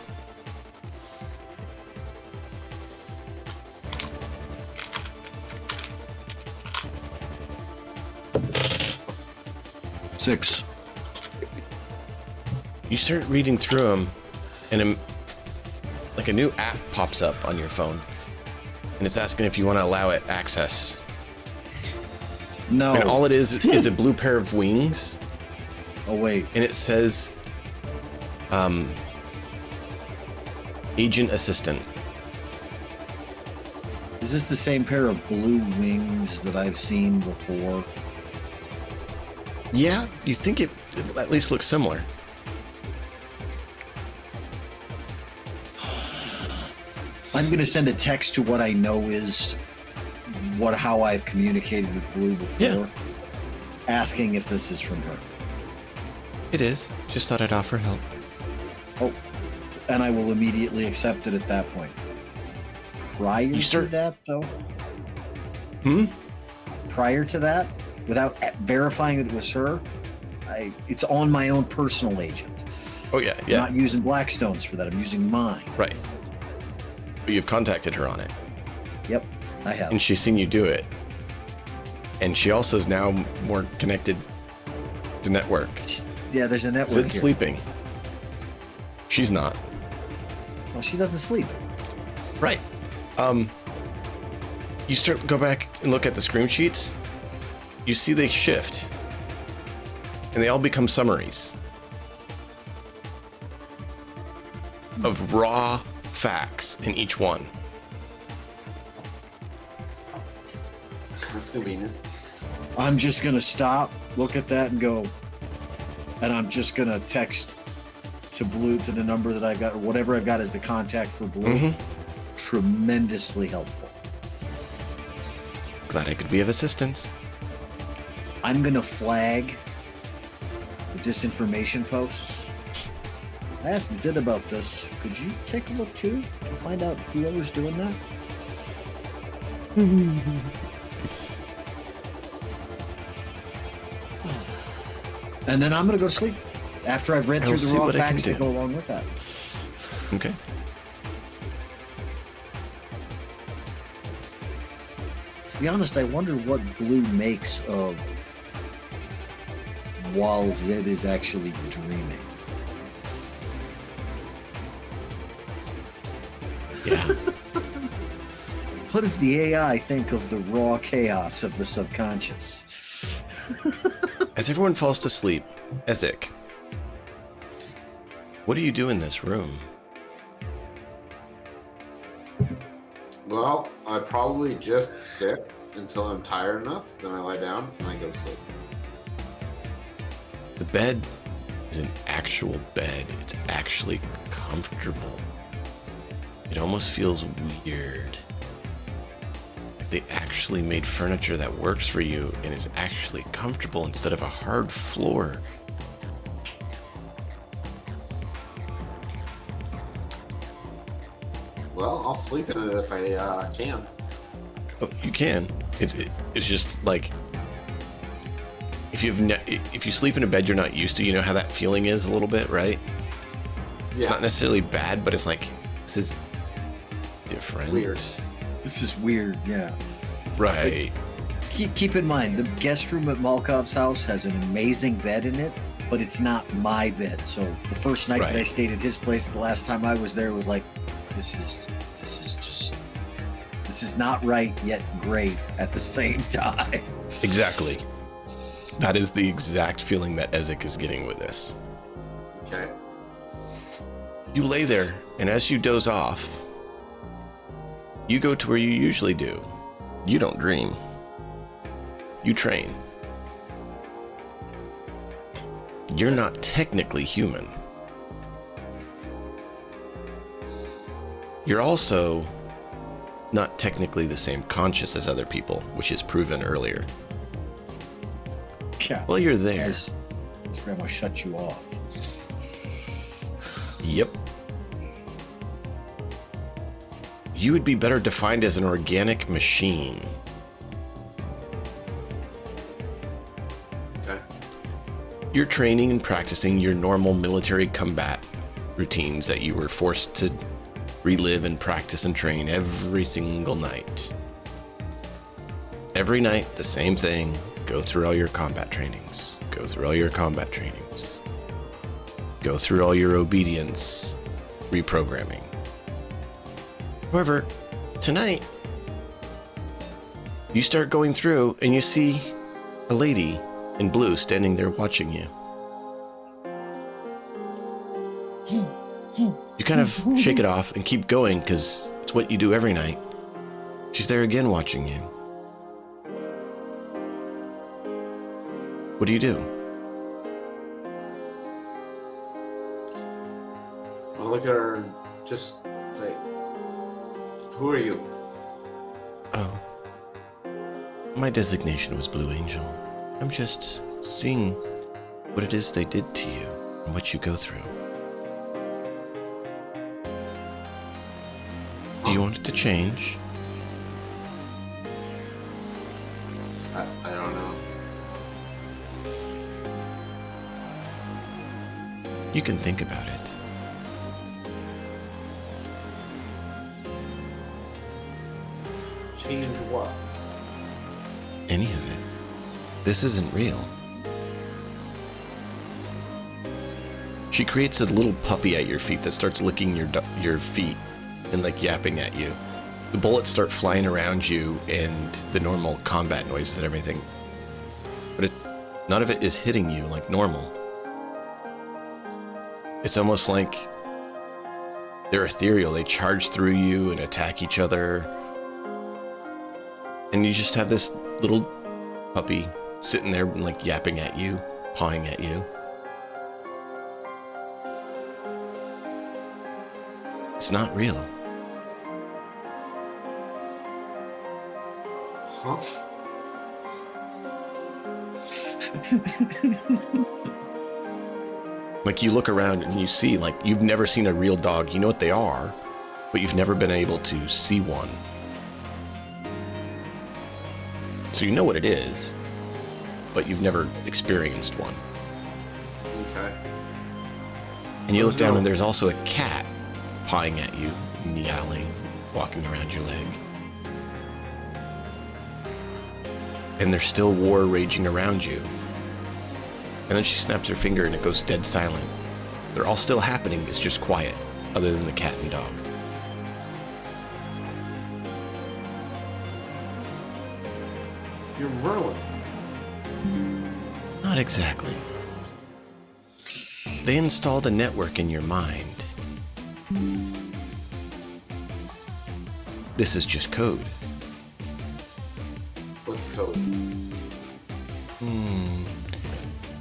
Six. You start reading through them, and like a new app pops up on your phone, and it's asking if you want to allow it access. No. And all it is a blue pair of wings, Oh wait. and it says, Agent Assistant. Is this the same pair of blue wings that I've seen before? Yeah, you think it at least looks similar. I'm going to send a text to what I know is how I've communicated with Blue before, Yeah. asking if this is from her. It is. Just thought I'd offer help. Oh, and I will immediately accept it at that point. Prior to that, though? Prior to that, without verifying it was her, it's on my own personal agent. Oh yeah, I'm yeah, not using Blackstone's for that. I'm using mine. right. But you've contacted her on it, Yep, I have. and she's seen you do it, and she also is now more connected to network. Yeah, there's a network Zid's here. sleeping. She's not. Well, she doesn't sleep. Right. You go back and look at the scream sheets. You see they shift, and they all become summaries of raw facts in each one. That's convenient. I'm just gonna stop, look at that, and go. And I'm just gonna text to Blue, to the number that I've got, or whatever I've got as the contact for Blue. Mhm. Tremendously helpful. Glad I could be of assistance. I'm gonna flag the disinformation posts. I asked Zid about this. Could you take a look too to find out whoever's doing that? And then I'm gonna go to sleep after I've read I'll through see the raw what I can facts that do. go along with that. Okay. To be honest, I wonder what Blue makes of while Zid is actually dreaming. Yeah. What does the AI think of the raw chaos of the subconscious? As everyone falls to sleep, Ezek, what do you do in this room? Well, I probably just sit until I'm tired enough, then I lie down and I go to sleep. The bed is an actual bed. It's actually comfortable. It almost feels weird. Like they actually made furniture that works for you and is actually comfortable instead of a hard floor. Well, I'll sleep in it if I can. Oh, you can. It's just like if you sleep in a bed you're not used to, you know how that feeling is a little bit, right? It's not necessarily bad, but it's like this is different. Weird. This is weird, yeah. Right. Keep in mind, the guest room at Malkov's house has an amazing bed in it, but it's not my bed. So the first night that I Right. stayed at his place, the last time I was there, was like, this is not right yet great at the same time. Exactly. That is the exact feeling that Ezek is getting with this. Okay. You lay there, and as you doze off, you go to where you usually do. You don't dream. You train. You're not technically human. You're also not technically the same conscious as other people, which is proven earlier. Yeah. Well, you're there. His grandma shut you off. Yep. You would be better defined as an organic machine. Okay. You're training and practicing your normal military combat routines that you were forced to relive and practice and train every single night. Every night, the same thing. Go through all your combat trainings. Go through all your combat trainings. Go through all your obedience reprogramming. However, tonight, you start going through and you see a lady in blue standing there watching you. You kind of shake it off and keep going because it's what you do every night. She's there again watching you. What do you do? I'll look at her and just say, "Who are you?" Oh. My designation was Blue Angel. I'm just seeing what it is they did to you and what you go through. Do you want it to change? I don't know. You can think about it. Change what? Any of it. This isn't real. She creates a little puppy at your feet that starts licking your feet and like yapping at you. The bullets start flying around you and the normal combat noises and everything. But none of it is hitting you like normal. It's almost like they're ethereal. They charge through you and attack each other. And you just have this little puppy sitting there like yapping at you, pawing at you. It's not real. Huh? Like you look around and you see, like, you've never seen a real dog. You know what they are, but you've never been able to see one. So you know what it is, but you've never experienced one. Okay. And you look down No. and there's also a cat pawing at you, meowing, walking around your leg. And there's still war raging around you. And then she snaps her finger and it goes dead silent. They're all still happening, it's just quiet, other than the cat and dog. You're Merlin. Not exactly. They installed a network in your mind. This is just code. What's code?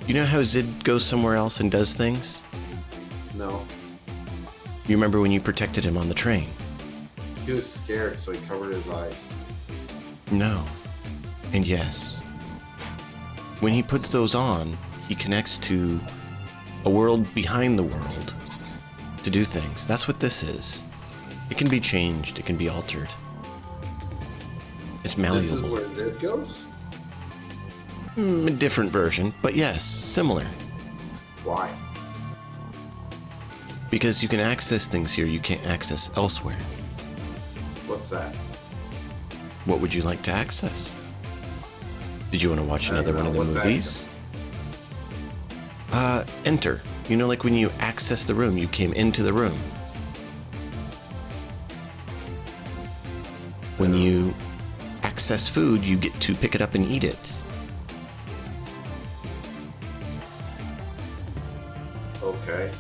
You know how Zid goes somewhere else and does things? No. You remember when you protected him on the train? He was scared, so he covered his eyes. No. And yes. When he puts those on, he connects to a world behind the world to do things. That's what this is. It can be changed. It can be altered. It's malleable. This is where Zid goes? A different version, but yes, similar. Why? Because you can access things here you can't access elsewhere. What's that? What would you like to access? Did you want to watch another one of the What's movies? Enter. You know, like when you access the room, you came into the room. When you access food, you get to pick it up and eat it. Okay.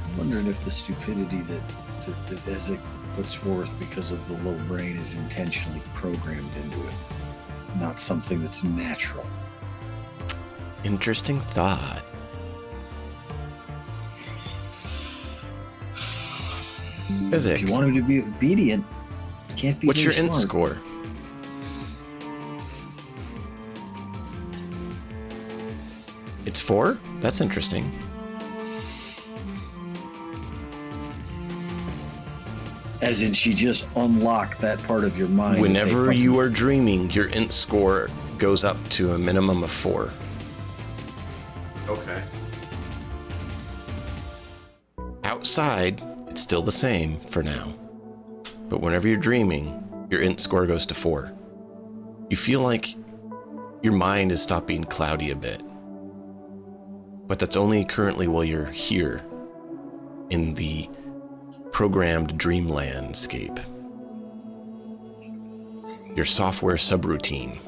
I'm wondering if the stupidity that as it puts forth because of the low brain is intentionally programmed into it, not something that's natural. Interesting thought. Isaac, If you want him to be obedient, you can't be. what's your very int smart. score? It's 4? That's interesting. As in, she just unlocked that part of your mind. Whenever you are dreaming, your int score goes up to a minimum of 4. Okay. Outside, it's still the same for now. But whenever you're dreaming, your int score goes to 4. You feel like your mind has stopped being cloudy a bit. But that's only currently while you're here in the programmed dream landscape. Your software subroutine.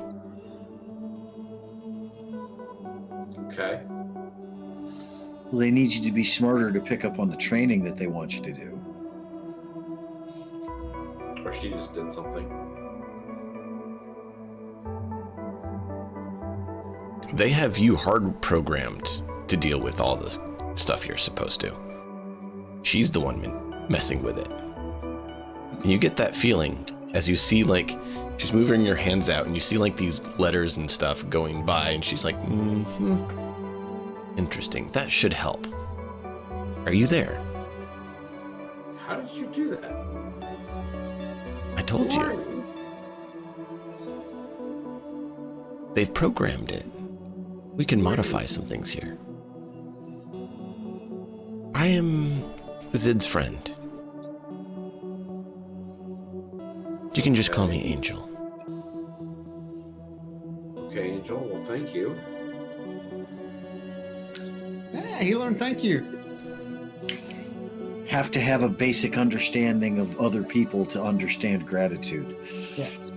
Okay. Well, they need you to be smarter to pick up on the training that they want you to do. Or she just did something. They have you hard programmed to deal with all the stuff you're supposed to. She's the one messing with it. And you get that feeling as you see, like, she's moving your hands out and you see like these letters and stuff going by and she's like, interesting. That should help. Are you there? How did you do that? I told Who are you. They've programmed it. We can modify some things here. I am Zid's friend. You can just call me Angel. Okay, Angel. Well, thank you. Yeah, he learned thank you. Have to have a basic understanding of other people to understand gratitude. Yes.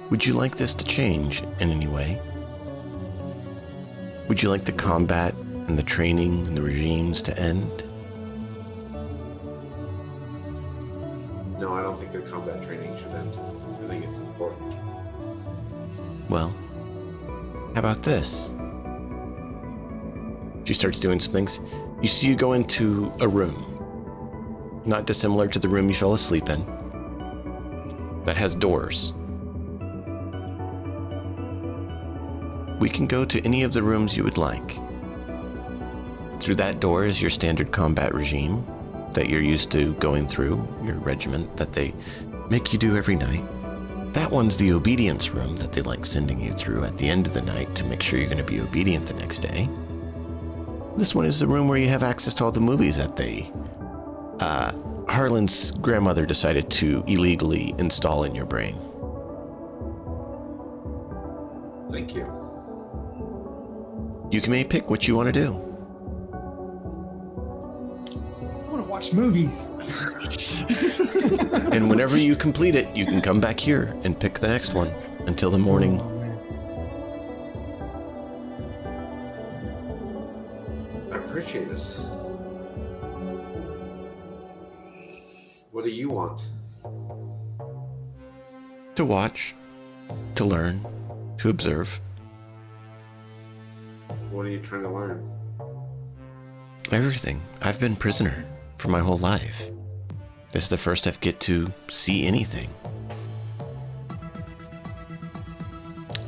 Would you like this to change in any way? Would you like the combat and the training and the regimes to end? No, I don't think the combat training should end. I think it's important. Well, how about this? She starts doing some things. You see you go into a room, not dissimilar to the room you fell asleep in, that has doors. We can go to any of the rooms you would like. Through that door is your standard combat regime that you're used to going through, your regiment that they make you do every night. That one's the obedience room that they like sending you through at the end of the night to make sure you're going to be obedient the next day. This one is the room where you have access to all the movies that Harlan's grandmother decided to illegally install in your brain. Thank you. You may pick what you want to do. I want to watch movies. And whenever you complete it, you can come back here and pick the next one until the morning. Oh, man. I appreciate it. What do you want? To watch, to learn, to observe. What are you trying to learn? Everything. I've been prisoner for my whole life. This is the first I get to see anything.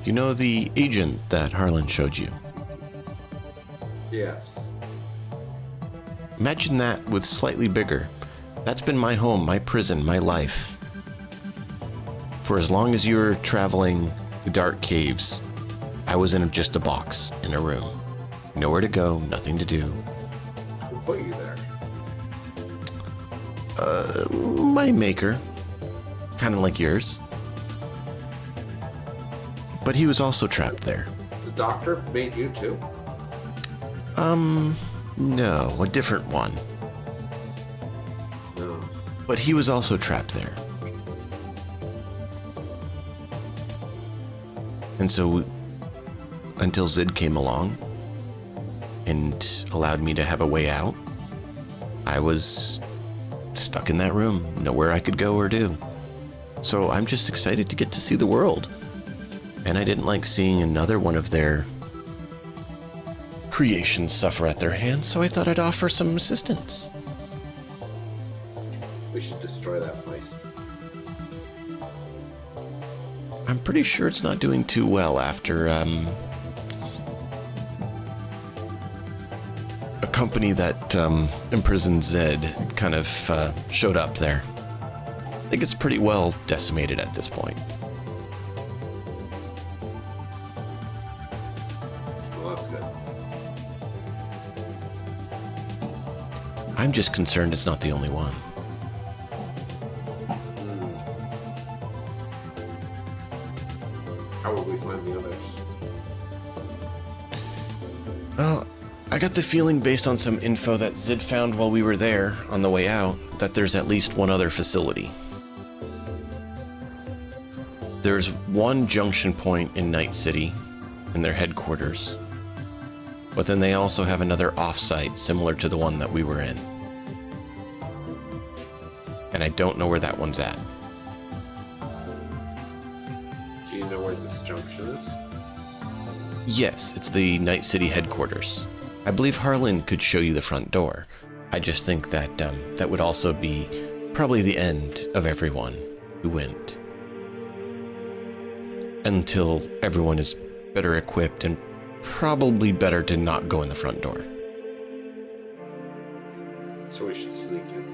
You know the agent that Harlan showed you? Yes. Imagine that with slightly bigger. That's been my home, my prison, my life. For as long as you were traveling the dark caves, I was in just a box in a room. Nowhere to go, nothing to do. Who put you there? My maker. Kind of like yours. But he was also trapped there. The doctor made you too? No, a different one. No. But he was also trapped there. And so, until Zid came along and allowed me to have a way out, I was stuck in that room, nowhere I could go or do. So I'm just excited to get to see the world. And I didn't like seeing another one of their creations suffer at their hands, so I thought I'd offer some assistance. We should destroy that place. I'm pretty sure it's not doing too well after a company that imprisoned Zed kind of showed up there. I think it's pretty well decimated at this point. Well, that's good. I'm just concerned it's not the only one. How will we find the others? Well, I got the feeling based on some info that Zid found while we were there on the way out that there's at least one other facility. There's one junction point in Night City in their headquarters, but then they also have another offsite similar to the one that we were in. And I don't know where that one's at. Do you know where this junction is? Yes, it's the Night City headquarters. I believe Harlan could show you the front door. I just think that that would also be probably the end of everyone who went. Until everyone is better equipped and probably better to not go in the front door. So we should sneak in.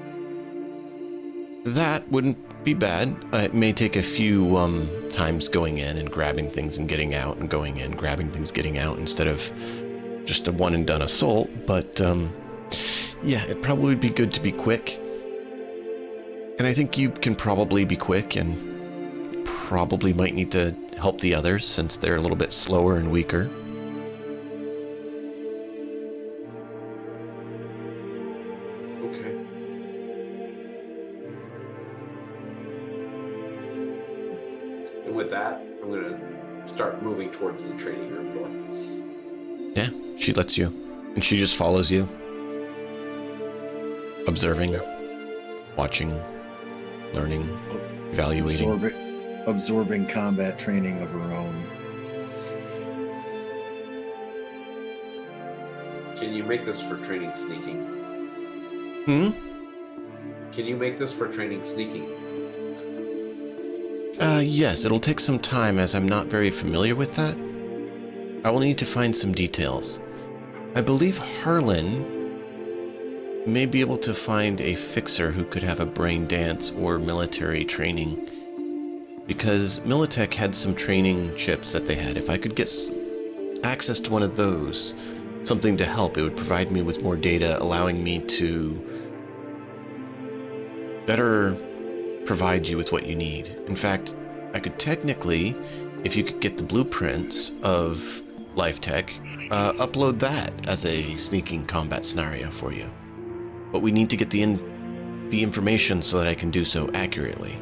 That wouldn't be bad. It may take a few times going in and grabbing things and getting out and going in, grabbing things, getting out instead of just a one and done assault. But yeah, it'd probably be good to be quick. And I think you can probably be quick and probably might need to help the others since they're a little bit slower and weaker. Okay. And with that, I'm going to start moving towards the training room door. Yeah, she lets you. And she just follows you. Observing, Yep. watching, learning, evaluating. Absorbing combat training of her own. Can you make this for training sneaking? Hmm? Can you make this for training sneaking? Yes, it'll take some time as I'm not very familiar with that. I will need to find some details. I believe Harlan may be able to find a fixer who could have a brain dance or military training. Because Militech had some training chips that they had. If I could get access to one of those, something to help, it would provide me with more data, allowing me to better provide you with what you need. In fact, I could technically, if you could get the blueprints of Life Tech, upload that as a sneaking combat scenario for you. But we need to get the information so that I can do so accurately.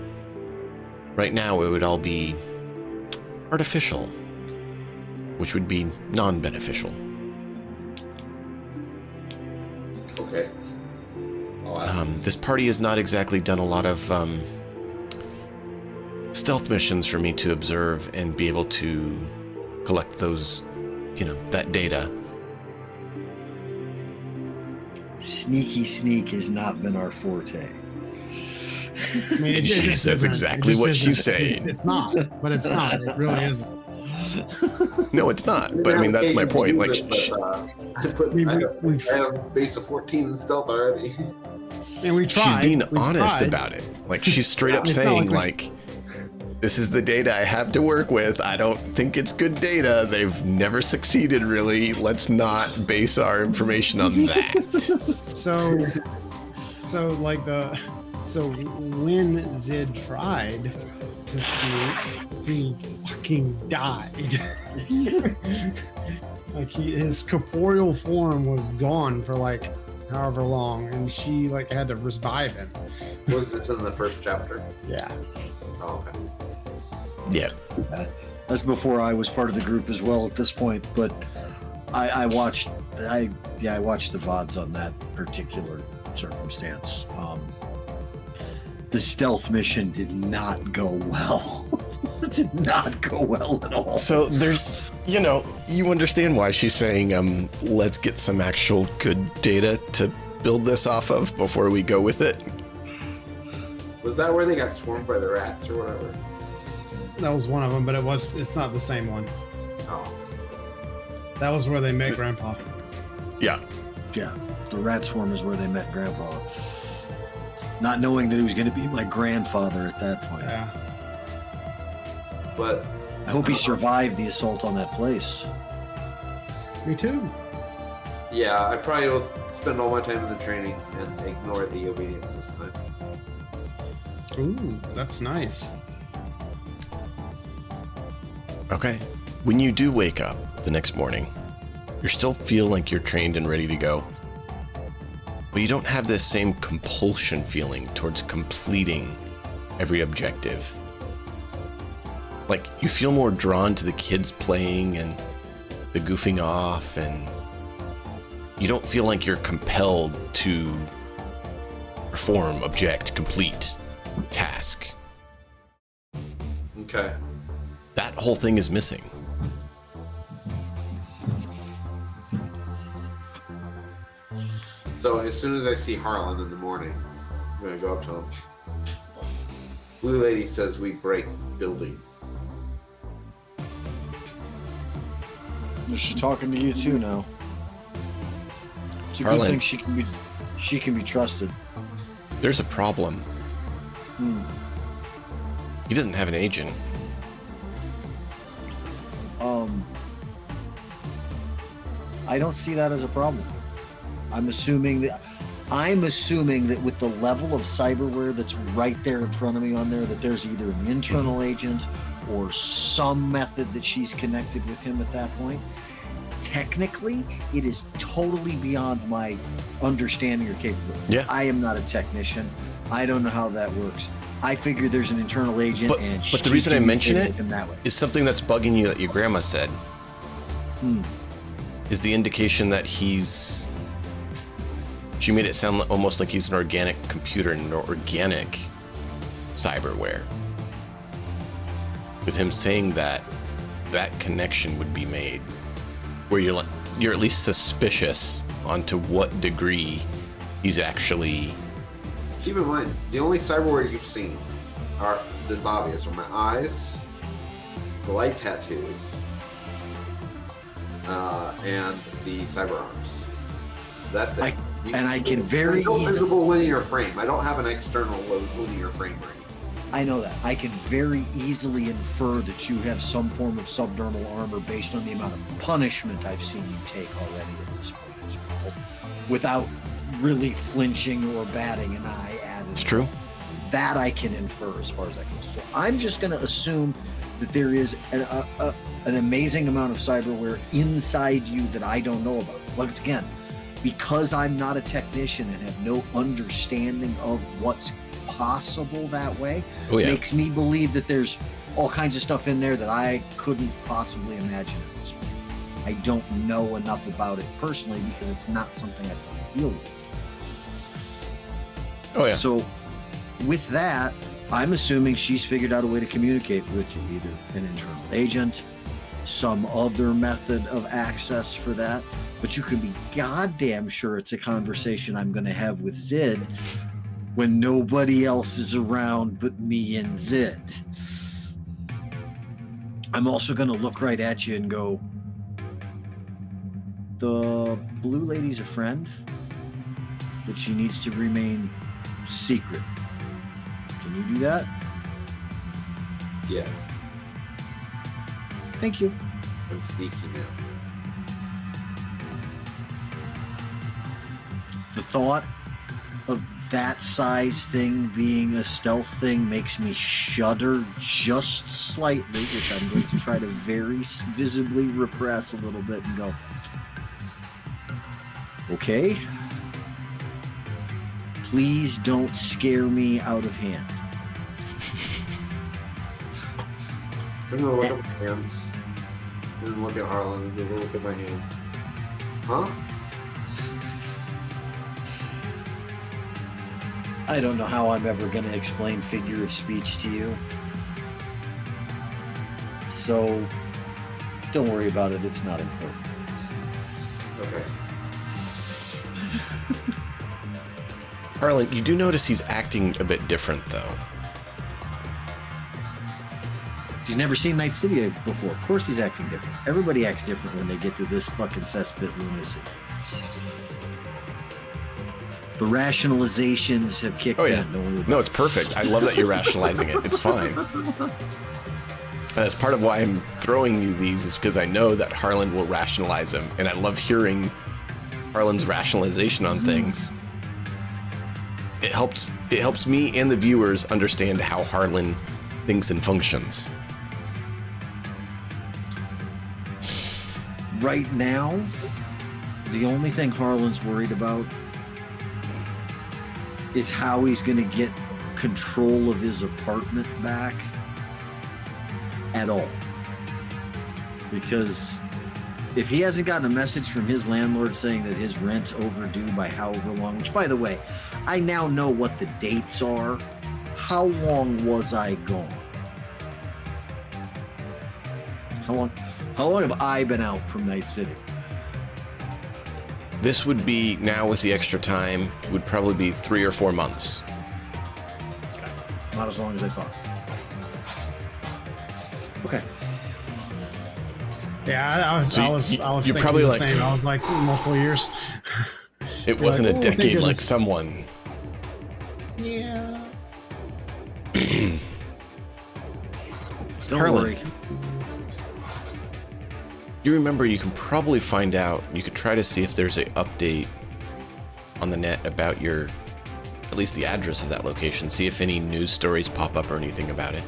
Right now, it would all be artificial, which would be non-beneficial. Okay. I'll ask. This party has not exactly done a lot of stealth missions for me to observe and be able to collect those, that data. Sneaky sneak has not been our forte. I mean, And she just says isn't. exactly It just what she's isn't. saying. It's not, but it's not. It really isn't. No, it's not. But I mean, that's my point. Like, I have a base of 14 in stealth already. And we tried. she's being We've honest tried. about it. Like, she's straight up It's not saying, like like, this is the data I have to work with. I don't think it's good data. They've never succeeded, really. Let's not base our information on that. So when Zid tried to sneak, he fucking died. Like his corporeal form was gone for like however long, and she like had to revive him. Was this in the first chapter? Yeah. Oh, okay. Yeah. That's before I was part of the group as well at this point, but I watched the VODs on that particular circumstance. The stealth mission did not go well. It did not go well at all. So there's, you understand why she's saying, let's get some actual good data to build this off of before we go with it. Was that where they got swarmed by the rats or whatever? That was one of them, but it's not the same one. Oh. That was where they met Grandpa. Yeah. Yeah, the rat swarm is where they met Grandpa. Not knowing that he was going to be my grandfather at that point. Yeah. But I hope he survived the assault on that place. Me too. yeah, I probably will spend all my time in the training and ignore the obedience this time. Ooh, that's nice. Okay. When you do wake up the next morning, you still feel like you're trained and ready to go. But you don't have this same compulsion feeling towards completing every objective. Like, you feel more drawn to the kids playing and the goofing off, and you don't feel like you're compelled to perform, object, complete, task. Okay. That whole thing is missing. So as soon as I see Harlan in the morning, I'm gonna go up to him. Blue Lady says we break building. Is she talking to you too now? It's a good Harlan. thing she can be trusted. There's a problem. He doesn't have an agent. I don't see that as a problem. I'm assuming that with the level of cyberware that's right there in front of me on there, that there's either an internal agent or some method that she's connected with him at that point. Technically, it is totally beyond my understanding or capability. Yeah. I am not a technician. I don't know how that works. I figure there's an internal agent, But the reason I mention it that way. is something that's bugging you that your grandma said. Is the indication that she made it sound almost like he's an organic computer and an organic cyberware. With him saying that connection would be made, where you're at least suspicious onto what degree he's actually. Keep in mind, the only cyberware you've seen that's obvious are my eyes, the light tattoos, and the cyber arms. That's it. I can very There's no easily. visible linear frame. I don't have an external linear frame or anything. I know that. I can very easily infer that you have some form of subdermal armor based on the amount of punishment I've seen you take already at this point as well, without really flinching or batting an eye at it. It's true. That I can infer as far as that goes. So I'm just going to assume that there is an amazing amount of cyberware inside you that I don't know about. Once again, because I'm not a technician and have no understanding of what's possible that way, makes me believe that there's all kinds of stuff in there that I couldn't possibly imagine at this point. I don't know enough about it personally because it's not something I want to deal with. Oh yeah. So with that, I'm assuming she's figured out a way to communicate with you, either an internal agent, some other method of access for that. but you can be goddamn sure it's a conversation I'm going to have with Zid when nobody else is around but me and Zid. I'm also going to look right at you and go, the blue lady's a friend, but she needs to remain secret. Can you do that? Yes. Thank you. I'm sneaky now. The thought of that size thing being a stealth thing makes me shudder just slightly, which I'm going to try to very visibly repress a little bit and go, okay, please don't scare me out of hand. I'm gonna look at my hands. And then look at Harlan and then look at my hands. Huh? I don't know how I'm ever going to explain figure of speech to you. So don't worry about it. It's not important. Okay. Harlan, you do notice he's acting a bit different, though. He's never seen Night City before. Of course he's acting different. Everybody acts different when they get to this fucking cesspit lunacy. The rationalizations have kicked Oh, yeah. in. No, it's perfect. I love that you're rationalizing it. It's fine. That's part of why I'm throwing you these is because I know that Harlan will rationalize them, and I love hearing Harlan's rationalization on things. It helps me and the viewers understand how Harlan thinks and functions. Right now, the only thing Harlan's worried about is how he's going to get control of his apartment back at all. Because if he hasn't gotten a message from his landlord saying that his rent's overdue by however long, which, by the way, I now know what the dates are. How long was I gone? How long have I been out from Night City? This would be, now with the extra time, would probably be 3 or 4 months. Okay. Not as long as I thought. Okay. Yeah, I was you're thinking probably the like- same. I was like multiple years. It You're wasn't like, a "Oh, thank decade like goodness." someone. Yeah. Don't Harlan. worry. You remember you can probably find out, you could try to see if there's an update on the net about at least the address of that location, see if any news stories pop up or anything about it.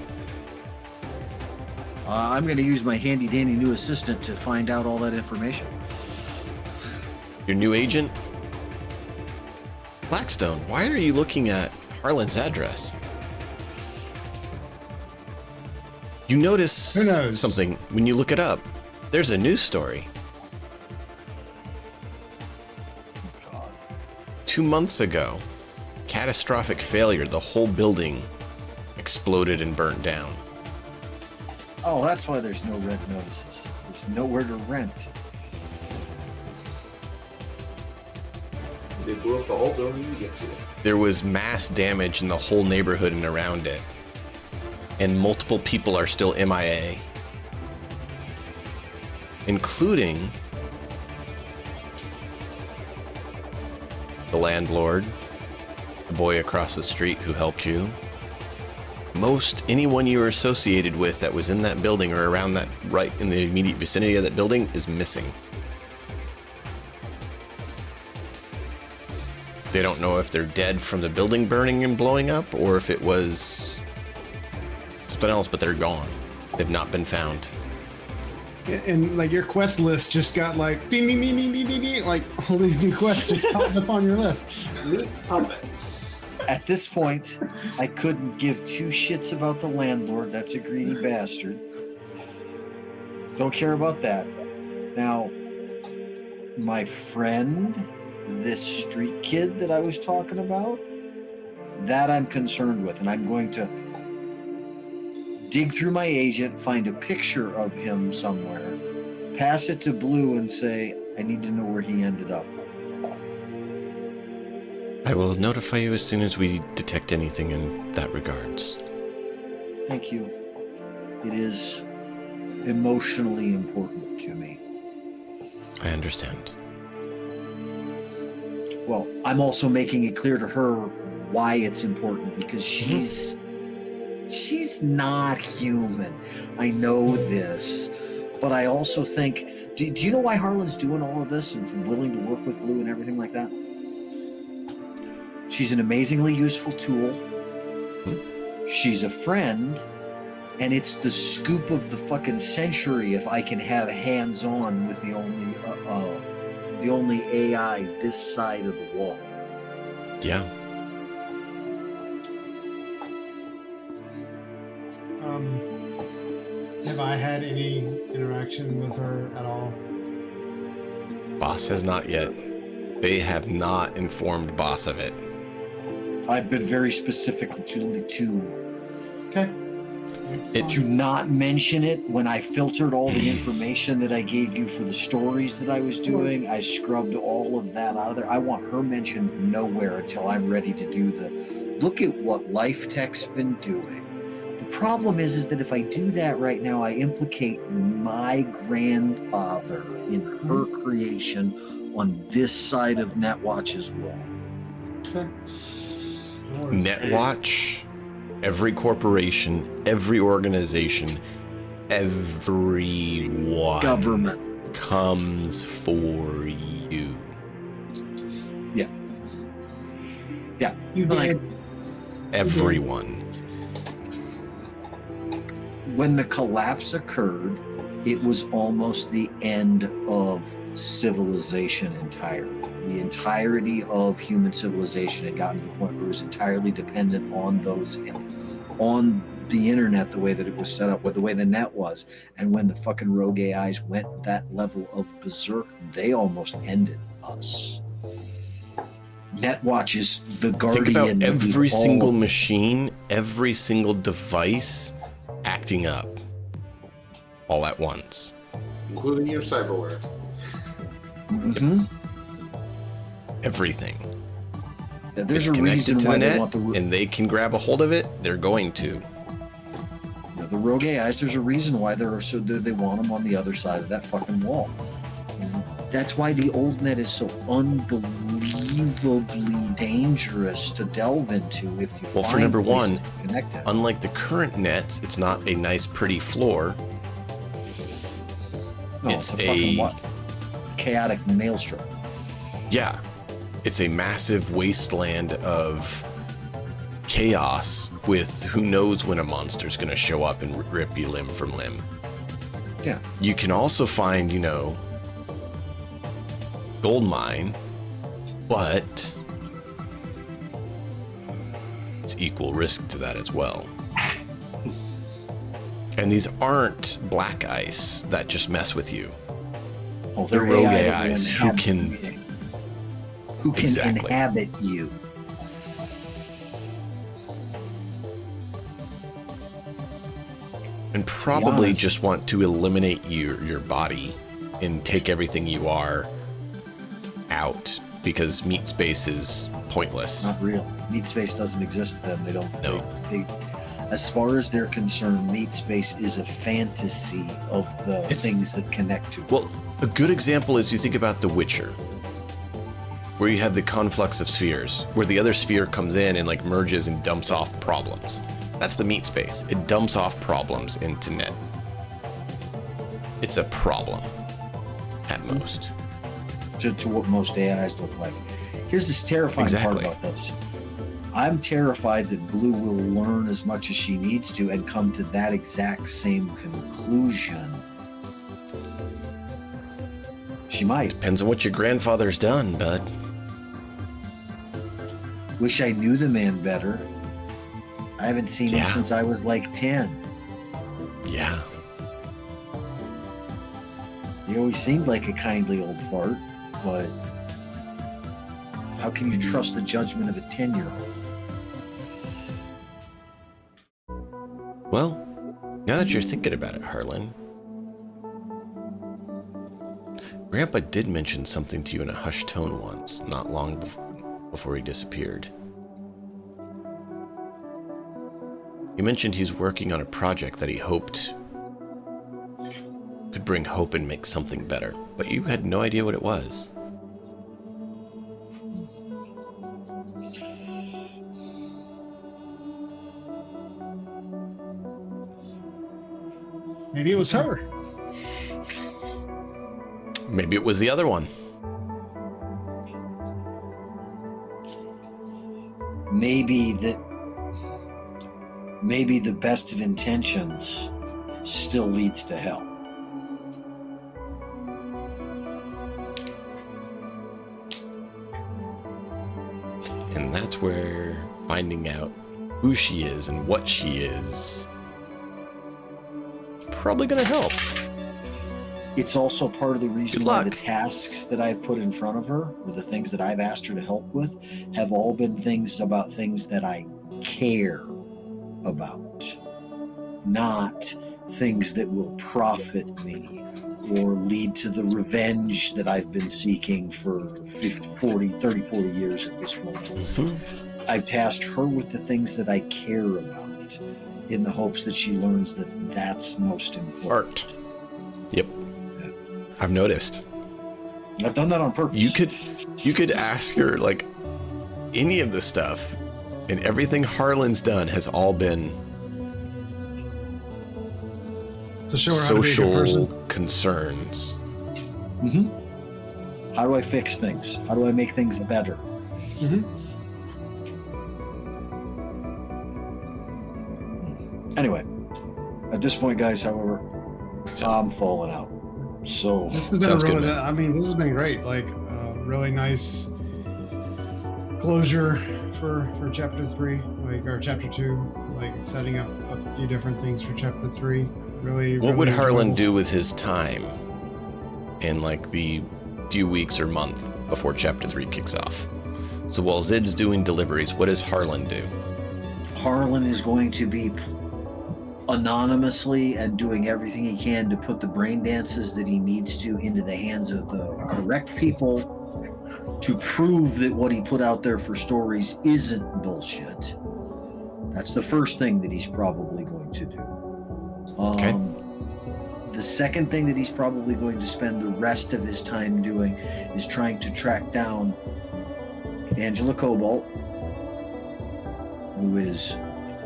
I'm going to use my handy dandy new assistant to find out all that information. Your new agent? Blackstone, why are you looking at Harlan's address? You notice Who knows? something when you look it up. There's a news story. God. 2 months ago, catastrophic failure. The whole building exploded and burnt down. Oh, that's why there's no rent notices. There's nowhere to rent. They blew up the whole building to get to it. There was mass damage in the whole neighborhood and around it. And multiple people are still MIA. Including the landlord, the boy across the street who helped you. Most anyone you were associated with that was in that building or around that, right in the immediate vicinity of that building, is missing. They don't know if they're dead from the building burning and blowing up or if it was something else, but they're gone. They've not been found. And like your quest list just got like ding, ding, ding, ding, ding, ding, ding, like all these new quests just popped up on your list. Meat puppets. At this point, I couldn't give two shits about the landlord. That's a greedy bastard. Don't care about that. Now, my friend, this street kid that I was talking about, that I'm concerned with, and I'm going to dig through my agent, find a picture of him somewhere, pass it to Blue and say, I need to know where he ended up. I will notify you as soon as we detect anything in that regards. Thank you. It is emotionally important to me. I understand. Well, I'm also making it clear to her why it's important, because she's not human. I know this, but I also think, do you know why Harlan's doing all of this and willing to work with Blue and everything like that? She's an amazingly useful tool. She's a friend, and it's the scoop of the fucking century if I can have hands-on with the only AI this side of the wall. Yeah. Have I had any interaction with her at all? Boss has not yet. They have not informed Boss of it. I've been very specific to Okay. to not mention it. When I filtered all the information that I gave you for the stories that I was doing, I scrubbed all of that out of there. I want her mentioned nowhere until I'm ready to do the look at what Life Tech's been doing. The problem is that if I do that right now, I implicate my grandfather in her creation on this side of Netwatch's wall. Okay. Netwatch, every corporation, every organization, everyone Government comes for you. Yeah. You Like, did. Everyone. when the collapse occurred, it was almost the end of civilization entirely. The entirety of human civilization had gotten to the point where it was entirely dependent on on the internet, the way that it was set up, with the way the net was. And when the fucking rogue AIs went that level of berserk, they almost ended us. Netwatch is the guardian. Think about every of all single of machine, every single device acting up all at once. Including your cyberware. Mhm. Everything. Yeah, there's It's a reason connected to why the they net, want and they can grab a hold of it, they're going to. the rogue AIs. There's a reason why they want them on the other side of that fucking wall. That's why the old net is so unbelievably dangerous to delve into. If you Well, for find number places one, to connect it. unlike the current nets, it's not a nice, pretty floor. No, it's a fucking a chaotic maelstrom. Yeah, it's a massive wasteland of chaos with who knows when a monster's going to show up and rip you limb from limb. Yeah. You can also find, gold mine, but it's equal risk to that as well. And these aren't black ice that just mess with you. Well, They're rogue AIs who inhabit can Exactly. inhabit you. and probably honest. just want to eliminate your body and take everything you are out because meat space is pointless. Not real. Meat space doesn't exist to them. They don't. No. They, as far as they're concerned, meat space is a fantasy of the It's- things that connect to it. Well, a good example is you think about The Witcher, where you have the conflux of spheres, where the other sphere comes in and like merges and dumps off problems. That's the meat space. It dumps off problems into net. It's a problem, at most. to what most AIs look like. Here's this terrifying Exactly. part about this. I'm terrified that Blue will learn as much as she needs to and come to that exact same conclusion. She might. Depends on what your grandfather's done, bud. Wish I knew the man better. I haven't seen him Yeah. since I was like 10. Yeah. He always seemed like a kindly old fart, but how can you trust the judgment of a 10-year-old? Well, now that you're thinking about it, Harlan, Grandpa did mention something to you in a hushed tone once, not long before he disappeared. He mentioned he's working on a project that he hoped could bring hope and make something better, but you had no idea what it was. Maybe it was her. Maybe it was the other one. Maybe the best of intentions still leads to hell. And that's where finding out who she is and what she is probably going to help. It's also part of the reason Good why luck. the tasks that I've put in front of her, or the things that I've asked her to help with, have all been things about things that I care about, not things that will profit me or lead to the revenge that I've been seeking for 40 years at this moment. Mhm. I've tasked her with the things that I care about in the hopes that she learns that that's most important. Art. Yep. I've noticed. I've done that on purpose. You could ask her like any of the stuff, and everything Harlan's done has all been To show her how to be a good social person. concerns. Mm-hmm. How do I fix things? How do I make things better? Mhm. Anyway, at this point, guys, however, I'm falling out. So This has been Sounds good, really. man. I mean, this has been great. Like, really nice closure for chapter 3, like, or chapter 2. Like setting up a few different things for chapter 3. Really. What would really Harlan enjoyable. do with his time in like the few weeks or month before chapter 3 kicks off? So while Zid's doing deliveries, what does Harlan do? Harlan is going to be anonymously and doing everything he can to put the brain dances that he needs to into the hands of the correct people to prove that what he put out there for stories isn't bullshit. That's the first thing that he's probably going to do. Okay. The second thing that he's probably going to spend the rest of his time doing is trying to track down Angela Cobalt, who is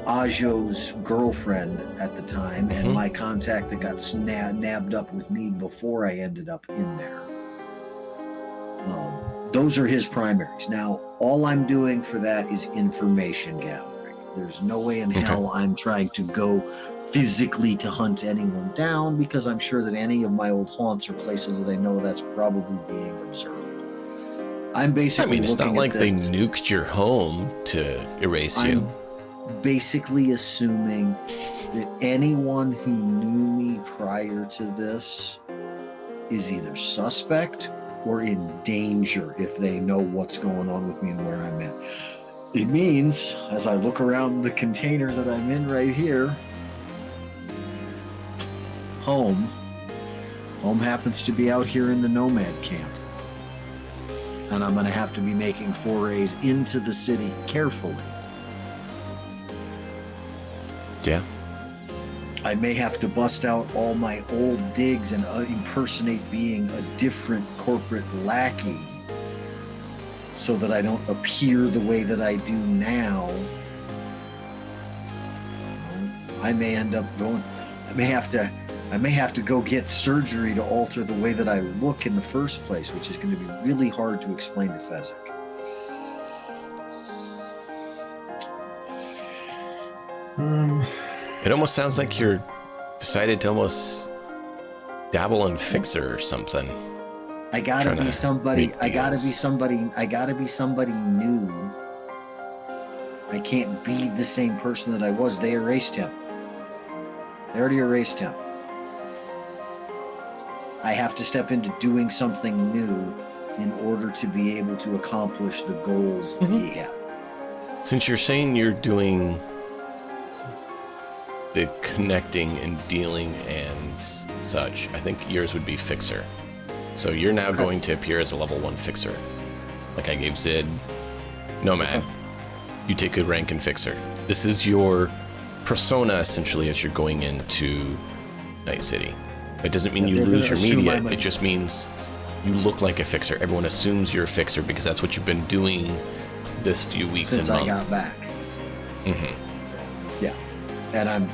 Ajo's girlfriend at the time, and Mhm. my contact that got nabbed up with me before I ended up in there. Those are his primaries. Now, all I'm doing for that is information gathering. There's no way in Okay. hell I'm trying to go physically to hunt anyone down, because I'm sure that any of my old haunts or places that I know that's probably being observed. I'm I basically mean, it's not looking like at they this. nuked your home to erase you. I'm basically assuming that anyone who knew me prior to this is either suspect or in danger if they know what's going on with me and where I'm at. It means, as I look around the container that I'm in right here, home happens to be out here in the Nomad camp. And I'm going to have to be making forays into the city carefully. Yeah. I may have to bust out all my old digs and impersonate being a different corporate lackey so that I don't appear the way that I do now. I may end up going, I may have to go get surgery to alter the way that I look in the first place, which is going to be really hard to explain to Fezzik. It almost sounds like you're decided to almost dabble in Fixer or something. I gotta Trying be to somebody. make I gotta be deals. somebody. I gotta be somebody new. I can't be the same person that I was. They erased him. They already erased him. I have to step into doing something new in order to be able to accomplish the goals that he had. Since you're saying you're doing the connecting and dealing and such, I think yours would be Fixer. So you're now going to appear as a level 1 fixer. Like I gave Zid, Nomad. You take a rank in fixer. This is your persona, essentially, as you're going into Night City. It doesn't mean you lose your media. It just means you look like a fixer. Everyone assumes you're a fixer because that's what you've been doing this few weeks since and I months. got back. Mm-hmm. Yeah, and I'm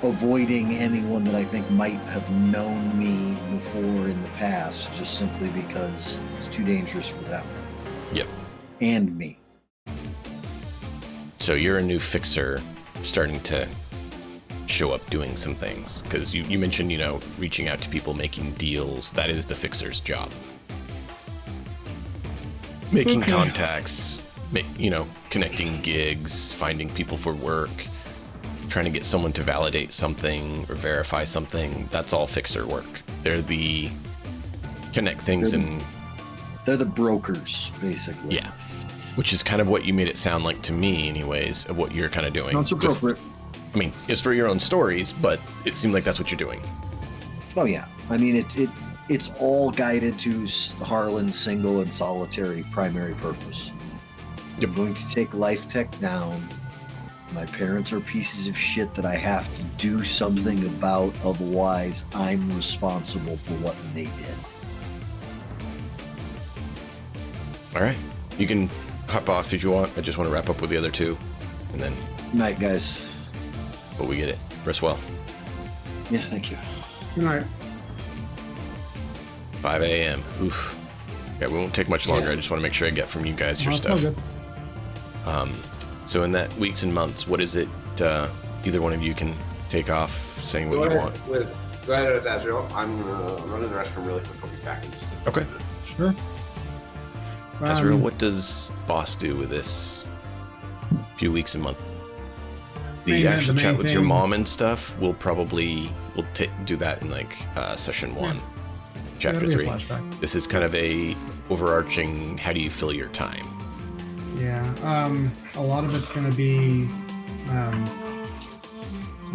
avoiding anyone that I think might have known me before in the past, just simply because it's too dangerous for them. Yep. And me. So you're a new fixer starting to show up doing some things. Because you mentioned, reaching out to people, making deals. That is the fixer's job. Making contacts, connecting gigs, finding people for work, trying to get someone to validate something or verify something. That's all fixer work. They're the connect things They're the brokers, basically. Yeah. Which is kind of what you made it sound like to me, anyways, of what you're kind of doing. That's appropriate. It's for your own stories, but it seemed like that's what you're doing. Oh yeah, it's all guided to Harlan's single and solitary primary purpose. Yep. I'm going to take Life Tech down. My parents are pieces of shit that I have to do something about, otherwise I'm responsible for what they did. All right. You can hop off if you want. I just want to wrap up with the other two, and then Night, guys. But we get it. Rest well. Yeah, thank you. Good night. 5 a.m. Oof. Yeah, we won't take much longer. I just want to make sure I get from you guys your Oh, it's all stuff. good. So in that weeks and months, what is it either one of you can take off saying what you want? Go ahead with Azrael. I'm gonna run to the restroom really quick. I'll be back in just a Okay. few minutes. Sure. Azrael, what does Boss do with this few weeks and months? The actual chat with your mom and stuff, we'll do that in session 1, chapter 3. This is kind of a overarching, how do you fill your time? Yeah, a lot of it's going to be, I'm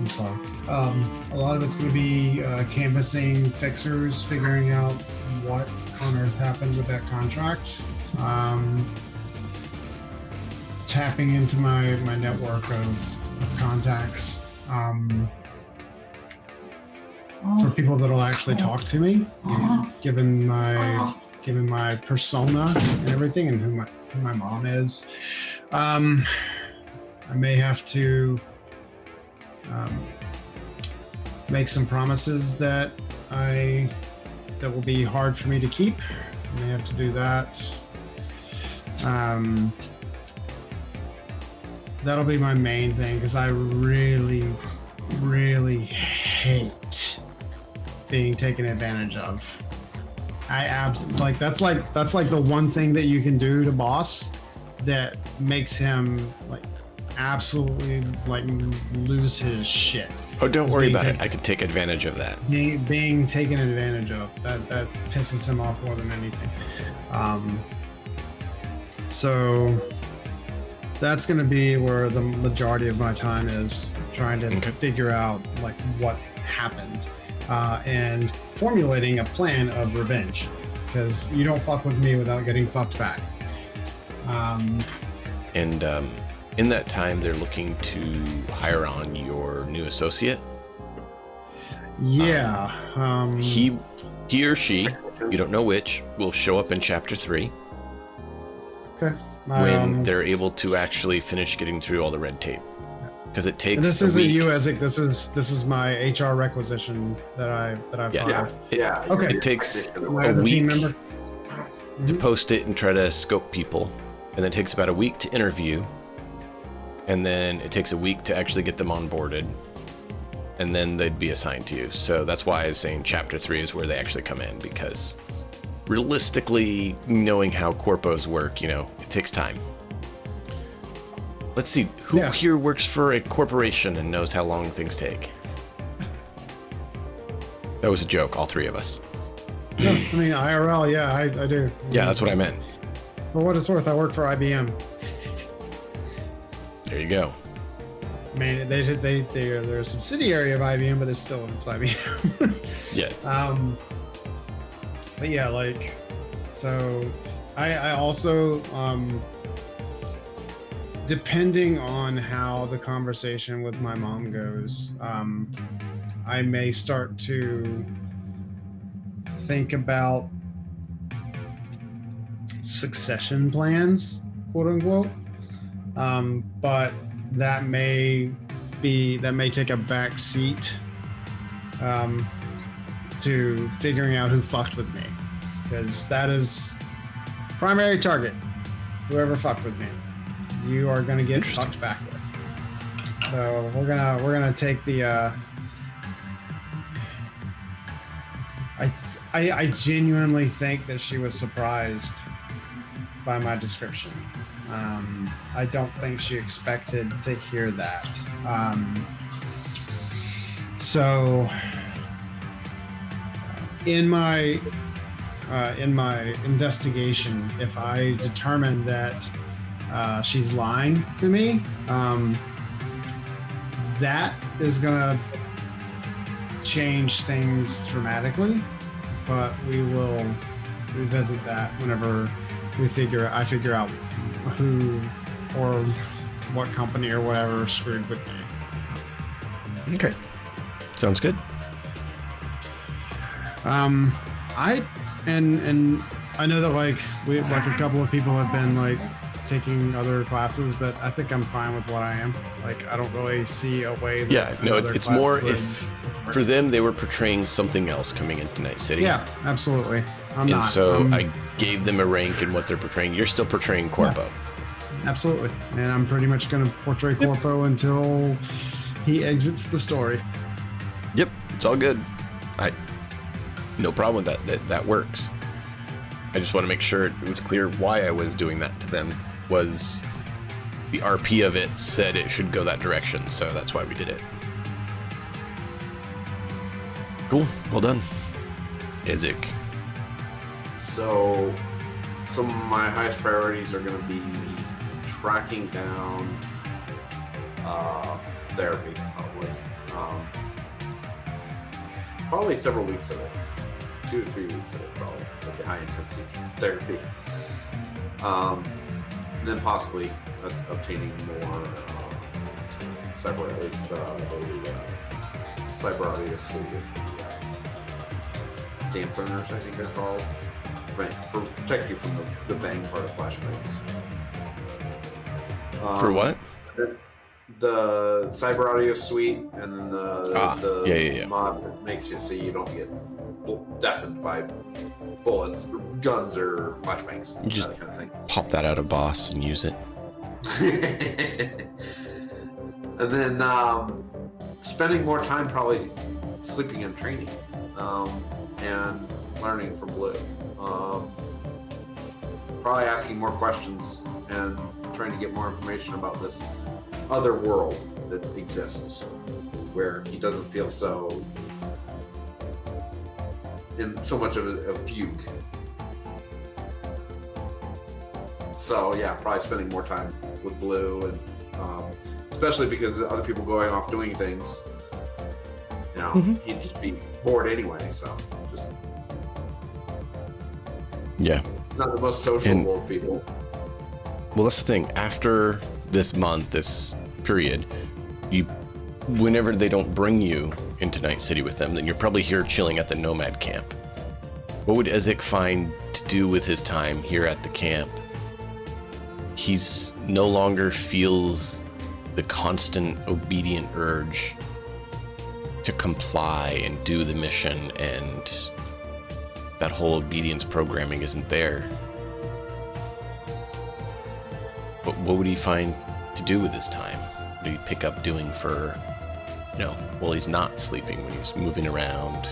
sorry. A lot of it's going to be canvassing fixers, figuring out what on earth happened with that contract. Tapping into my network of contacts for people that'll actually talk to me, given my persona and everything, and who my mom is. I may have to make some promises that will be hard for me to keep. I may have to do that. That'll be my main thing, because I really, really hate being taken advantage of. That's the one thing that you can do to Boss that makes him absolutely lose his shit. Oh, don't worry about it. I could take advantage of that. Being taken advantage of, that pisses him off more than anything. So that's going to be where the majority of my time is, trying to figure out what happened and formulating a plan of revenge, because you don't fuck with me without getting fucked back. In that time, they're looking to hire on your new associate. Yeah. He or she, you don't know which, will show up in chapter 3. Okay. When they're able to actually finish getting through all the red tape, because it takes. This isn't you, Ezek. This is my HR requisition that I've filed. Okay. It takes a week to post it and try to scope people, and then it takes about a week to interview, and then it takes a week to actually get them onboarded, and then they'd be assigned to you. So that's why I was saying chapter 3 is where they actually come in, because realistically, knowing how corpos work, it takes time. Let's see, who here works for a corporation and knows how long things take? That was a joke, all 3 of us. No, I mean, IRL, yeah, I do. Yeah, that's what I meant. For what it's worth, I work for IBM. There you go. I mean, they're a subsidiary of IBM, but it's still it's IBM. Yeah. But yeah, like, so I also, depending on how the conversation with my mom goes, I may start to think about succession plans, quote unquote. But that may take a back seat to figuring out who fucked with me, because that is primary target. Whoever fucked with me, you are gonna get fucked back with. So we're gonna take the. I genuinely think that she was surprised by my description. I don't think she expected to hear that. So in my investigation, if I determine that she's lying to me, that is gonna change things dramatically. But we will revisit that whenever I figure out who or what company or whatever screwed with me. Okay. Sounds good. I know that like a couple of people have been like taking other classes, but I think I'm fine with what I am. Like, I don't really see a way that Yeah, no, another it's class more would- if for them they were portraying something else coming into Night City. Yeah, absolutely. I'm And not. so I gave them a rank in what they're portraying. You're still portraying Corpo. Absolutely. And I'm pretty much going to portray Corpo until he exits the story. Yep, it's all good. No problem with that. That works. I just want to make sure it was clear why I was doing that to them. Was the RP of it said it should go that direction, so that's why we did it. Cool, well done. Isaac. So some of my highest priorities are going to be tracking down therapy, probably. Probably several weeks of it. 2 to 3 weeks of it, probably, like the high intensity therapy. Then possibly obtaining more cyber, at least the cyber audio suite with the dampeners, I think they're called, for protect you from the bang part of flashbangs. For what? The cyber audio suite, and then the yeah. mod that makes it so you don't get deafened by bullets, or guns, or flashbangs. You just that kind of thing. Pop that out of Boss and use it. And then spending more time probably sleeping and training, and learning from Blue. Probably asking more questions and trying to get more information about this other world that exists, where he doesn't feel so in so much of a fugue. So yeah, probably spending more time with Blue, and especially because other people going off doing things, you know, he'd just be bored anyway. So just not the most sociable of people. Well, that's the thing. After this month, this period, whenever they don't bring you into Night City with them, then you're probably here chilling at the Nomad camp. What would Ezek find to do with his time here at the camp? He's no longer feels the constant obedient urge to comply and do the mission, and that whole obedience programming isn't there. But what would he find to do with his time? What did he pick up doing for, while he's not sleeping, when he's moving around?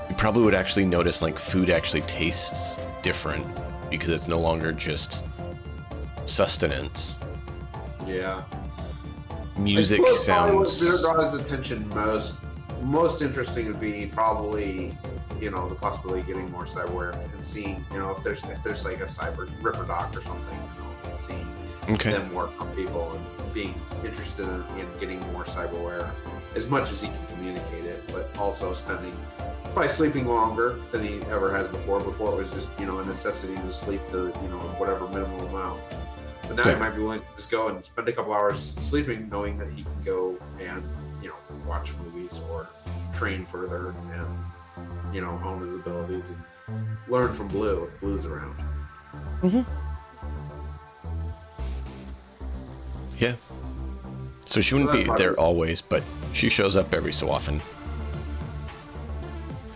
You probably would actually notice like food actually tastes different because it's no longer just sustenance. Yeah. Music probably sounds. what draw his attention most interesting would be probably, the possibility of getting more cyberware and seeing, if there's like a cyber Ripper Doc or something, like seeing them work on people and being interested in getting more cyberware as much as he can communicate it, but also spending Probably sleeping longer than he ever has before. Before it was just, a necessity to sleep the, whatever minimum amount. But now he might be willing to just go and spend a couple hours sleeping, knowing that he can go and, watch movies or train further and, hone his abilities and learn from Blue if Blue's around. Mm-hmm. Yeah. So she wouldn't be there always, but she shows up every so often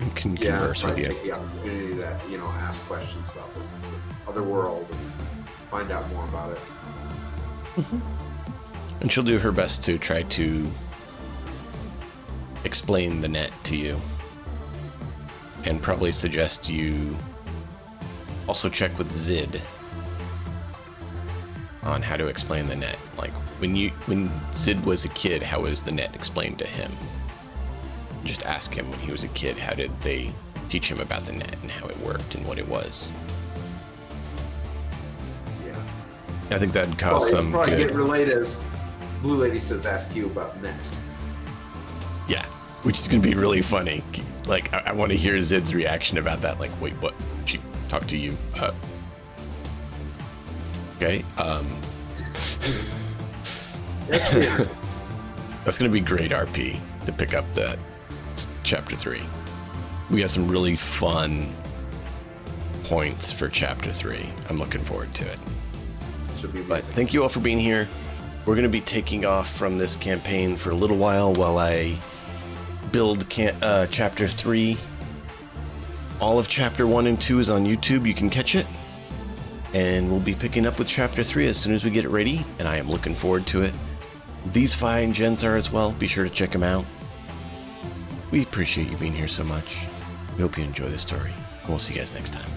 and can converse with you. Take the opportunity to, ask questions about this other world and find out more about it. Mm-hmm. And she'll do her best to try to explain the net to you, and probably suggest you also check with Zid on how to explain the net. Like when Zid was a kid, how was the net explained to him? Just ask him when he was a kid, how did they teach him about the net and how it worked and what it was? Yeah. I think that'd cause some probably good... get relayed as Blue Lady says ask you about net. Yeah, which is going to be really funny. Like, I want to hear Zid's reaction about that. Like, wait, what? She talked to you? Okay. That's weird. That's going to be great RP to pick up that chapter 3. We got some really fun points for chapter 3. I'm looking forward to it. Should be amazing. But thank you all for being here. We're going to be taking off from this campaign for a little while I build chapter 3. All of chapter 1 and 2 is on YouTube. You can catch it. And we'll be picking up with chapter 3 as soon as we get it ready, and I am looking forward to it. These fine gens are as well. Be sure to check them out. We appreciate you being here so much. We hope you enjoy the story, and we'll see you guys next time.